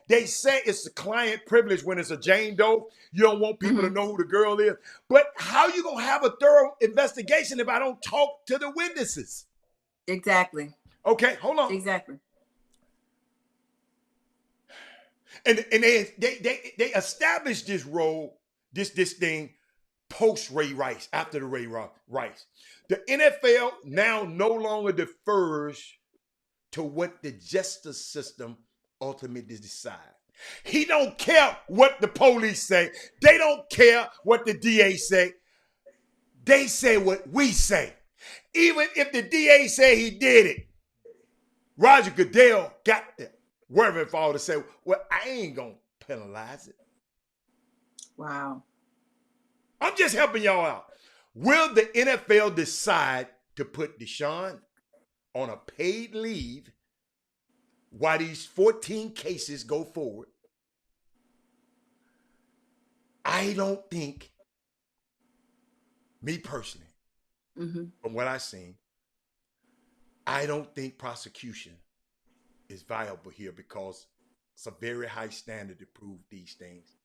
they say it's a client privilege when it's a Jane Doe. You don't want people to know who the girl is. But how you gonna have a thorough investigation if I don't talk to the witnesses? Exactly. Okay, hold on. Exactly. And they established this role, this thing post Ray Rice, after the Ray Rice. The NFL now no longer defers to what the justice system ultimately decides. He don't care what the police say. They don't care what the DA say. They say what we say. Even if the DA say he did it, Roger Goodell got the wherewithal to say, well, I ain't going to penalize it. Wow. I'm just helping y'all out. Will the NFL decide to put Deshaun on a paid leave while these 14 cases go forward? I don't think, me personally, from what I've seen, I don't think prosecution is viable here because it's a very high standard to prove these things.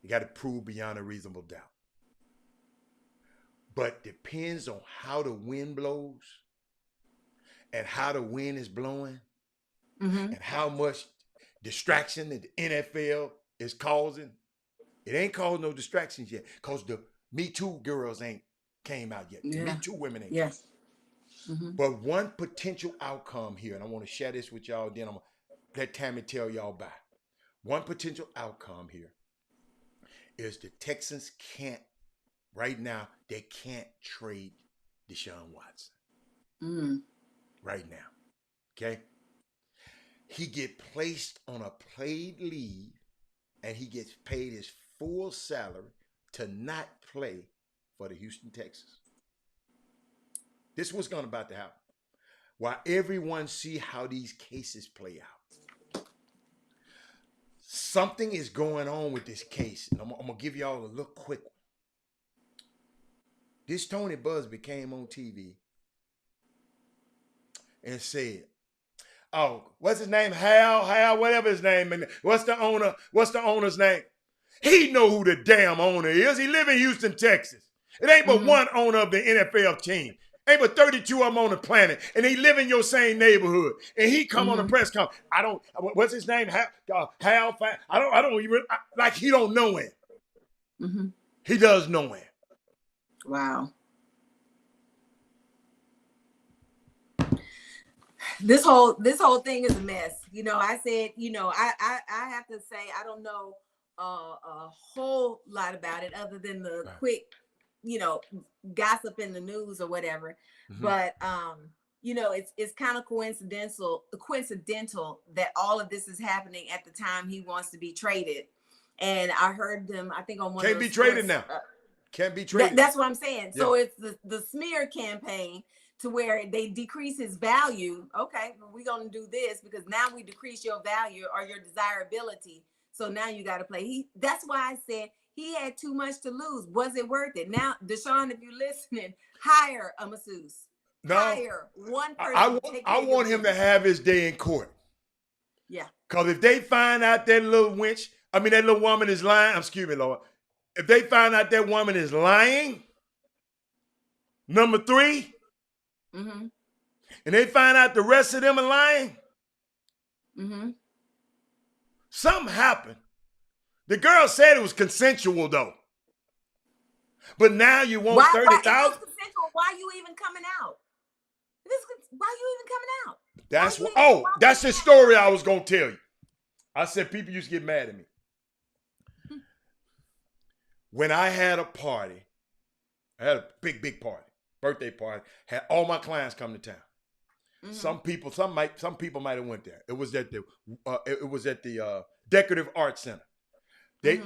You got to prove beyond a reasonable doubt. But depends on how the wind blows and how the wind is blowing and how much distraction that the NFL is causing. It ain't causing no distractions yet because the Me Too girls ain't came out yet. The Me Too women ain't. Yes. But one potential outcome here, and I want to share this with y'all, then I'm going to let Tammy tell y'all about it. One potential outcome here is the Texans can't, right now, they can't trade Deshaun Watson. Right now. Okay? He get placed on a paid leave and he gets paid his full salary to not play for the Houston Texans. This is what's going about to happen. While everyone see how these cases play out. Something is going on with this case. And I'm going to give y'all a little quick one. This Tony Busby came on TV and said, oh, what's his name? Hal, whatever his name. What's the owner's name? He know who the damn owner is. He live in Houston, Texas. It ain't but one owner of the NFL team. Ain't but 32 of them on the planet. And they live in your same neighborhood. And he come on a press conference. What's his name? Hal, I don't even, like he don't know him. He does know him. Wow. This whole thing is a mess. You know, I said, you know, I have to say I don't know a whole lot about it other than the quick, you know, gossip in the news or whatever. But you know, it's kind of coincidental that all of this is happening at the time he wants to be traded. And I heard them, I think on one Can't of be those traded sports, now. Can't be traded. That's what I'm saying. Yeah. So it's the smear campaign to where they decrease his value. Okay, well, we're going to do this because now we decrease your value or your desirability. So now you got to play. That's why I said he had too much to lose. Was it worth it? Now, Deshaun, if you're listening, hire a masseuse. No, hire one person. I want him to have his day in court. Yeah. Because if they find out that little that little woman is lying, excuse me, Lord. If they find out that woman is lying, number 3, and they find out the rest of them are lying, something happened. The girl said it was consensual, though. But now you want 30,000? Why you even coming out? Why you even coming out? That's the story I was going to tell you. I said people used to get mad at me. When I had a party, I had a big party, birthday party, had all my clients come to town. Some people might have went there. It was at the Decorative Arts Center. They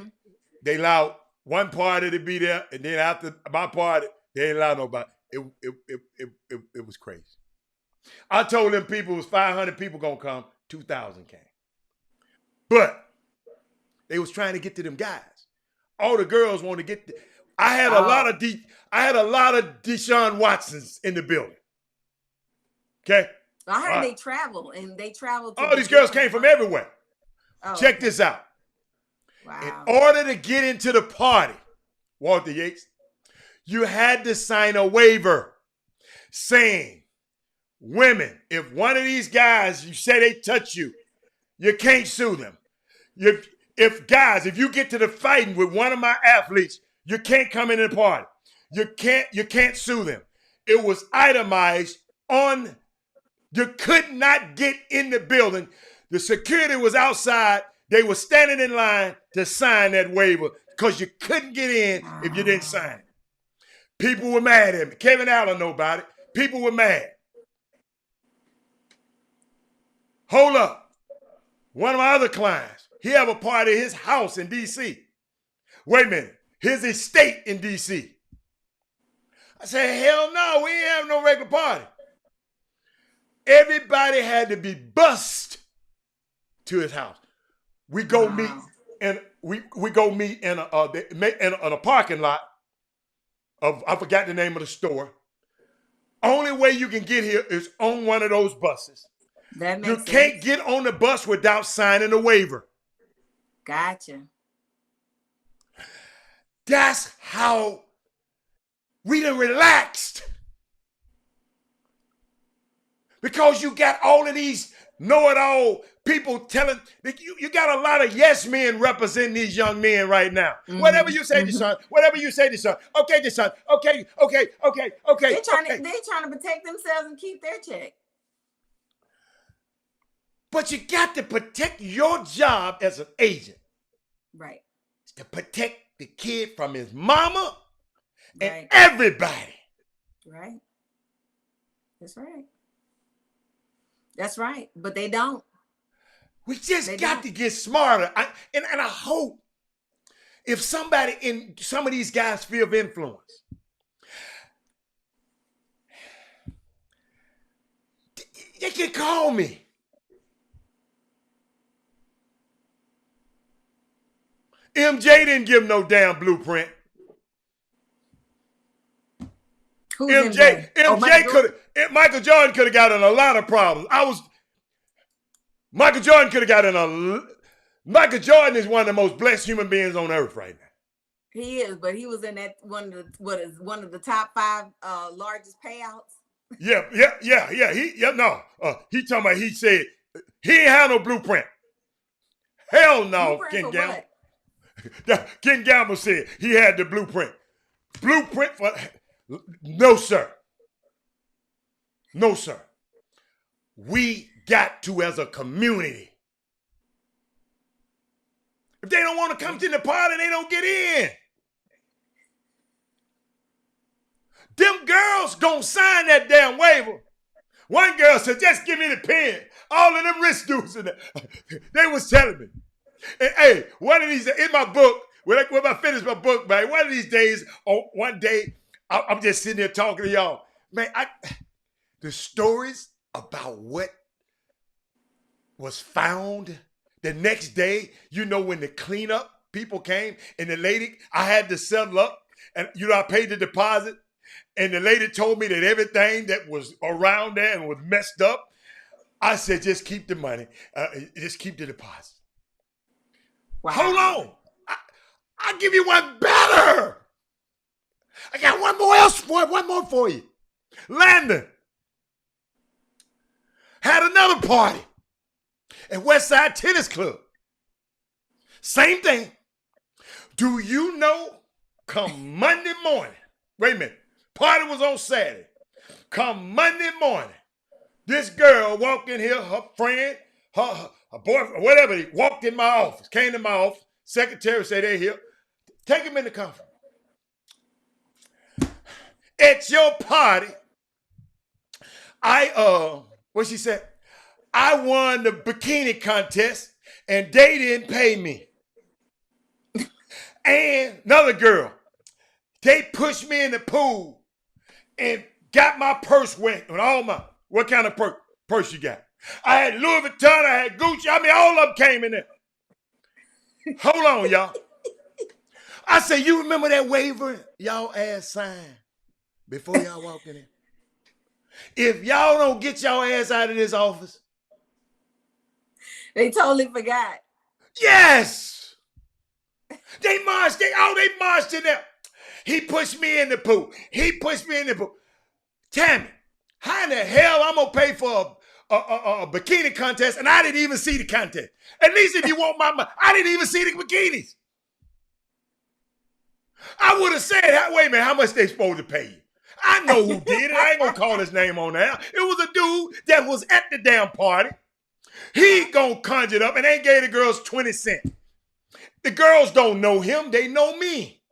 allowed one party to be there, and then after my party, they didn't allow nobody. It was crazy. I told them people it was 500 people gonna come, 2,000 came. But they was trying to get to them guys. All the girls want to get. I had a lot of Deshaun Watsons in the building. Okay. I heard they traveled. All these girls came from everywhere. Check this out. Wow. In order to get into the party, Walter Yates, you had to sign a waiver saying, women, if one of these guys you say they touch you, you can't sue them. If you get to the fighting with one of my athletes, You can't come into the party. You can't sue them. It was itemized on. You could not get in the building. The security was outside. They were standing in line to sign that waiver because you couldn't get in if you didn't sign it. People were mad at me. Kevin Allen know about it. People were mad. Hold up. One of my other clients, he have a party at his house in D.C. Wait a minute. His estate in D.C. I said, hell no, we ain't having no regular party. Everybody had to be bussed to his house. We go meet and we go meet in a parking lot of, I forgot the name of the store. Only way you can get here is on one of those buses. That makes you sense. Can't get on the bus without signing a waiver. Gotcha. That's how we done relaxed. Because you got all of these know-it-all people telling, you got a lot of yes men representing these young men right now. Mm-hmm. Whatever you say, Deshaun, whatever you say, Deshaun. Okay, Deshaun, okay. They're trying to protect themselves and keep their check. But you got to protect your job as an agent. Right. To protect the kid from his mama and right. everybody. Right. That's right. That's right. But they don't. We just got to get smarter. And I hope if somebody in some of these guys' sphere of influence, they can call me. MJ didn't give no damn blueprint. Who's MJ? Michael Jordan could have gotten a lot of problems. Michael Jordan could have gotten Michael Jordan is one of the most blessed human beings on earth right now. He is, but he was in that one of the top 5 largest payouts. Yeah. He talking about, he said he ain't had no blueprint. Hell no, Ken Gamble. Ken Gamble said he had the blueprint. Blueprint for no, sir. No, sir. We got to, as a community. If they don't want to come to the party, they don't get in. Them girls gonna sign that damn waiver. One girl said, just give me the pen. All of them rich dudes in there. They was telling me. And hey, one of these, in my book, when I finish my book, man, one of these days, one day, I'm just sitting there talking to y'all. Man, the stories about what was found the next day, when the cleanup people came and the lady, I had to settle up and, I paid the deposit and the lady told me that everything that was around there and was messed up, I said, just keep the money. Just keep the deposit. Wow. Hold on. I'll give you one better. I got one more for you. Landon had another party at Westside Tennis Club. Same thing. Do you know, come Monday morning, wait a minute, party was on Saturday. Come Monday morning, this girl walked in here, her friend, her boyfriend, whatever, he walked in my office, came to my office, secretary said, they're here. Take him in the conference. At your party, what she said? I won the bikini contest and they didn't pay me. And another girl, they pushed me in the pool and got my purse wet with all my, what kind of purse you got? I had Louis Vuitton, I had Gucci, all of them came in there. Hold on, y'all. I say, you remember that waiver y'all ass signed before y'all walk in there? If y'all don't get y'all ass out of this office. They totally forgot. Yes. They marched in there. He pushed me in the pool. Tammy, how in the hell I'm going to pay for a bikini contest and I didn't even see the contest? At least if you want my money, I didn't even see the bikinis. I would have said, wait a minute, how much they supposed to pay you? I know who did it. I ain't gonna call his name on there. It was a dude that was at the damn party. He gonna conjure it up and they gave the girls 20 cents. The girls don't know him, they know me.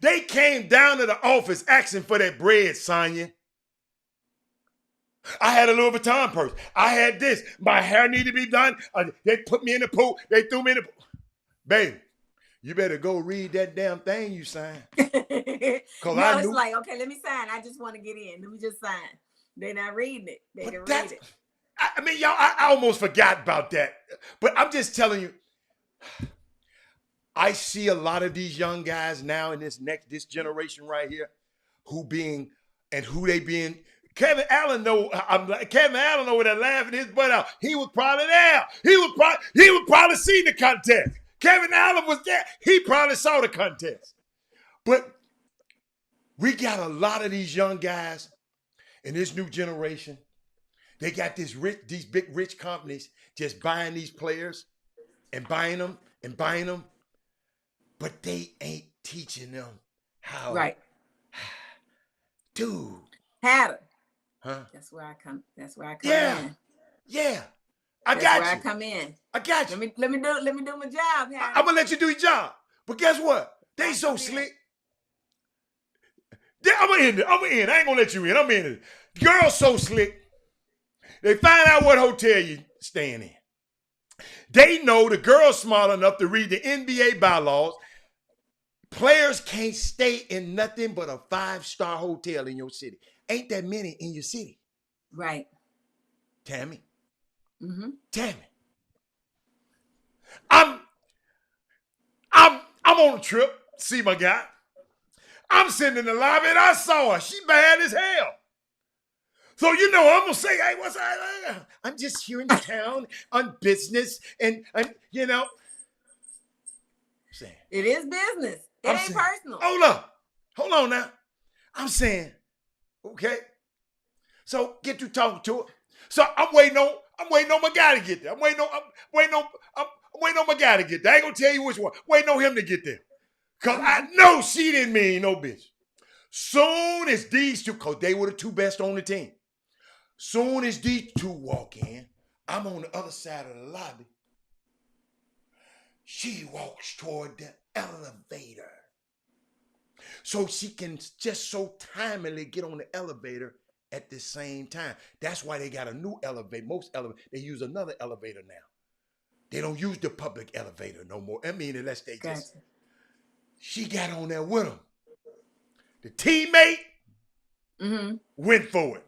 They came down to the office asking for that bread, Sonya. I had a Louis Vuitton purse. I had this. My hair needed to be done. They put me in the pool. They threw me in the pool. Baby, you better go read that damn thing you signed. It's like, okay, let me sign. I just want to get in. Let me just sign. They're not reading it. They can read it. I mean, y'all, I almost forgot about that. But I'm just telling you, I see a lot of these young guys now in this generation right here who they being. Kevin Allen know where they're laughing his butt out. He was probably there. He was probably seen the contest. Kevin Allen was there. He probably saw the contest. But we got a lot of these young guys in this new generation. They got these big rich companies just buying these players and buying them. But they ain't teaching them how. Right. Dude. Hatter. Huh? That's where I come in. Yeah. That's where I come in. I got you. Let me do my job, Hatter. I'm gonna let you do your job. But guess what? They so slick. I'm gonna end it. I ain't gonna let you in. I'm in it. Girls so slick. They find out what hotel you staying in. They know the girl's smart enough to read the NBA bylaws. Players can't stay in nothing but a 5-star hotel in your city. Ain't that many in your city. Right. Tammy. Mm-hmm. Tammy. I'm on a trip. See my guy. I'm sitting in the lobby and I saw her. She bad as hell. So, I'm going to say, hey, what's that? I'm just here in town on business and saying. It is business. It ain't personal. Hold on now. I'm saying, okay. So get to talking to her. So I'm waiting on my guy to get there. I'm waiting on my guy to get there. I ain't going to tell you which one. Waiting on him to get there. Because I know she didn't mean no bitch. Soon as these two, because they were the two best on the team. Soon as these two walk in, I'm on the other side of the lobby. She walks toward the elevator. So she can just so timely get on the elevator at the same time. That's why they got a new elevator. Most elevators, they use another elevator now. They don't use the public elevator no more. I mean, unless they just... She got on there with him. The teammate went for it.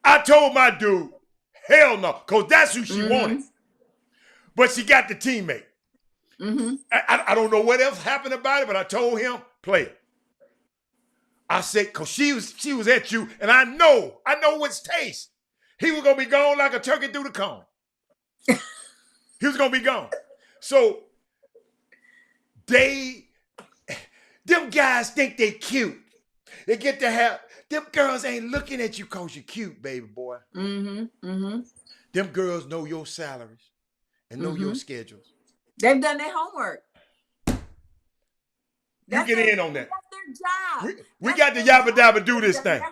I told my dude, hell no, because that's who she wanted. But she got the teammate. I don't know what else happened about it, but I told him, play it. I said, because she was at you, and I know what's taste. He was going to be gone like a turkey through the cone. He was going to be gone. So them guys think they cute. They get to have, them girls ain't looking at you because you're cute, baby boy. Them girls know your salaries and know your schedules. They've done their homework. You get in on that. That's their job. We got to yabba dabba do this thing.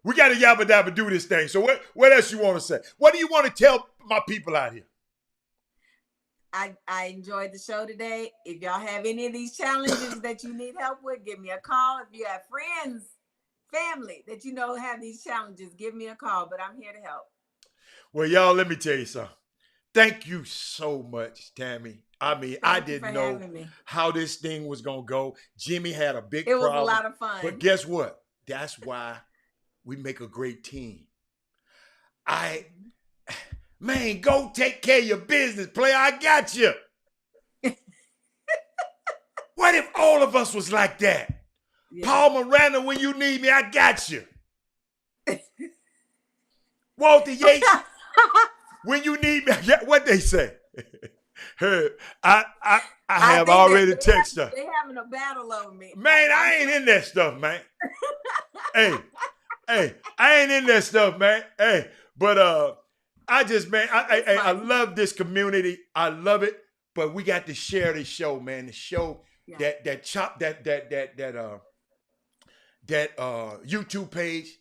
We got to yabba dabba do this thing. So what else you want to say? What do you want to tell my people out here? I enjoyed the show today. If y'all have any of these challenges that you need help with, give me a call. If you have friends, family that have these challenges, give me a call. But I'm here to help. Well, y'all, let me tell you something. Thank you so much, Tammy. I mean, I didn't know how this thing was going to go. Jimmy had a big problem. It was a lot of fun. But guess what? That's why we make a great team. Man, go take care of your business, player. I got you. What if all of us was like that? Yeah. Paul Miranda, when you need me, I got you. Walter Yates, when you need me, what they say? I have already texted her. They having a battle over me. Man, I ain't in that stuff, man. hey, I ain't in that stuff, man. Hey, but I love this community. I love it. But we got to share this show, man. The show, Yeah. That YouTube page.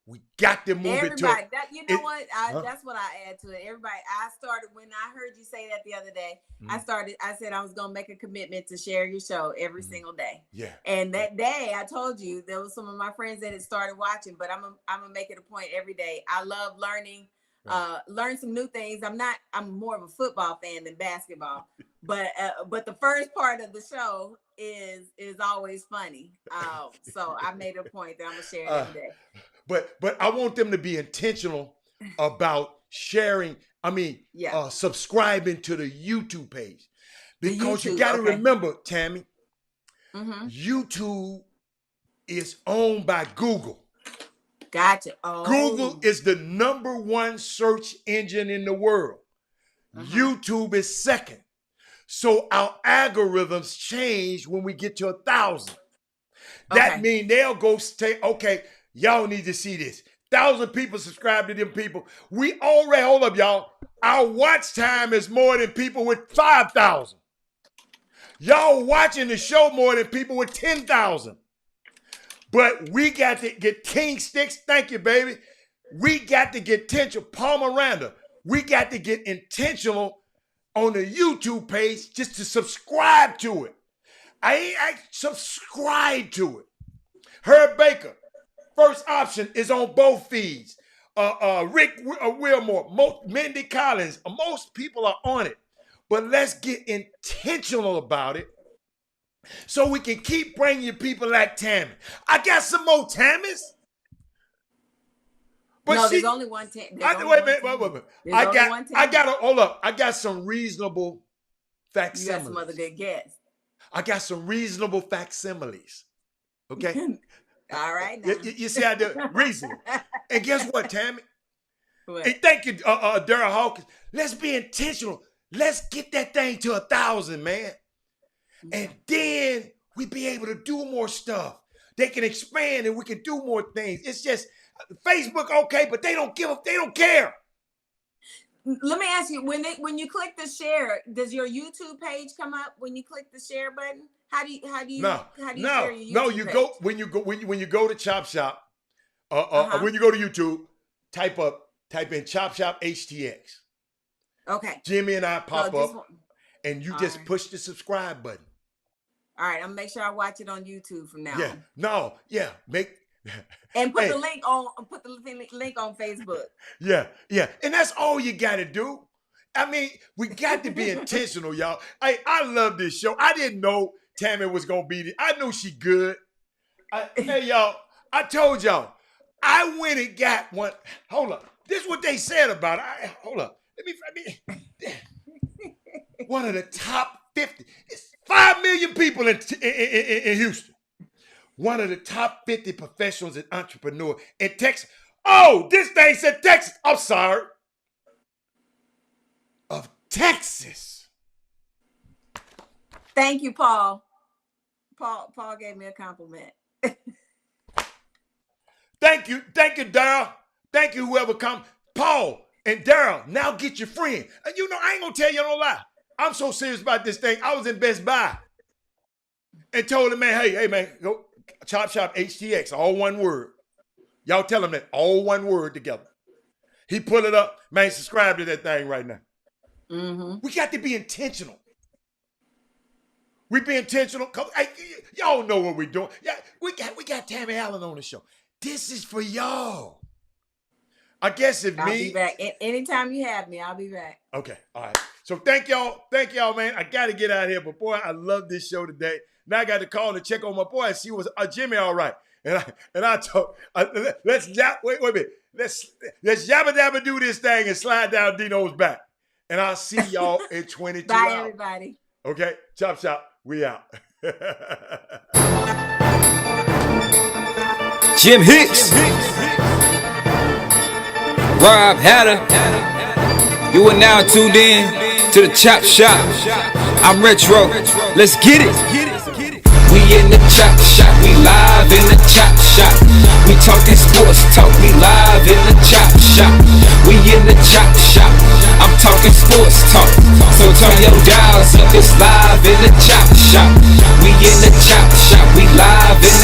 We got to move it to Everybody, that's what I add to it. Everybody, I started when I heard you say that the other day. I said I was gonna make a commitment to share your show every single day. Yeah. And that day, I told you there was some of my friends that had started watching, but I'm gonna make it a point every day. I love learning, learn some new things. I'm more of a football fan than basketball, but the first part of the show is always funny. So I made a point that I'm gonna share it every day. But I want them to be intentional about sharing. Subscribing to the YouTube page, because you got to remember, Tammy, YouTube is owned by Google. Gotcha. Oh. Google is the #1 search engine in the world. YouTube is second. So our algorithms change when we get to 1,000. That means they'll go say, okay, y'all need to see this. 1,000 people subscribe to them people. We already, hold up, y'all. Our watch time is more than people with 5,000. Y'all watching the show more than people with 10,000. But we got to get King Sticks. Thank you, baby. We got to get intentional. Paul Miranda. We got to get intentional on the YouTube page just to subscribe to it. I subscribe to it. Herb Baker. First option is on both feeds. Rick Wilmore, Mindy Collins, most people are on it. But let's get intentional about it so we can keep bringing people like Tammy. I got some more Tammys. But there's only one Tammy. Wait. I got some reasonable facsimiles. You got some other good guests. I got some reasonable facsimiles. Okay? All right. Now. You see, I do reason. And guess what, Tammy? What? And thank you, Daryl Hawkins. Let's be intentional. Let's get that thing to 1,000, man. And then we be able to do more stuff. They can expand and we can do more things. It's just Facebook, okay, but they don't care. Let me ask you, when you click the share, does your YouTube page come up when you click the share button? How do you share your YouTube page? When you go to Chop Shop, when you go to YouTube, type in Chop Shop HTX. Okay. Jimmy and I pop up, and you just push the subscribe button. All right, I'm gonna make sure I watch it on YouTube from now on. And put the link on Facebook. Yeah, and that's all you got to do. I mean, we got to be intentional, y'all. I love this show. I didn't know Tammy was gonna be there. I knew she good. Hey, y'all, I told y'all, I went and got one. Hold up, this is what they said about it. Hold up, let me. One of the top 50. It's 5 million people in Houston. One of the top 50 professionals and entrepreneurs in Texas. Oh, this thing said Texas. I'm sorry. Of Texas. Thank you, Paul. Paul gave me a compliment. Thank you, Daryl. Thank you, whoever come. Paul and Daryl, now get your friend. And I ain't gonna tell you no lie. I'm so serious about this thing. I was in Best Buy and told him, man, hey, man, go Chop Shop HTX, all one word. Y'all tell him that, all one word together. He pulled it up. Man, subscribe to that thing right now. Mm-hmm. We got to be intentional. We be intentional. Y'all know what we're doing. Yeah, we got Tammy Allen on the show. This is for y'all. I guess I'll be back. Anytime you have me, I'll be back. Okay, all right. So thank y'all, man. I got to get out of here, but boy, I love this show today. Now I got to call and check on my boy and see was Jimmy all right. And I told, wait a minute. Let's yabba dabba do this thing and slide down Dino's back. And I'll see y'all in 22 Bye, hours. Bye, everybody. Okay, Chop Shop, we out. Jim Hicks, Rob Hatter, you are now tuned in to the Chop Shop. I'm Retro, let's get it. We in the Chop Shop, we live in the Chop Shop. We talking sports talk, we live in the Chop Shop. We in the Chop Shop, I'm talking sports talk. So turn your dials up It's live in the chop shop. We in the chop shop. We live in